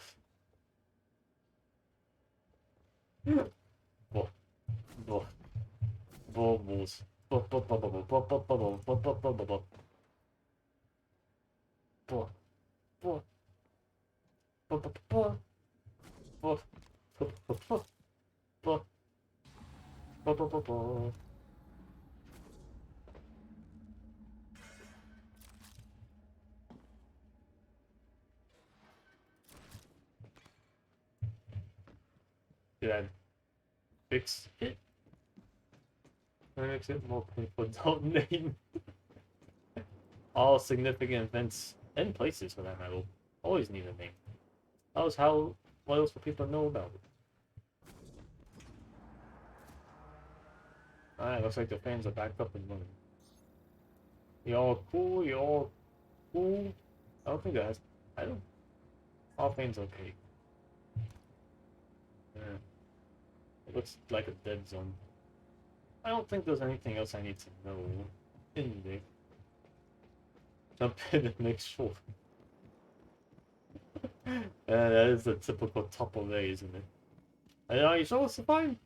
Bubbles. Did I fix it? That makes it more painful. Don't name all significant events and places for that matter. Always need a name. What else will people know about it? Alright, looks like the fans are back up and running. Y'all cool? Y'all cool? I don't think that has... All fans okay. Yeah. It looks like a dead zone. I don't think there's anything else I need to know in there. Jump in and make sure. That is the typical top of A, isn't it? And are you sure it's fine?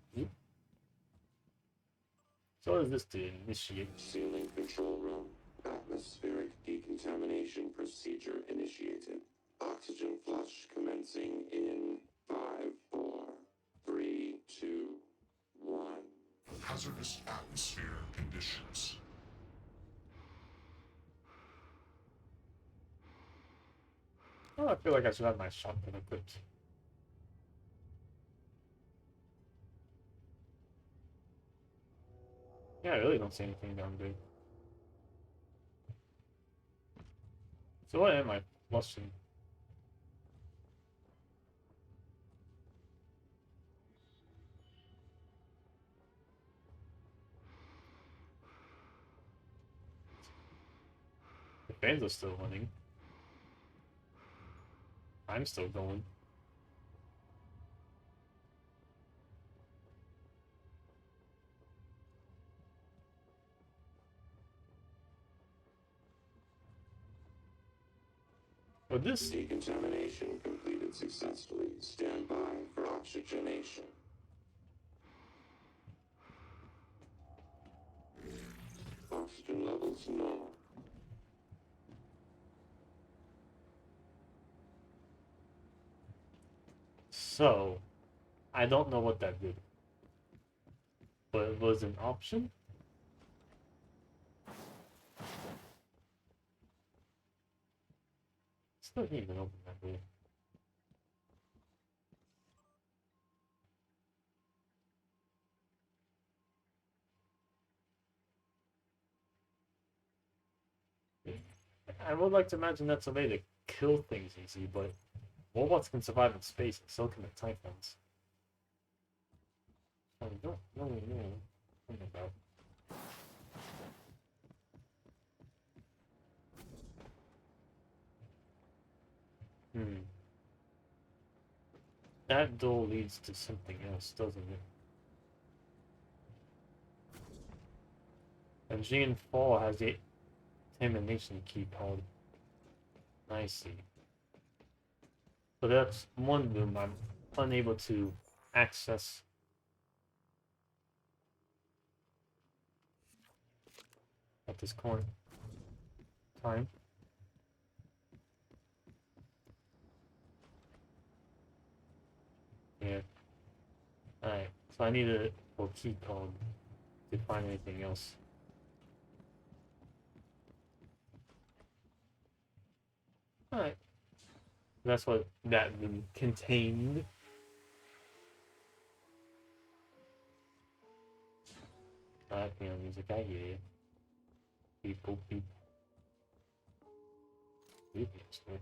So what is this to initiate? Sealing control room. Atmospheric decontamination procedure initiated. Oxygen flush commencing in 5, 4, 3, 2, 1. Hazardous atmosphere conditions. Oh, I feel like I should have my shotgun equipped. Yeah, I really don't see anything down there. So what am I flushing? The fans are still running. I'm still going. But this decontamination completed successfully. Stand by for oxygenation. Oxygen levels normal. So, I don't know what that did. But it was an option? Still can't even open that door. I would like to imagine that's a way to kill things easy, but robots can survive in space, and so can the Typhons. I don't really know something about. That door leads to something else, doesn't it? And Jean 4 has the contamination keypad. I see. So that's one room I'm unable to access. At this current time. Yeah. Alright, so I need a key code to find anything else. Alright. That's what that room contained. Alright, piano music, I hear you. Beep, boop, beep. Beep, yes, right.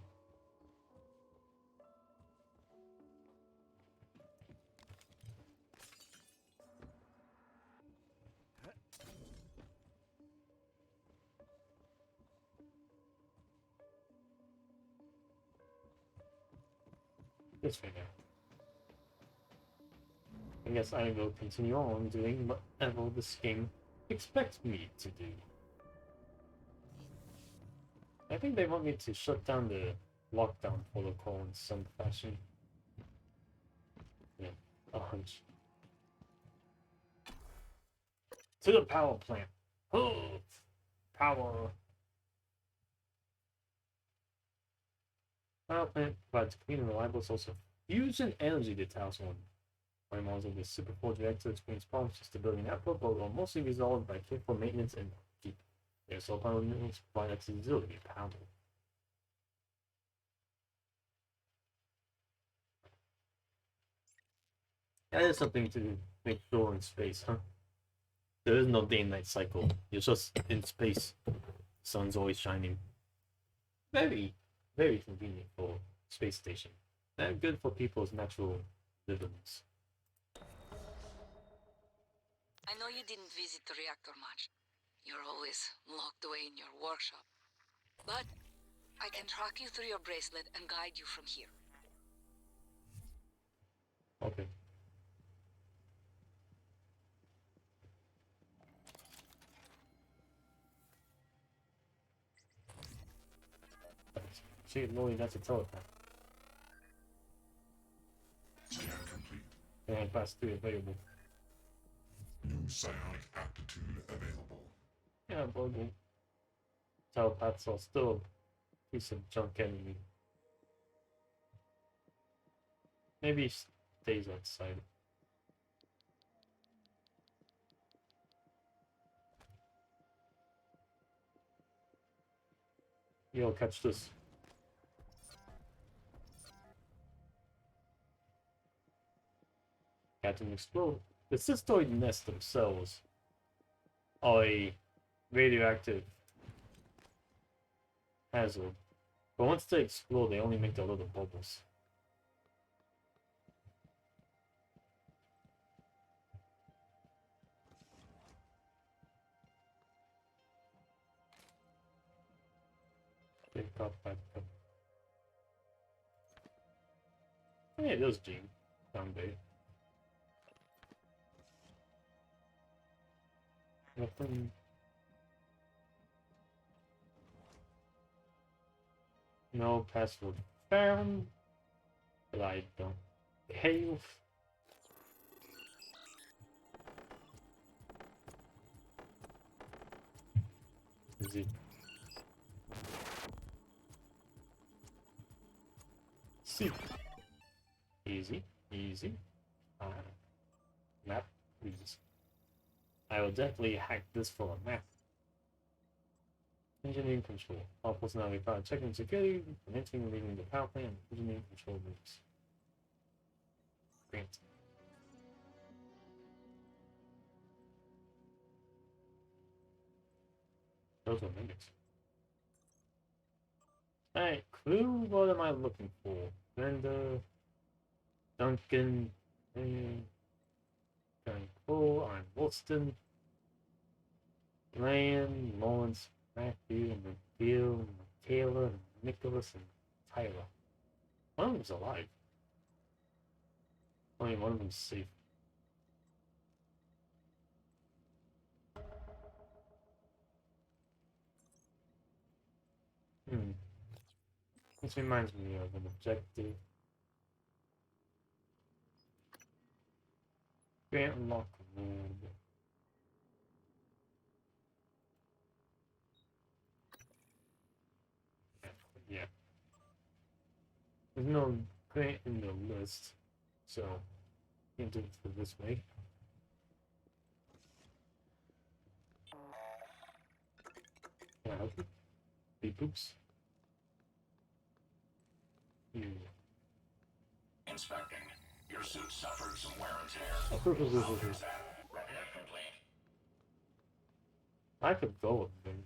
This way now. I guess I will continue on doing whatever this game expects me to do. I think they want me to shut down the lockdown protocol in some fashion. Yeah, a hunch. To the power plant. Oh, power. Power plant provides clean and reliable source of fusion energy to Taos 1. My models of the Superforge reactor experience problems with stability and output, but will mostly resolved by careful maintenance and upkeep. Their solar panel units provide accessibility to power. That is something to make sure in space, huh? There is no day and night cycle. You're just in space. Sun's always shining. Very, very convenient for space station. And good for people's natural rhythms. I know you didn't visit the reactor much. You're always locked away in your workshop. But I can track you through your bracelet and guide you from here. Okay. See, Lily, that's a telepath. Scan complete. And class 3 available. New psionic aptitude available. Yeah, Bogle. Telepaths are still a piece of junk enemy. Maybe he stays outside. Yo, catch this. Captain explode. The cystoid nests themselves are a radioactive hazard, but once they explode, they only make the little bubbles. Pick up, back up. Hey, there's Gene. Down there. Nothing. No password found. But I don't behave. Easy. See. Easy, easy. Map, please. I will definitely hack this for a map. Engineering control. All personnel required checking security, and entering and leaving the power plant, engineering control rooms. Great. Those are minutes. Alright, crew, what am I looking for? Brenda, Duncan, Cole, I'm Wilston, Ryan, Lawrence, Matthew, and Bill, and Taylor, and Nicholas, and Tyler. One of them's alive. Only one of them's safe. This reminds me of an objective. Grant unlock reward. Yeah. There's no grant in the list, so can't do it this way. Can I help you? Beep poops. Inspecting. Your suit suffered some wear and tear. Repairs complete. I could go with them.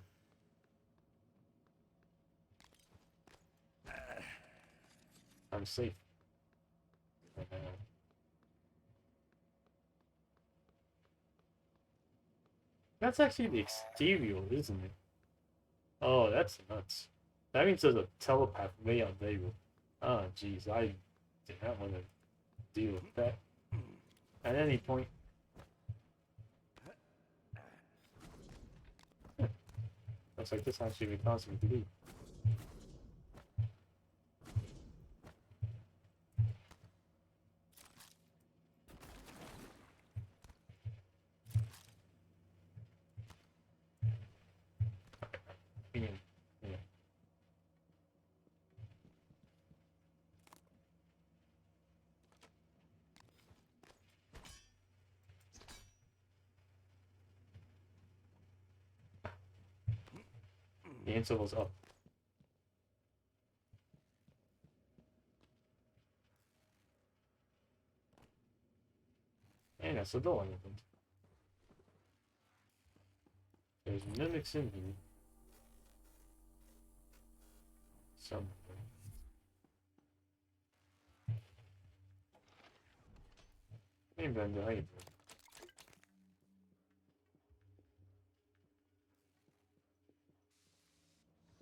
I'm safe. That's actually the exterior, isn't it? Oh, that's nuts. That means there's a telepath way out there. Oh, jeez, I did not want to deal with that at any point. Looks like this actually requires me to do. Yeah. The answer was up. And that's the door I opened. There's mimics in here. Somewhere. Hey Brenda, how you doing?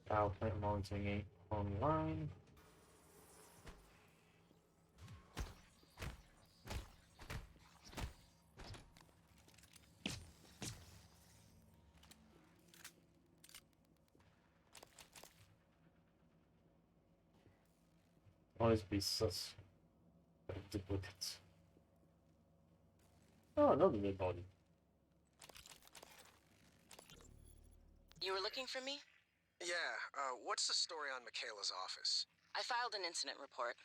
Power plant monitoring ain't online. Always be sus of duplicates. Oh, another dead body. You were looking for me? Yeah, what's the story on Michaela's office? I filed an incident report.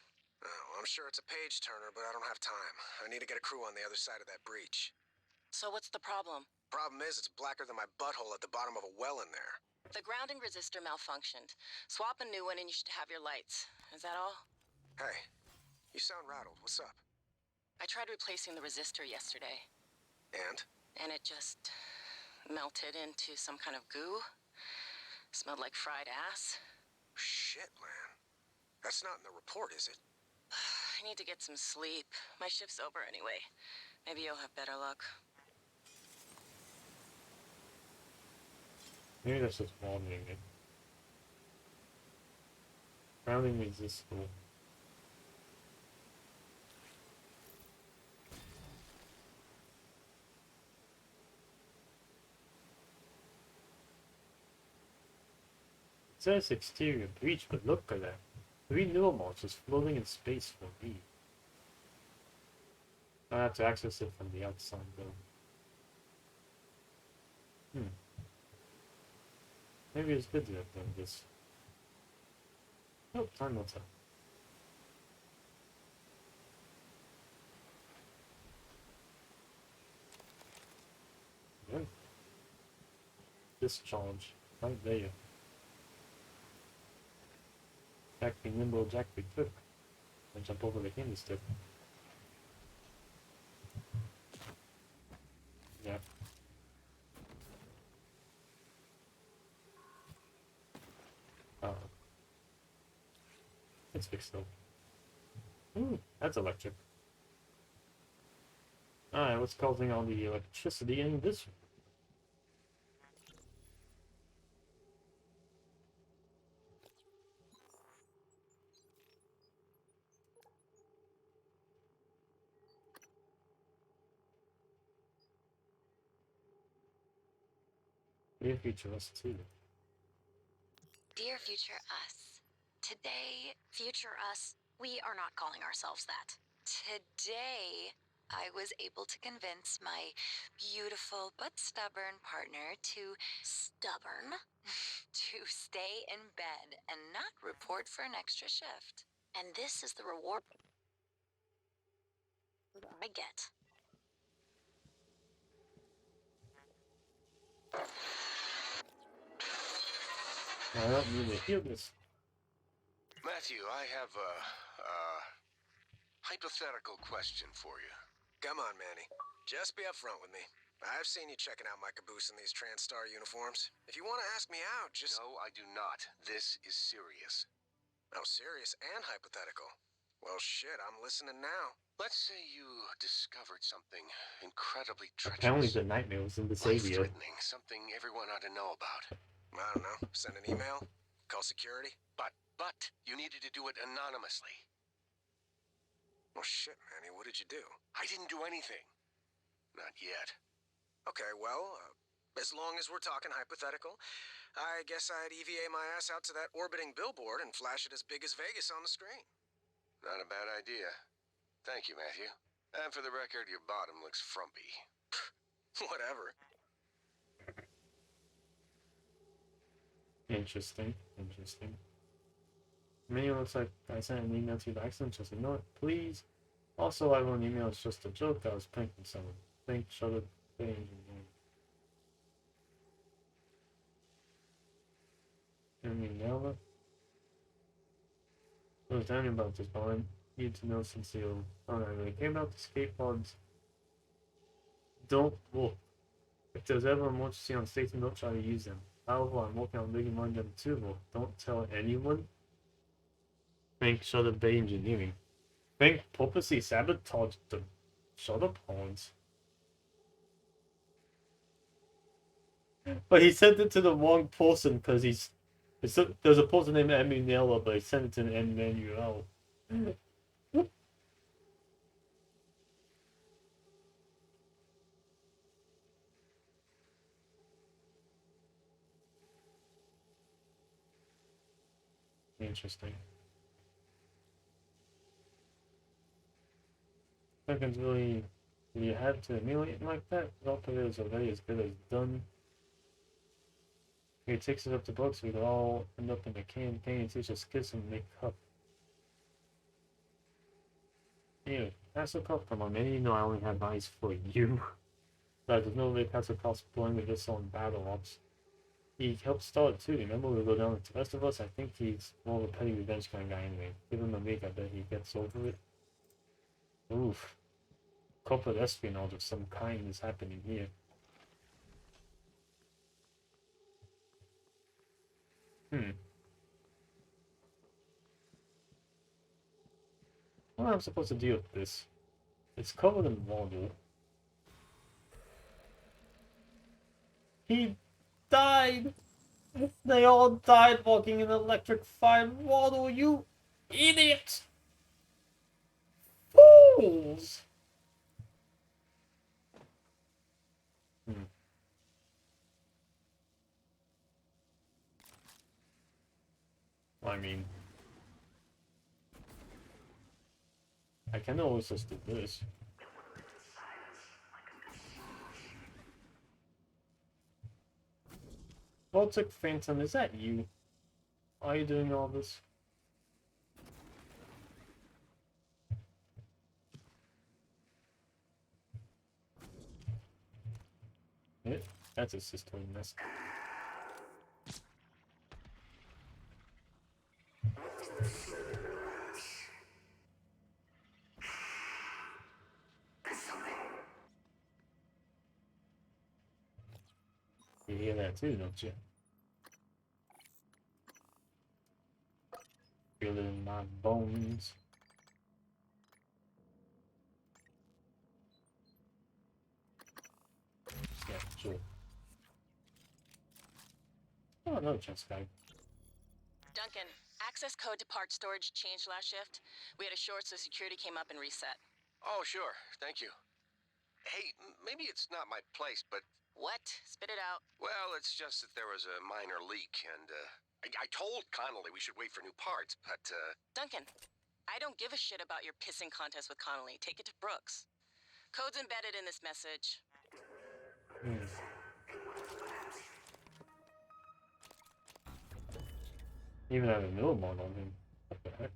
Oh, I'm sure it's a page turner, but I don't have time. I need to get a crew on the other side of that breach. So what's the problem? Problem is, it's blacker than my butthole at the bottom of a well in there. The grounding resistor malfunctioned. Swap a new one and you should have your lights. Is that all? Hey, you sound rattled. What's up? I tried replacing the resistor yesterday. And? And it just melted into some kind of goo. Smelled like fried ass. Shit, man. That's not in the report, is it? I need to get some sleep. My shift's over anyway. Maybe you'll have better luck. Maybe that's just wandering it. Grounding resistor. It says exterior breach, but look at that. 3 Neuromorphs just floating in space for me. I have to access it from the outside though. Maybe it's good to have done this. Nope, time will tell. Yeah. Discharge. Right there. Jack be nimble, Jack be quick. And jump over the candy stick. Yeah. It's fixed though. That's electric. Alright, what's causing all the electricity in this room? If you trust too. Dear future us, today, future us, we are not calling ourselves that. Today, I was able to convince my beautiful but stubborn partner to to stay in bed and not report for an extra shift. And this is the reward I get. I don't need to hear this. Matthew, I have a hypothetical question for you. Come on, Manny. Just be upfront with me. I've seen you checking out my caboose in these TranStar uniforms. If you want to ask me out, just... No, I do not. This is serious. Oh, serious and hypothetical. Well, shit, I'm listening now. Let's say you discovered something incredibly treacherous. Apparently the nightmare was in the Savior. Life-threatening, something everyone ought to know about. I don't know. Send an email? Call security? But you needed to do it anonymously. Well, shit, Manny, what did you do? I didn't do anything. Not yet. Okay, well, as long as we're talking hypothetical, I guess I'd EVA my ass out to that orbiting billboard and flash it as big as Vegas on the screen. Not a bad idea. Thank you, Matthew. And for the record, your bottom looks frumpy. Whatever. Interesting. Me looks like I sent an email to you by accident. Just ignore it, please. Also, I wrote an email. It's just a joke. I was pranking someone. Think, shut up, thing. Can we nail it? I was telling you about this, but I need to know since you don't really care about the skateboards. Don't look. If there's ever an emergency on station, don't try to use them. However, I'm working on making one of them too, but don't tell anyone. Think Shuttle Bay Engineering. Think purposely sabotaged the shuttle pods. But he sent it to the wrong person because there's a person named Emanuela, but he sent it to Emmanuel. Interesting. Seconds really, you had to emulate like that? Operator is already as good as done. He takes it up the books, we could all end up in the can teacher's kiss and make cup. Anyway, Hasselhoff, come on, man, you know I only have eyes for you. But there's no way Hasselhoff's blowing with this on battle ops. He helped start too, remember we go down with the rest of us? I think he's more of a petty revenge kind of guy anyway. Give him a week, I bet he gets over it. Oof. Corporate espionage of some kind is happening here. How am I supposed to deal with this? It's covered in water. He died! They all died walking in electrified water, you idiot! Fools! I mean, I can always just do this. Baltic Phantom, is that you? Are you doing all this? Yeah, that's a system mess. You hear that too, don't you? Feel it in my bones. Yeah, sure. Oh, no, just guy. Duncan, access code to part storage changed last shift. We had a short, so security came up and reset. Oh, sure. Thank you. Hey, maybe it's not my place, but... What? Spit it out. Well, it's just that there was a minor leak, and, I told Connolly we should wait for new parts, but, Duncan, I don't give a shit about your pissing contest with Connolly. Take it to Brooks. Code's embedded in this message. Even have a mill mod on him. What the heck?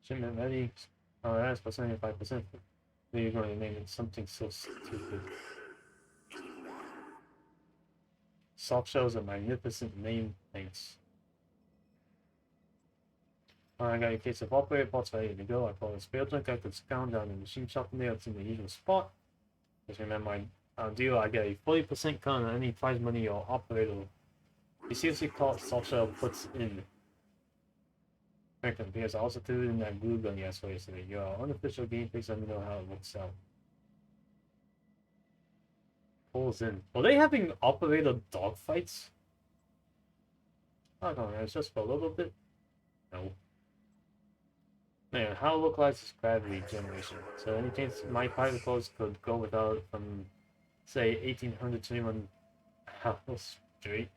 Shipment ready. Oh, that's for 75%. Then you're going to name it something so stupid. Soft shells are magnificent name. Thanks. I got a case of operator parts ready to go. I call this failed junk. I could scound down the machine shop from there. It's in the usual spot. Just remember my deal. I get a 40% cut on any prize money your operator. You seriously call soft shell puts in. Franklin, because I also threw in that glue gun yesterday. Your unofficial game face, let me know how it looks out. Pulls in. Are they having operator dogfights? I don't know, it's just for a little bit. No. Man, how localized is gravity generation? So any chance my particles could go without from say 1800 to 21 hours straight?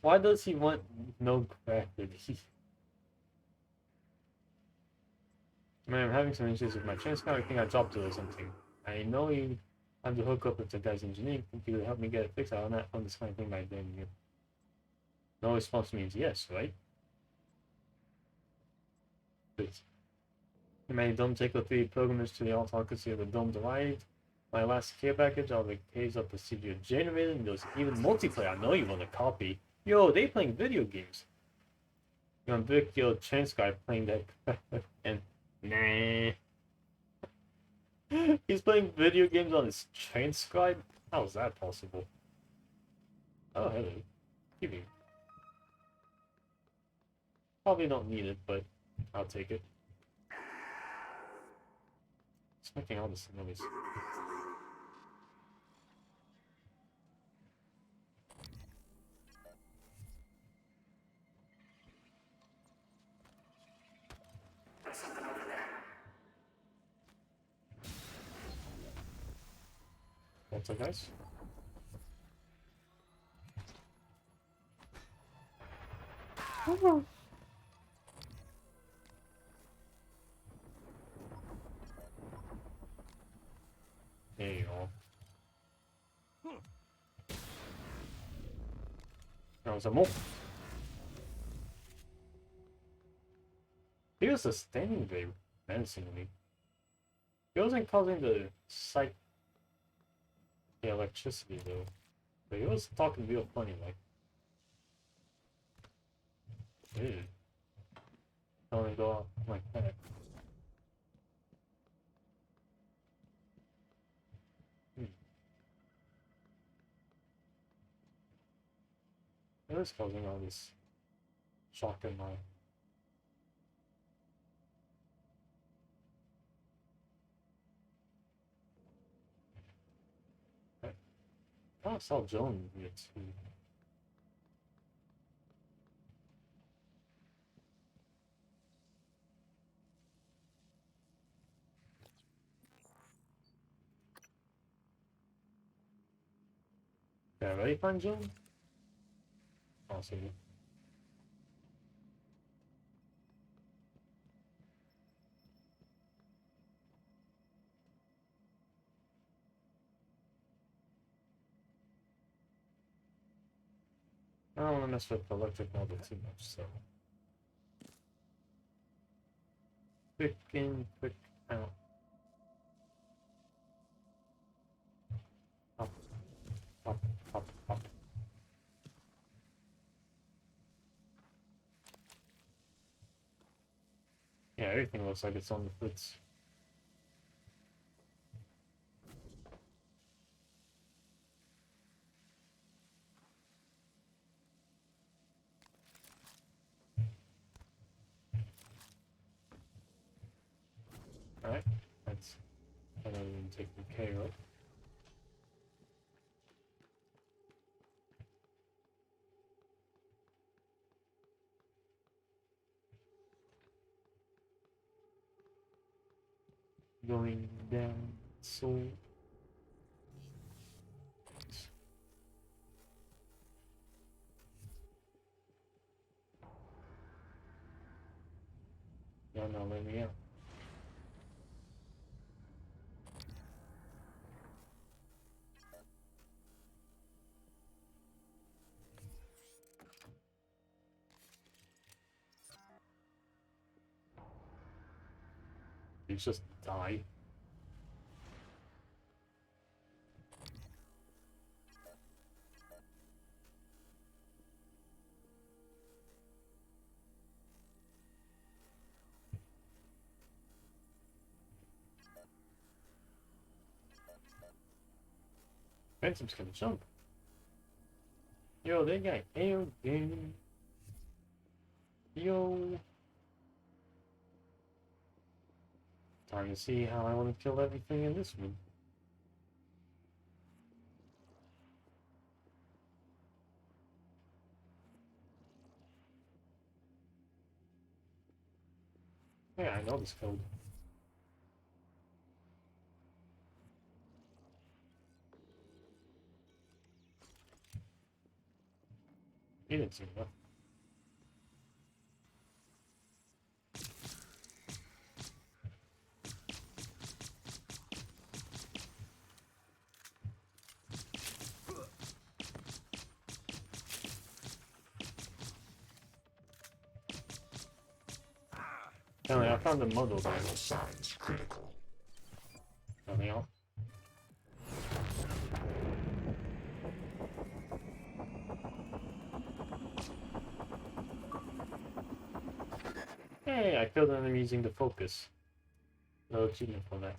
Why does he want no gravity? Man, I'm having some issues with my transcom. I think I dropped it or something. I know you have to hook up with the guy's engineering computer to help me get it fixed. I don't understand anything by then. No response means yes, right? Please. My Dome Taker 3 programmers to the autocracy of the Dome derived. My last care package, all the caves are procedure generated, and there's even multiplayer. I know you want a copy. Yo, they playing video games. You're on Brick, your trans guy playing that and nah. He's playing video games on his transcribe? How is that possible? Oh, hello. Give me. Probably don't need it, but I'll take it. It's making all this noise. Something over there. What's up, guys? Oh. There you go. There's some more. Here's a standing there menacingly. He wasn't causing the electricity though. But he was talking real funny like. Ew. Don't go out like that. It was causing all this shock in my. I saw Joan here too. Did I really find Joan? I'll see you. I don't want to mess with the electric model too much, so. Quick in, quick out. Up, up, up, up. Yeah, everything looks like it's on the fritz. Alright, that's taken care of. going down so. No, let me out. You just die. Phantom's gonna jump. Yo, they got air game. Yo. Time to see how I want to kill everything in this one. Yeah, I know this code. You didn't see that. Anyway, I found the model. Vital signs critical. Nothing else. Hey, I killed an enemy using the focus. No achievement for that.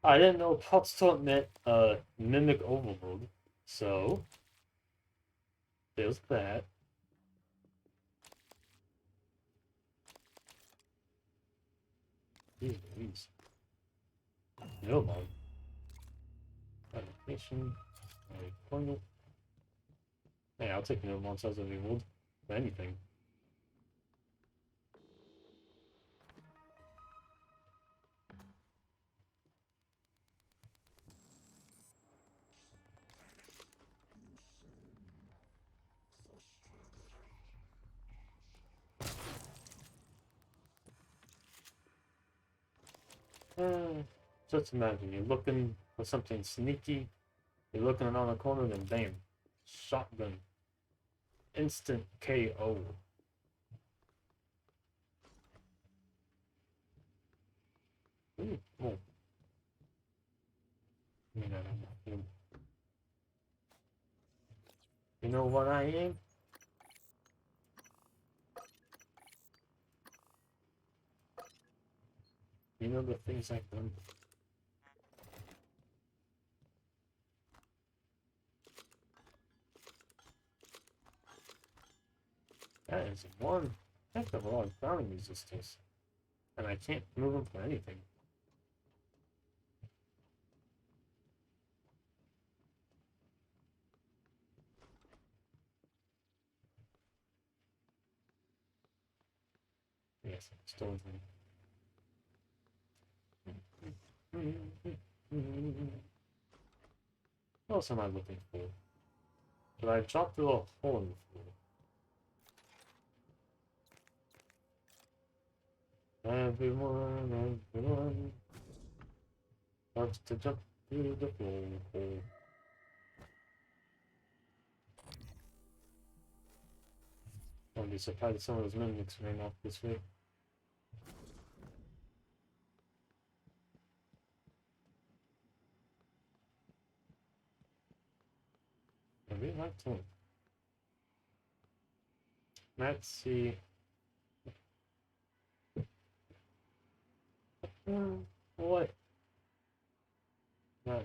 I didn't know Hotstone meant mimic overload, so there's that. Jeez. No man. Animation. Pointal. Hey, I'll take no monsters as a reward for anything. Just imagine you're looking for something sneaky, you're looking around the corner, then bam, shotgun, instant KO. Ooh, oh. You know what I am? You know the things I've done. That is one heck of a lot of grounding resistance. And I can't move them for anything. Yes, still what else am I looking for? But I chopped through a hole in the floor. Everyone wants to jump through the hole. I'll be surprised if some of those mimics ran off this way. I really like to. Let's see. What? No.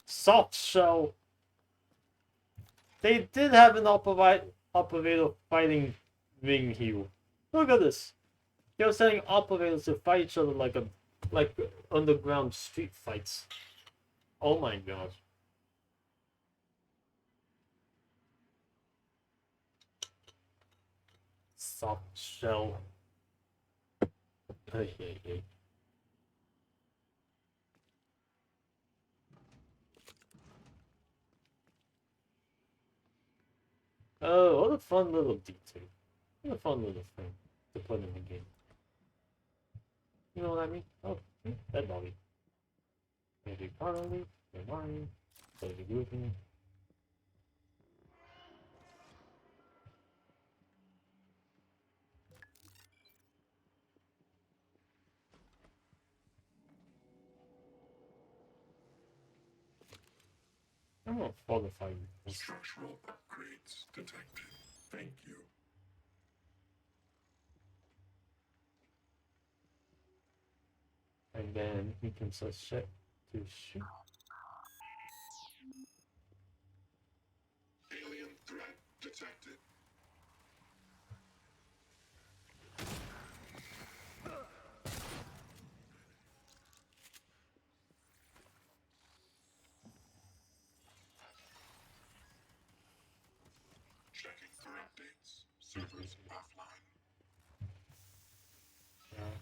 Soft shell. They did have an operator fighting Ring Hero. Look at this. You're setting operators to fight each other like underground street fights. Oh my gosh. soft shell. Hey. Oh, what a fun little detail. What a fun little thing to put in the game. You know what I mean? Oh, that body. Maybe finally, they're mine. Maybe grouping. I'm gonna fortify you. Structural upgrades detected. Thank you. And then we can just check to shoot. Alien threat detected. Checking for updates. Servers offline. Yeah.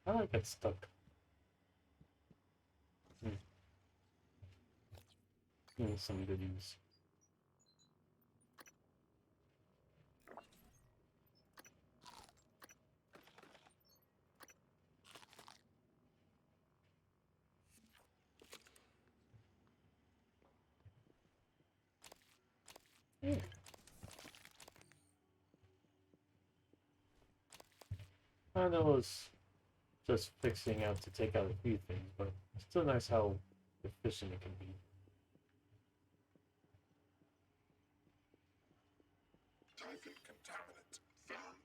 I might get stuck. Some goodies. Yeah. I know it's just fixing out to take out a few things, but it's still nice how efficient it can be. Typhon contaminant found.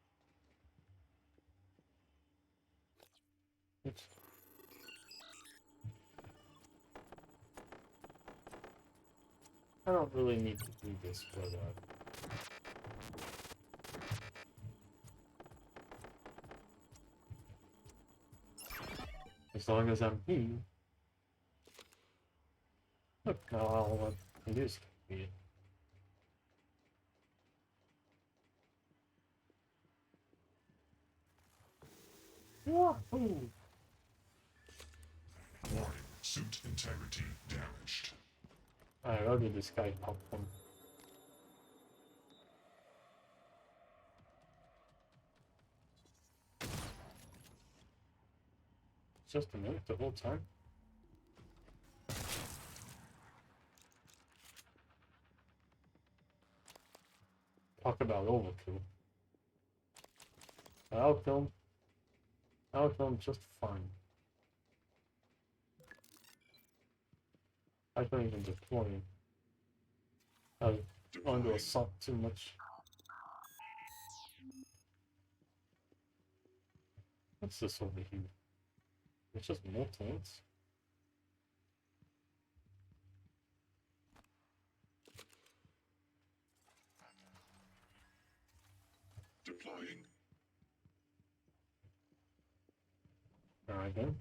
Oops. I don't really need to do this, but as long as I'm here. Look, now all I can do is copy it. Wahoo! Warning, suit integrity damaged. Alright, I'll do this guy pop one. Just a minute the whole time. Talk about overkill. I'll kill him just fine. I couldn't even deploy him. I was under assault too much. What's this over here? It's just more tanks. Deploying. Alright then.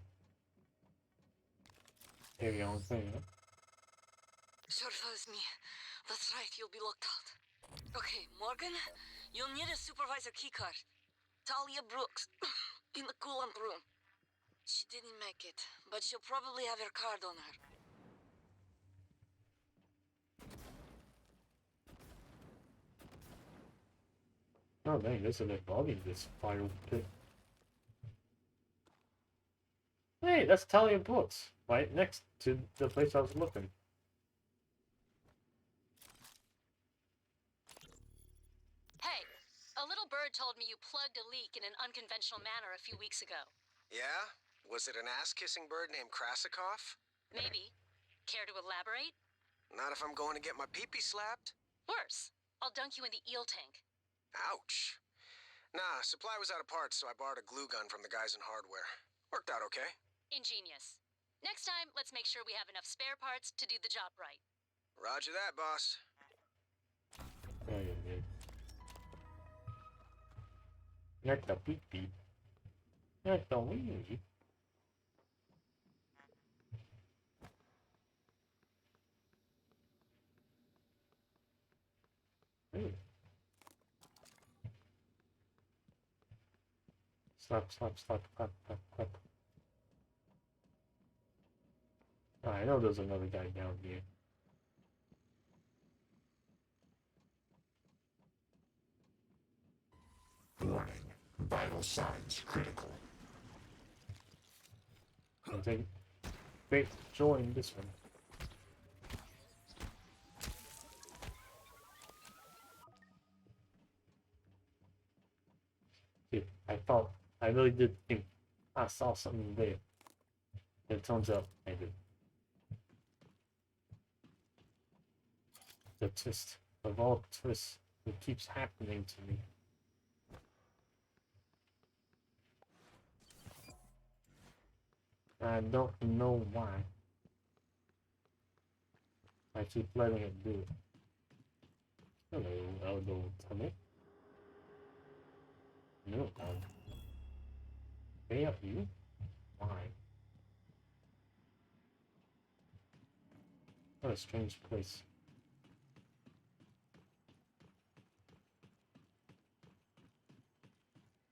Here we go, thing, huh? Sure, that was me. That's right, you'll be locked out. Okay, Morgan, you'll need a supervisor keycard. Talia Brooks, in the coolant room. She didn't make it, but she'll probably have her card on her. Oh dang, there's a dead body in this fire pit. Hey, that's Talia Brooks, right next to the place I was looking. Hey, a little bird told me you plugged a leak in an unconventional manner a few weeks ago. Yeah? Was it an ass-kissing bird named Krasikov? Maybe. Care to elaborate? Not if I'm going to get my pee-pee slapped. Worse. I'll dunk you in the eel tank. Ouch. Nah, supply was out of parts, so I borrowed a glue gun from the guys in hardware. Worked out okay. Ingenious. Next time, let's make sure we have enough spare parts to do the job right. Roger that, boss. Oh, yeah, man. Not the beep beep. Not the wee. Ooh. Slap, slap, slap, clap, clap, clap. Oh, I know there's another guy down here. Warning. Vital signs critical. I think Faith joined this one. Yeah, I really did think I saw something there. It turns out I did. The twist of all twists, it keeps happening to me. I don't know why. I keep letting it do it. Hello, Eldo Tunnel. No, dog. Hey up, you? Why? What a strange place.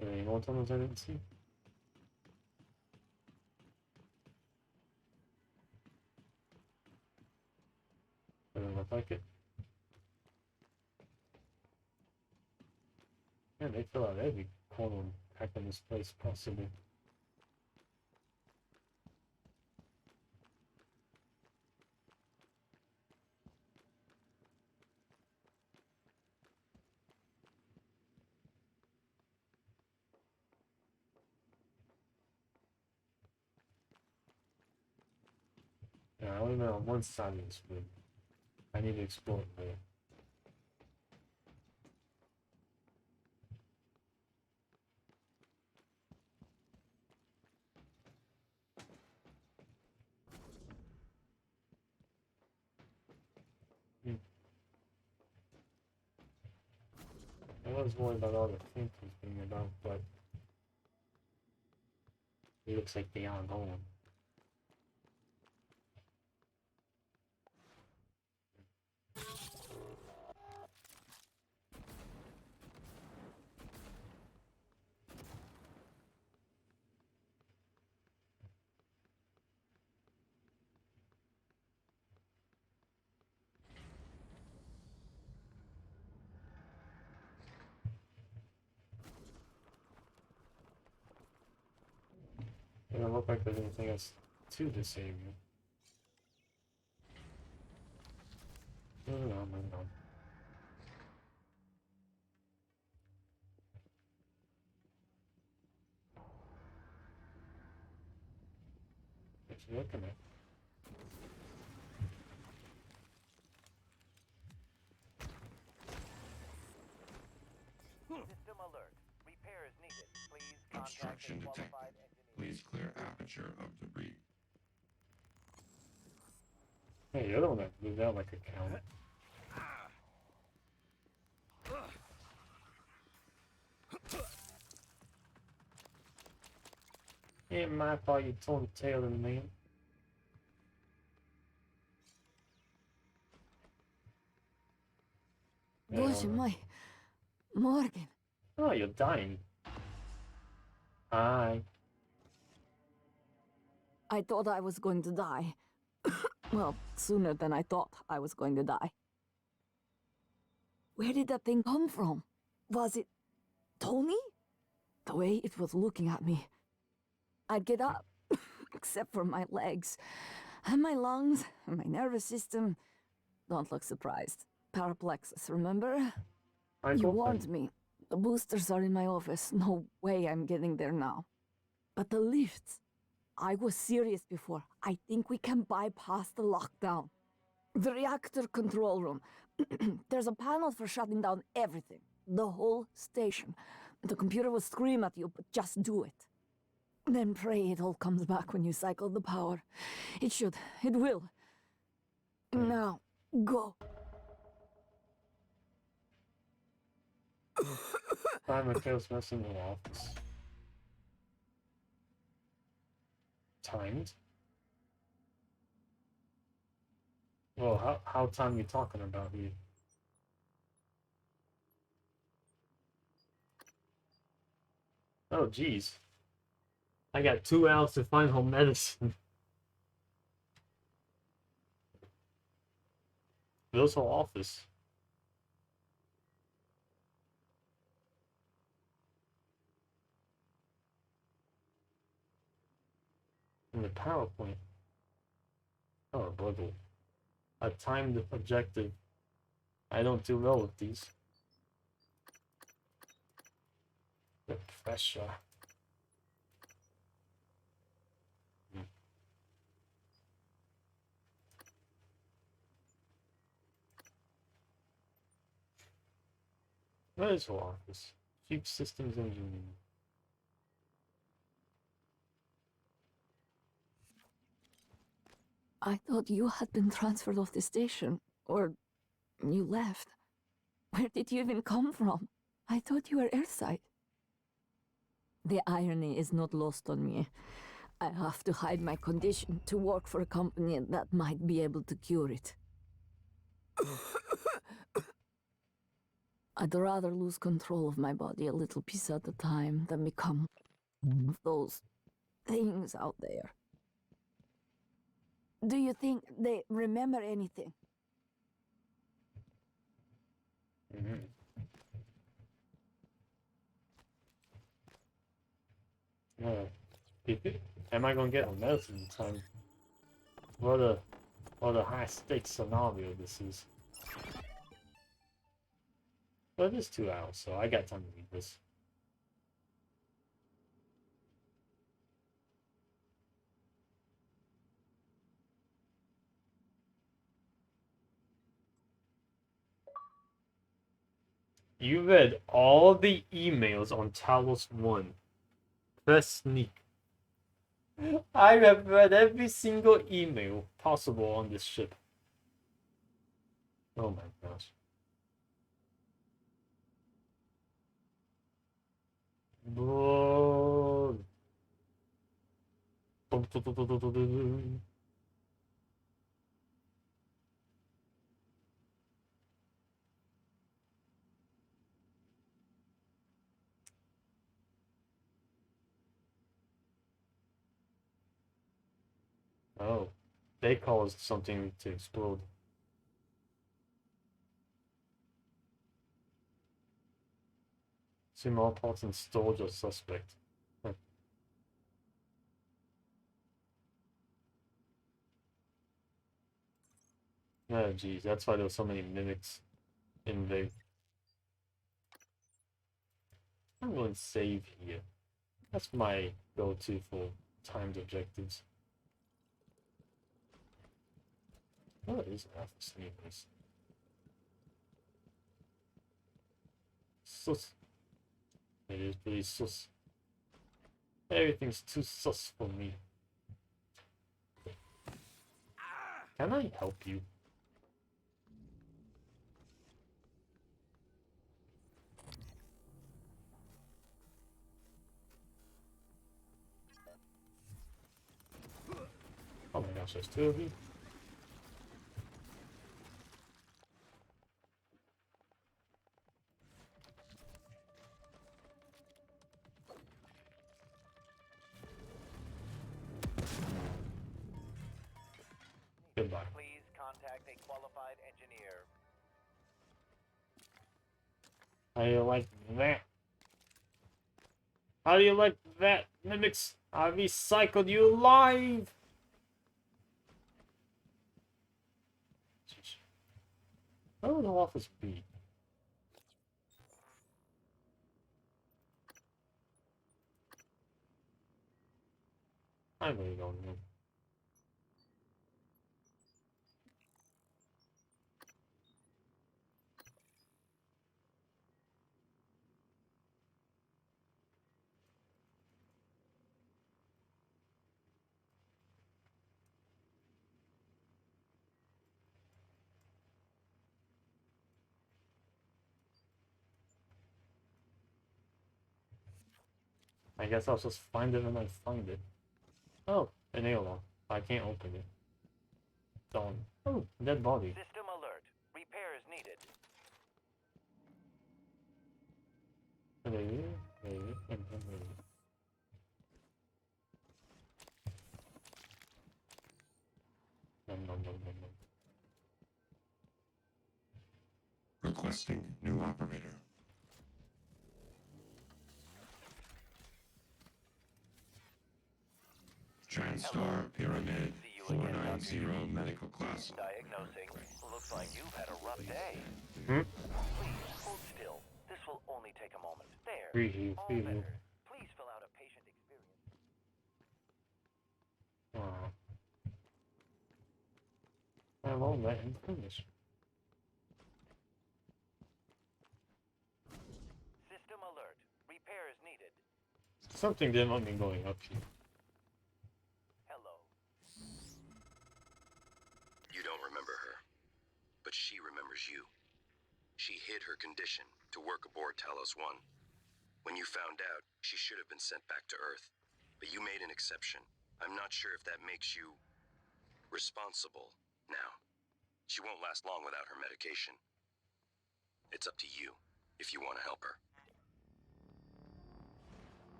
Any more tunnels I didn't see? Doesn't look like it. Yeah, they fill out every corner and crack in this place possible. Yeah, I only know on one side of this room. I need to explore it more. I was worried about all the thinkers being about, but it looks like they are gone. It doesn't look like there's anything else to this area. Moving on, moving on. What you looking at? System alert. Repairs needed. Please contact Obstruction a detected. qualified engineer. Please clear aperture of debris. Hey, you're the one that moved out like a cow. Ain't my fault you torn the tail of the man. Боже мой, Morgan. Oh, you're dying. Hi. I thought I was going to die. Well, sooner than I thought I was going to die. Where did that thing come from? Was it Tony? The way it was looking at me. I'd get up, except for my legs, and my lungs, and my nervous system. Don't look surprised. Paraplexus, remember? You warned me. The boosters are in my office. No way I'm getting there now. But the lifts. I was serious before. I think we can bypass the lockdown. The reactor control room. There's a panel for shutting down everything. The whole station. The computer will scream at you, but just do it. Then pray it all comes back when you cycle the power. It should. It will. Now, go. Find Mikhail's messing in the office. Timed? Well, how time you talking about here? Oh, jeez. I got 2 hours to find home medicine. Wilson office. In the PowerPoint. Oh, bubble. A timed objective. I don't do well with these. The pressure. Where is her office? Chief Systems Engineer. I thought you had been transferred off the station, or you left. Where did you even come from? I thought you were Earthside. The irony is not lost on me. I have to hide my condition to work for a company that might be able to cure it. I'd rather lose control of my body a little piece at a time than become one of those things out there. Do you think they remember anything? Am I gonna get a medicine in time? What a high stakes scenario this is. But it is 2 hours, so I got time to read this. You read all the emails on Talos 1. Press sneak. I have read every single email possible on this ship. Oh my gosh. Bro. Oh, they caused something to explode. Small parts and storage of suspect. Huh. Oh geez, that's why there were so many mimics in the. I'm going to save here. That's my go-to for timed objectives. What is Alpha Sneakers? Sus. It is pretty sus. Everything's too sus for me. Can I help you? Oh my gosh, there's 2 of you. Goodbye. Please contact a qualified engineer. How do you like that? How do you like that, Mimics? I recycled you alive! Where would the office be? I really don't know. I guess I'll just find it when I find it. Oh, an alarm. I can't open it. Darn. Oh, dead body. System alert. Repairs needed. Maybe, maybe, maybe. Requesting new operator. TranStar Pyramid 490 medical class. Diagnosing. Looks like you've had a rough day. Hmm? Please, hold still. This will only take a moment. There. Freehee, All freehee. better. Please fill out a patient experience. I won't let him finish. System alert. Repairs needed. Something didn't want me going up here. Hello. You don't remember her, but she remembers you. She hid her condition to work aboard Talos 1. When you found out, she should have been sent back to Earth. But you made an exception. I'm not sure if that makes you responsible now. She won't last long without her medication. It's up to you if you want to help her.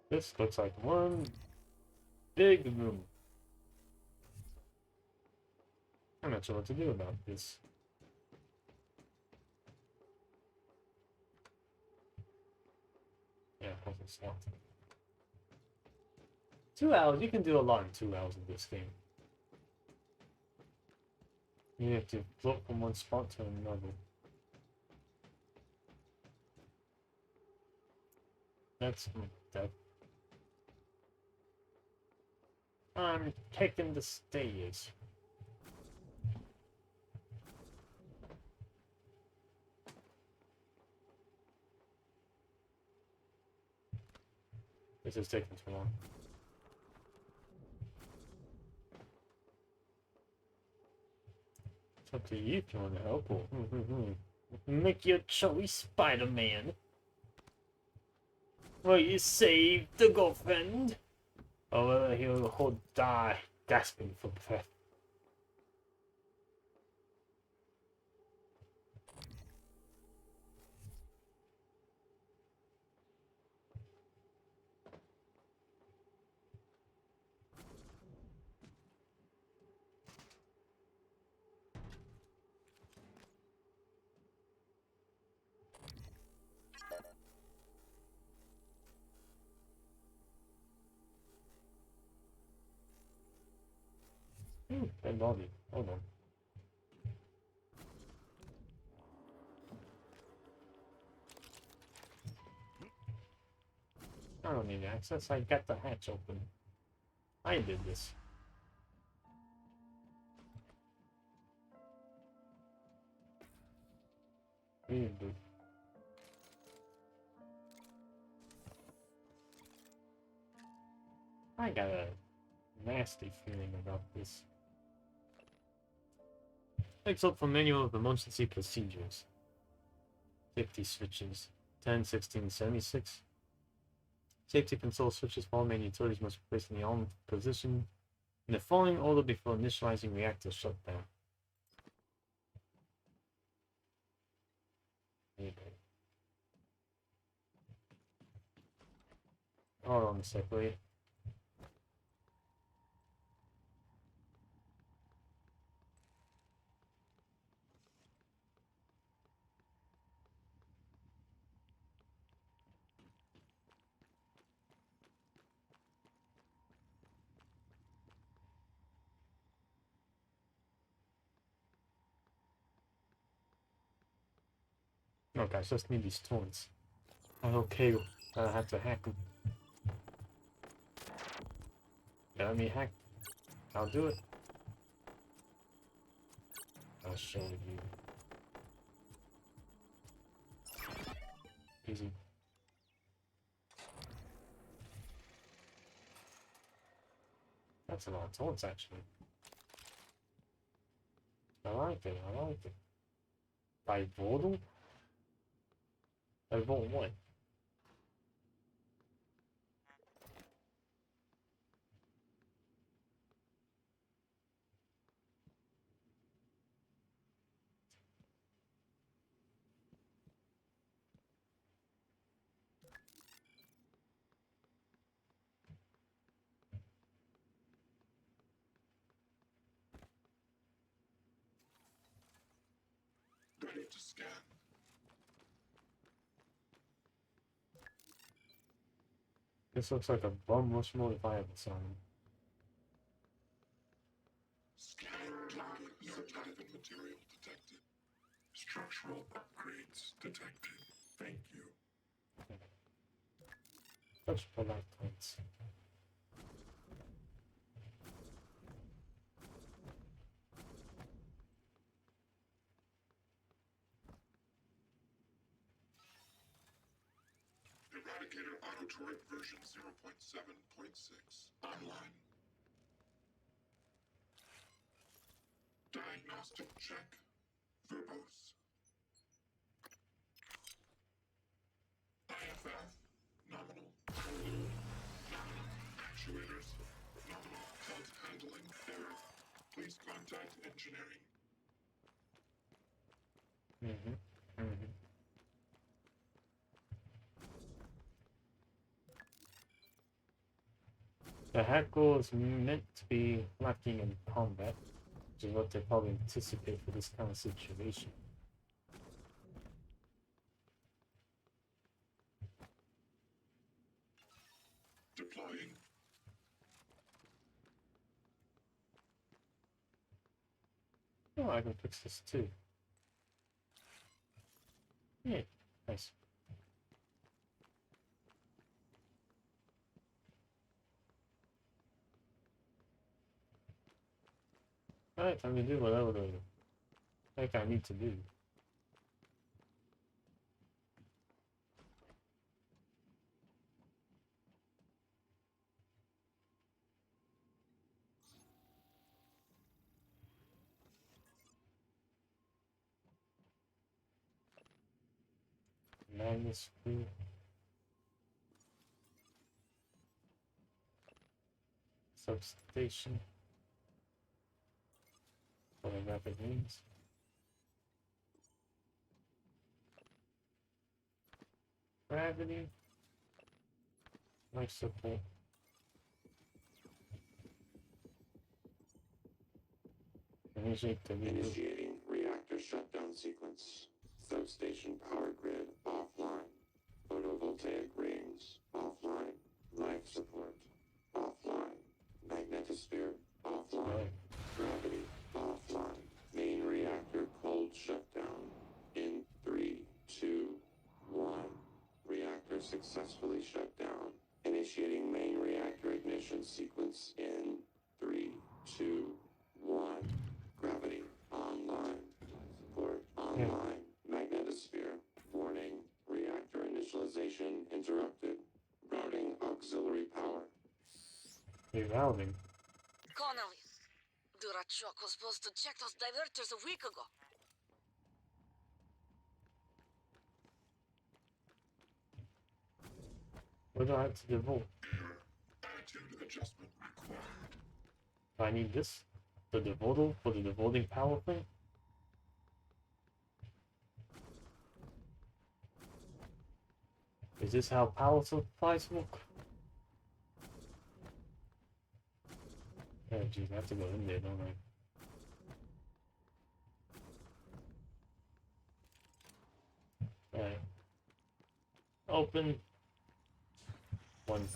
This looks like one big room. I'm not sure what to do about this. Yeah, puzzle slot. 2 hours. You can do a lot in 2 hours in this game. You have to float from one spot to another. That's that. I'm taking the stairs. This is taking too long. It's up to you if you want to help or make your choice, Spider-Man. Will you save the girlfriend? Or will he'll die gasping for breath? Dead body. Hold on. I don't need access. I got the hatch open. I did this. Reboot. I got a nasty feeling about this. Let's look for manual of emergency procedures. 50 switches. 10, 16, 76. Safety control switches for all main utilities must be placed in the on position in the following order before initializing reactor shutdown. Okay. Hold on a sec, wait. No guys, just need these torrents. I'm okay, I have to hack them. Let me hack. I'll do it. I'll show you. Easy. That's a lot of taunts, actually. I like it, I like it. By Vordal? By Vordal what? Clear to scan. This looks like a bum Rushmore if I ever saw him. Scanning target. No Typhon material detected. Structural upgrades detected. Thank you. Such polite points. Eradicator Auto Turret version 0.7.6 online. Diagnostic check. Verbose. IFF. Nominal. Nominal. Actuators. Nominal. Health handling error. Please contact engineering. The Hackle is meant to be lacking in combat, which is what they probably anticipate for this kind of situation. Deploying. Oh, I can fix this too. Yeah, nice. Alright, time to do whatever the heck I need to do. Magnus Screw. Substation. Photographic means. Gravity. Life support. Initiating reactor shutdown sequence. Substation power grid offline. Photovoltaic rings offline. Life support offline. Magnetosphere offline. Gravity offline. Main reactor cold shutdown. In 3, 2, 1. Reactor successfully shut down. Initiating main reactor ignition sequence in 3, 2, 1. Gravity online. Support online. Magnetosphere. Warning. Reactor initialization interrupted. Routing auxiliary power. Rerouting. Connolly, Durachok was supposed to check those diverters a week ago. What do I have to devote? Attitude adjustment required. Do I need this? The devotal for the devoting power thing? Is this how power supplies work? Oh geez, I have to go in there, don't I? Alright. Open. Once.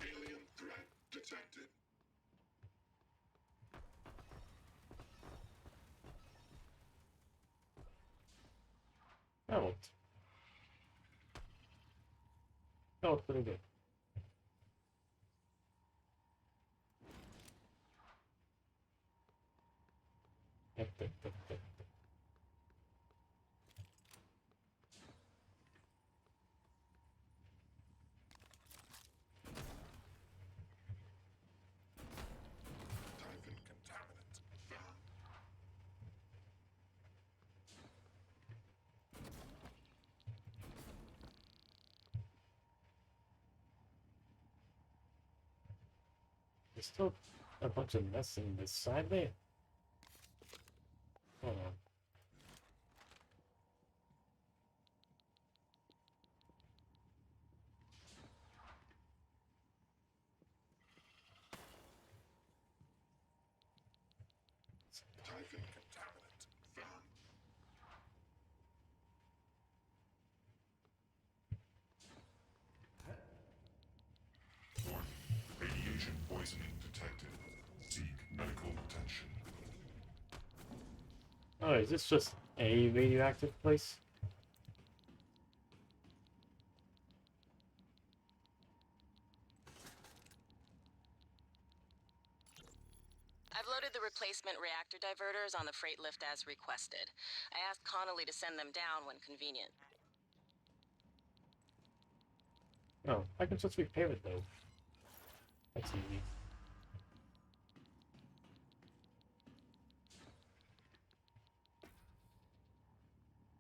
Alien threat detected. That worked. That was pretty good. Yep. Typhon contaminant found. There's still a bunch of mess in this side there. Hold on. siphon contaminant found. Warning. Radiation poisoning detected. Seek medical attention. Oh, is this just a radioactive place? I've loaded the replacement reactor diverters on the freight lift as requested. I asked Connolly to send them down when convenient. Oh, I can just repair it though. That's easy.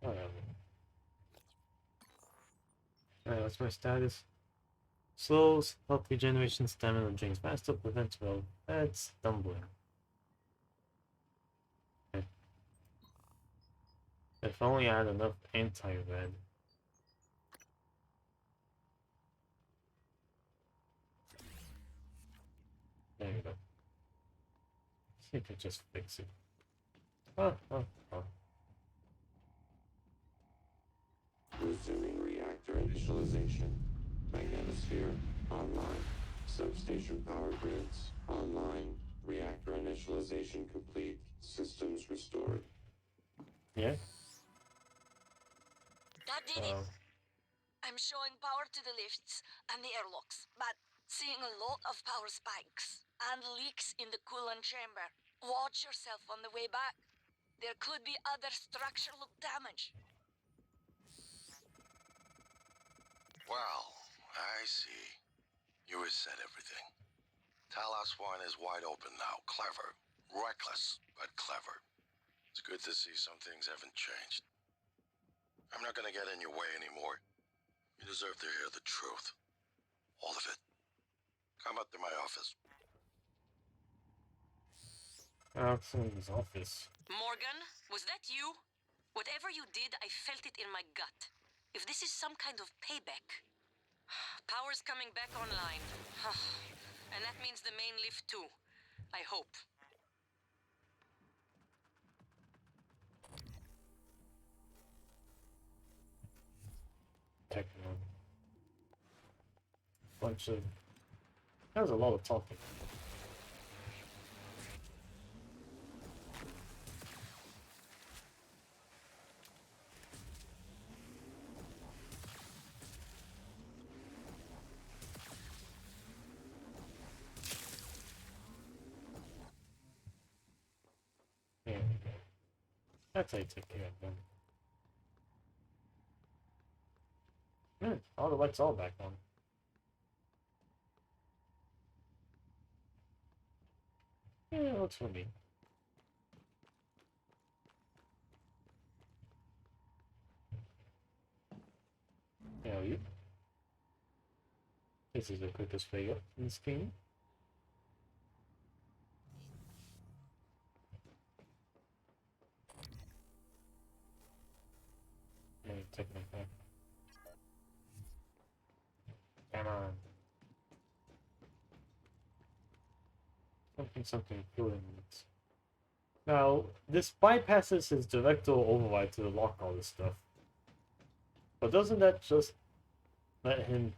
Whatever. Alright, what's my status? Slows, health regeneration, stamina drains faster, prevents well, bad stumbling. Okay. If only I had enough anti-red. There you go. See if I just fix it. Oh. Resuming reactor initialization. Magnetosphere online. Substation power grids online. Reactor initialization complete. Systems restored. Yeah? That did it. I'm showing power to the lifts and the airlocks, but seeing a lot of power spikes and leaks in the coolant chamber. Watch yourself on the way back. There could be other structural damage. Well, I see. You reset everything. Talos 1 is wide open now. Clever. Reckless, but clever. It's good to see some things haven't changed. I'm not gonna get in your way anymore. You deserve to hear the truth. All of it. Come up to my office. Alex's office. Morgan, was that you? Whatever you did, I felt it in my gut. If this is some kind of payback. Power's coming back online. And that means the main lift too. I hope. Techno. Bunch of... That was a lot of talking. There we go. That's how you take care of them. All the lights all back on. Yeah, it looks for me. How are you? This is the quickest way up in this game. Let me take my back. Come on. Something cool in it. Now, this bypasses his directorial override to lock all this stuff. But doesn't that just let him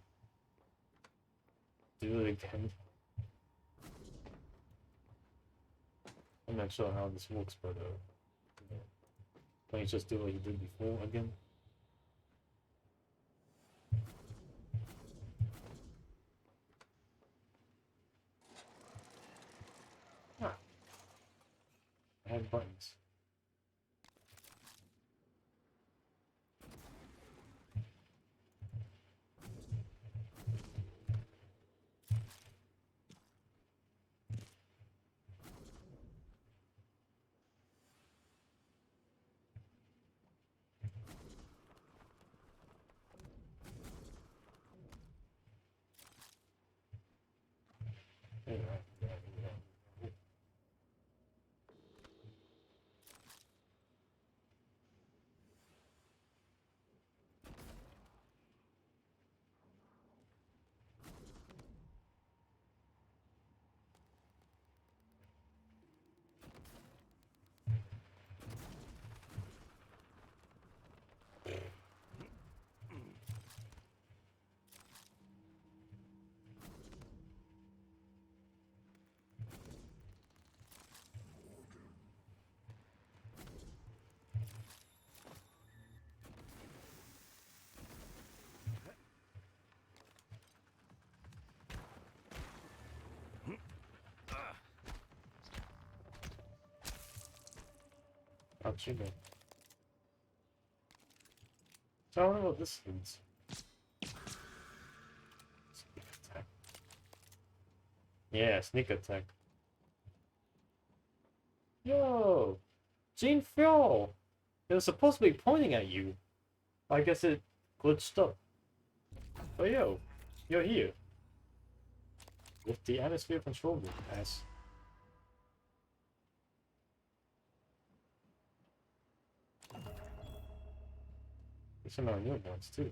do it again? I'm not sure how this works, but can you just do what you did before again? I have buttons. much, you know. So I don't know what this means. Sneak attack. Yeah, sneak attack. Yo! Gene Fuel! It was supposed to be pointing at you. I guess it glitched up. But yo, you're here. With the atmosphere control room pass. There's some other new ones too.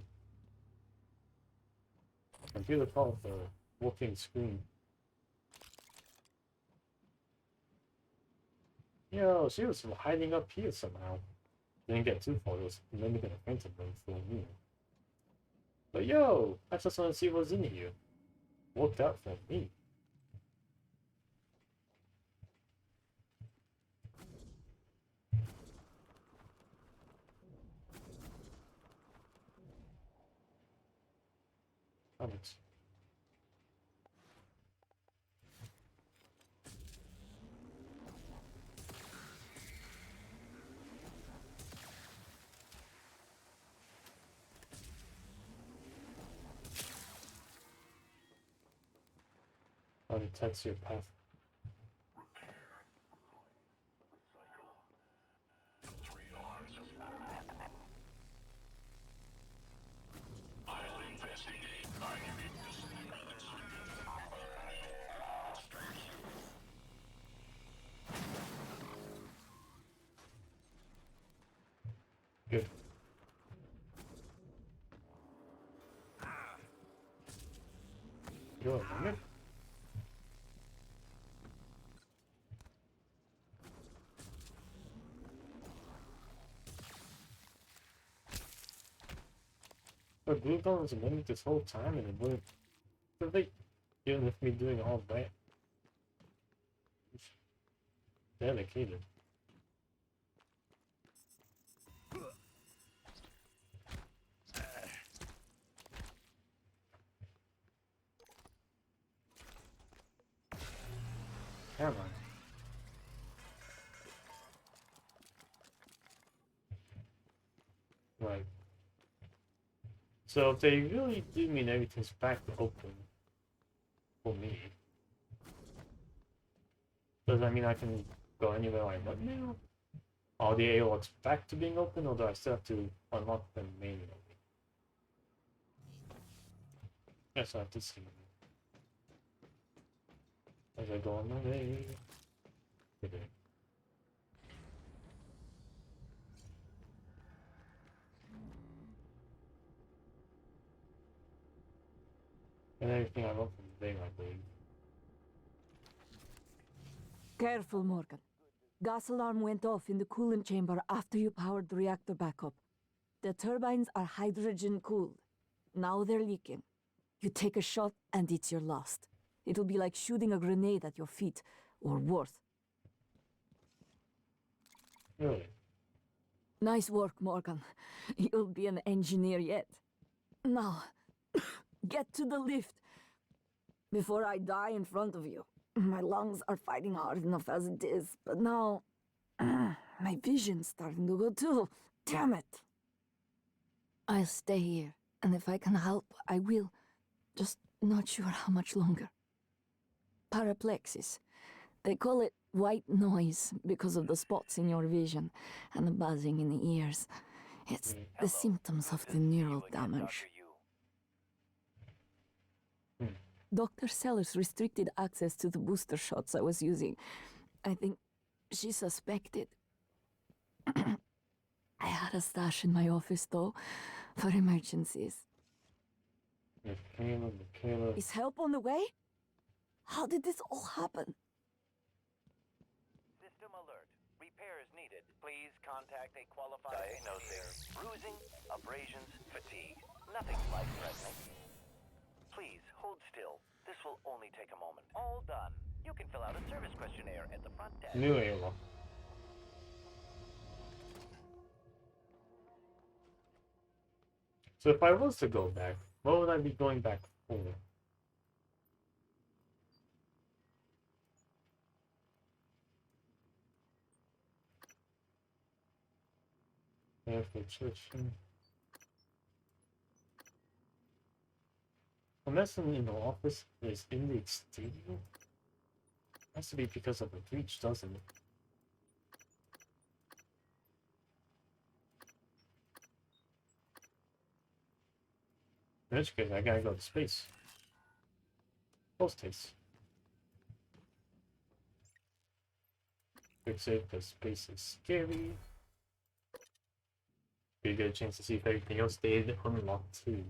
Computer called the working screen. Yo, she was hiding up here somehow. Didn't get too far, it was mimicking a phantom room for me. But yo, I just want to see what's in here. Worked out for me. Comics. How to test your path. Good. You're a limit? But glue gun was a limit this whole time and it wouldn't activate, even with me doing all that. It's dedicated. Come on. Right. So if they really do mean everything's back open for me, does that mean I can go anywhere I want now? Are the airlocks back to being open, or do I still have to unlock them manually? Yes, I have to see. As I go on my way today. And everything I want from the day, I believe. Careful, Morgan. Gas alarm went off in the coolant chamber after you powered the reactor back up. The turbines are hydrogen-cooled. Now they're leaking. You take a shot and it's your last. It'll be like shooting a grenade at your feet, or worse. Really? Nice work, Morgan. You'll be an engineer yet. Now, get to the lift before I die in front of you. My lungs are fighting hard enough as it is, but now my vision's starting to go too. Damn it. I'll stay here, and if I can help, I will. Just not sure how much longer. Paraplexis. They call it white noise because of the spots in your vision and the buzzing in the ears. It's the symptoms of the neural damage. Dr. Sellers restricted access to the booster shots I was using. I think she suspected. I had a stash in my office, though, for emergencies. Michaela. Is help on the way? How did this all happen? System alert. Repairs needed. Please contact a qualified diagnosing. Bruising, abrasions, fatigue. Nothing life-threatening. Please hold still. This will only take a moment. All done. You can fill out a service questionnaire at the front desk. New airlock. So if I was to go back, what would I be going back for? Infiltration. The medicine in the office is in the stadium? Has to be because of the breach, doesn't it? In which case, I gotta go to space. Post haste. Quick save because space is scary. You get a chance to see if everything else stayed unlocked too.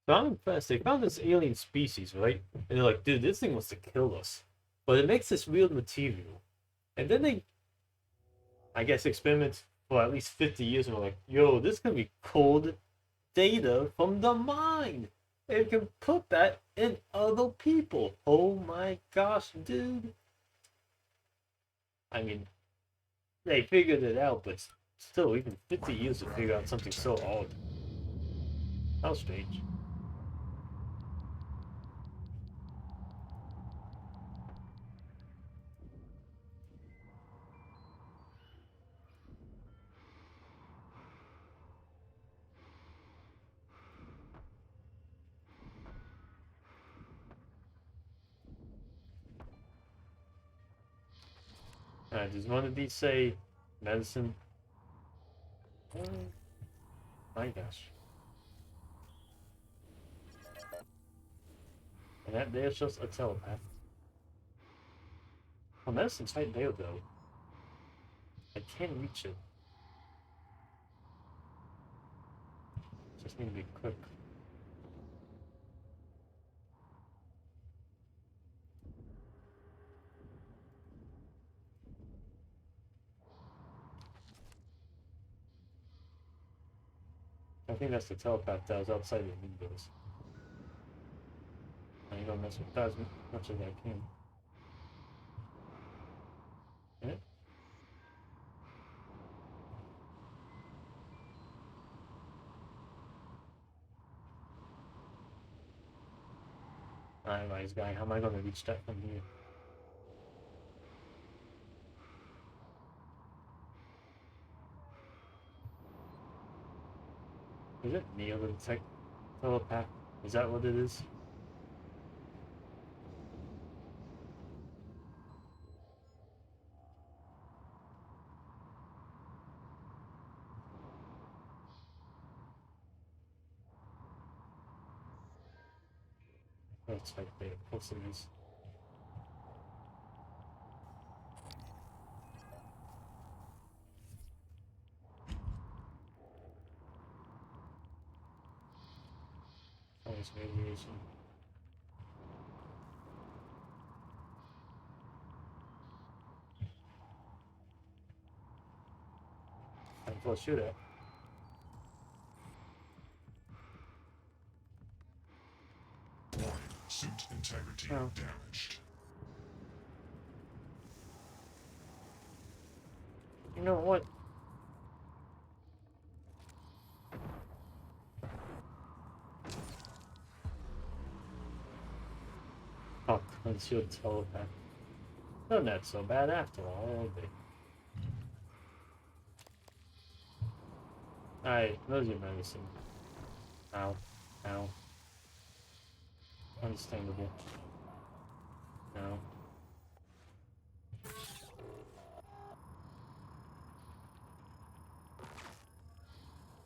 So I'm impressed. They found this alien species, right? And they're like, dude, this thing wants to kill us. But it makes this weird material. And then they, I guess, experiment for at least 50 years and we're like, yo, this can be cold data from the mind. And can put that in other people. Oh my gosh, dude. I mean, they figured it out, but still, even 50 years to figure out something so odd. How strange. Alright, does one of these say medicine? Oh my gosh. And that there's just a telepath. Well, medicine's right there though. I can't reach it. Just need to be quick. I think that's the telepath that was outside the windows. I'm gonna mess with that as much as I can. Yeah? Anyways, guy, how am I gonna reach that from here? Is it Neo the telepath? Is that what it is? That's right there, of course it is. Always radiation. Time for a shootout. Warning, suit integrity damaged. You know what? Oh, concealed telepath. No, not so bad after all, are they? Alright, those are medicine. Ow. Ow. Understandable. No.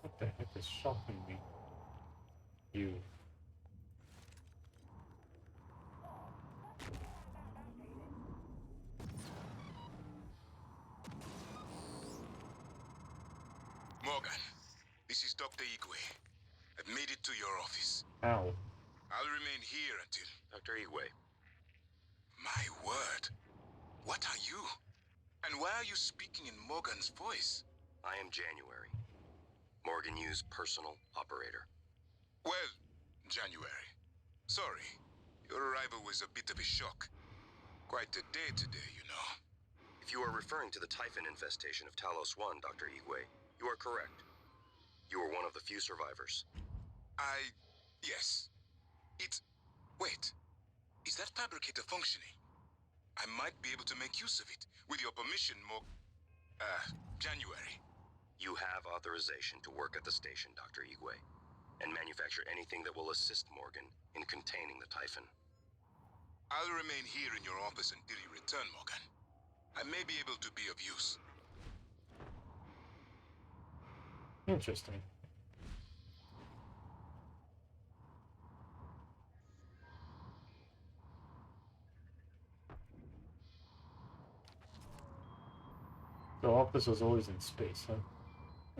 What the heck is shocking me? You. Morgan, this is Dr. Igwe. I've made it to your office. Ow. I'll remain here until... Dr. Igwe. My word. What are you? And why are you speaking in Morgan's voice? I am January. Morgan Yu's personal operator. Well, January. Sorry. Your arrival was a bit of a shock. Quite a day today, you know. If you are referring to the Typhon infestation of Talos 1, Dr. Igwe, you are correct. You were one of the few survivors. Yes. Wait. Is that fabricator functioning? I might be able to make use of it. With your permission, January. You have authorization to work at the station, Dr. Igwe, and manufacture anything that will assist Morgan in containing the Typhon. I'll remain here in your office until you return, Morgan. I may be able to be of use. Interesting. The office was always in space, huh?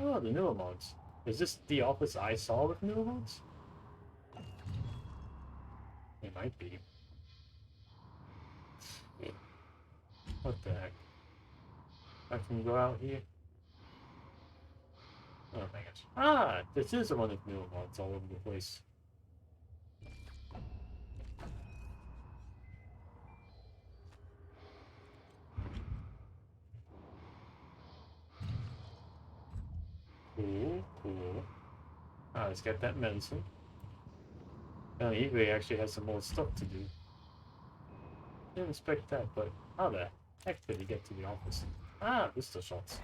Oh, the newer mods. Is this the office I saw with newer mods? It might be. What the heck? I can go out here? Oh my gosh. Ah! This is one of newer mods all over the place. Cool, cool. Ah, let's get that medicine. Now, Igwe actually has some more stuff to do. Didn't expect that, but how the heck did he get to the office? Ah, pistol shots.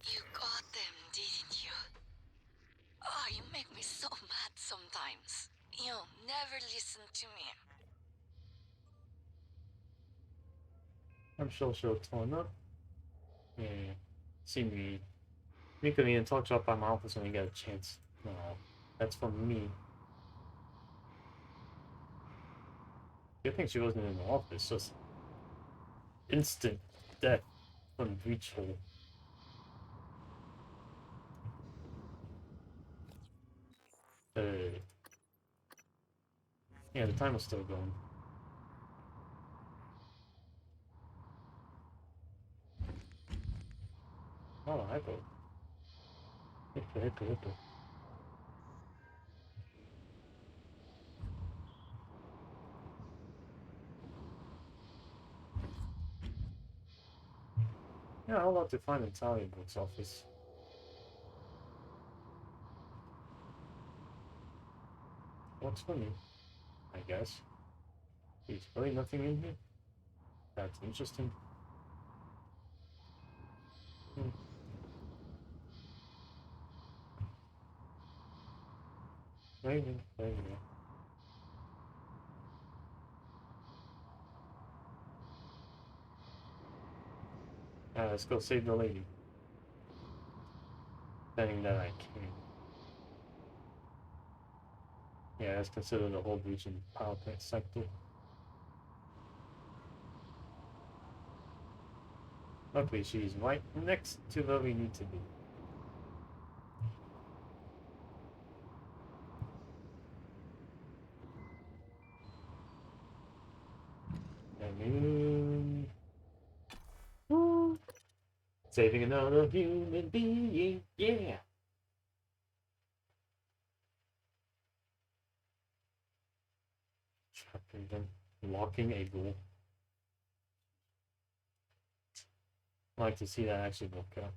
You got them, didn't you? Oh, you make me so mad sometimes. You never listen to me. I'm sure she'll turn up. Yeah, see me. Meet me and talk to up by my office when you get a chance. No, that's from me. Good thing she wasn't in the office, just instant death from breach hole. Yeah, the timer's still going. Oh, hypo. Hypo. Yeah, how about to find an Italian book's office? What's funny? I guess. There's really nothing in here? That's interesting. Maybe. Let's go save the lady. Saying that I can. Yeah, that's considered a whole breach in power plant sector. Luckily, she's right next to where we need to be. Woo. Saving another human being, yeah. Trapping them, locking a door. I'd like to see that actually work out.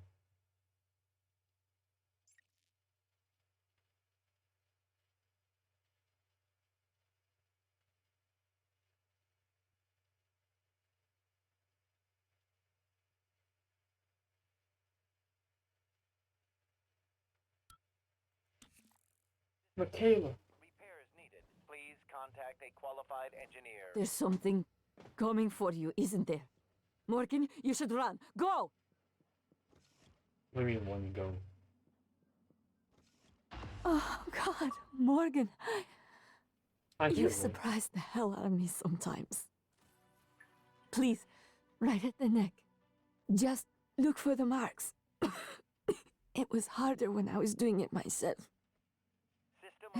Michaela. Repairs needed. Please contact a qualified engineer. There's something coming for you, isn't there? Morgan, you should run. Go! What do you mean one go? Oh, God, Morgan. You hear surprise the hell out of me sometimes. Please, right at the neck. Just look for the marks. It was harder when I was doing it myself. System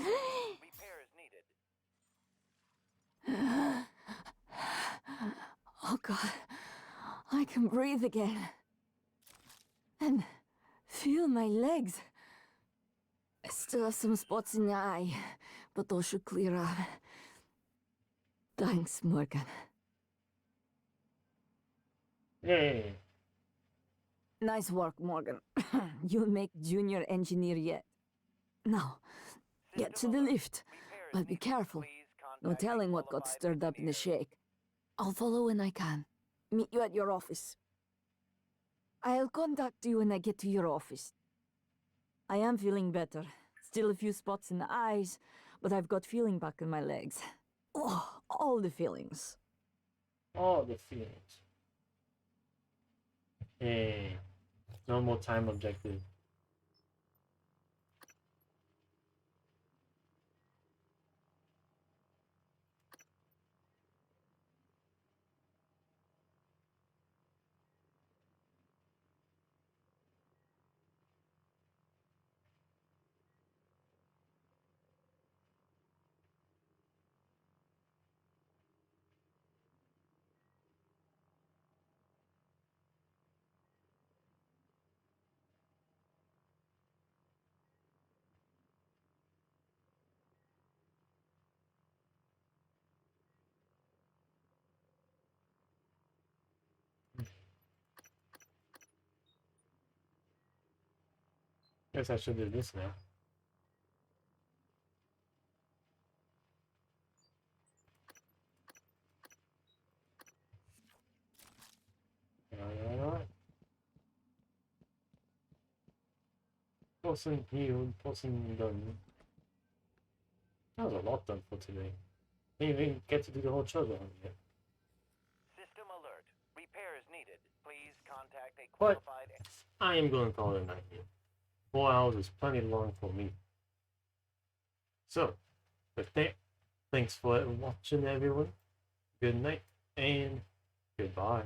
repairs needed. Oh, God. I can breathe again. And feel my legs. I still have some spots in the eye, but those should clear up. Thanks, Morgan. Yay. Nice work, Morgan. You'll make junior engineer yet. Now, get to the lift. But be careful. No telling what got stirred up in the shake. I'll follow when I can. Meet you at your office. I'll contact you when I get to your office. I am feeling better. Still a few spots in the eyes, but I've got feeling back in my legs. Oh, all the feelings. All the feelings. Hey, no more time objective. Guess I should do this now. Alright. Person healed, person done. That was a lot done for today. Didn't even get to do the whole treasure hunt yet. System alert. Repairs needed. Please contact a But qualified... I am going to call it a night here. 4 hours is plenty long for me. So, with that, thanks for watching everyone. Good night and goodbye.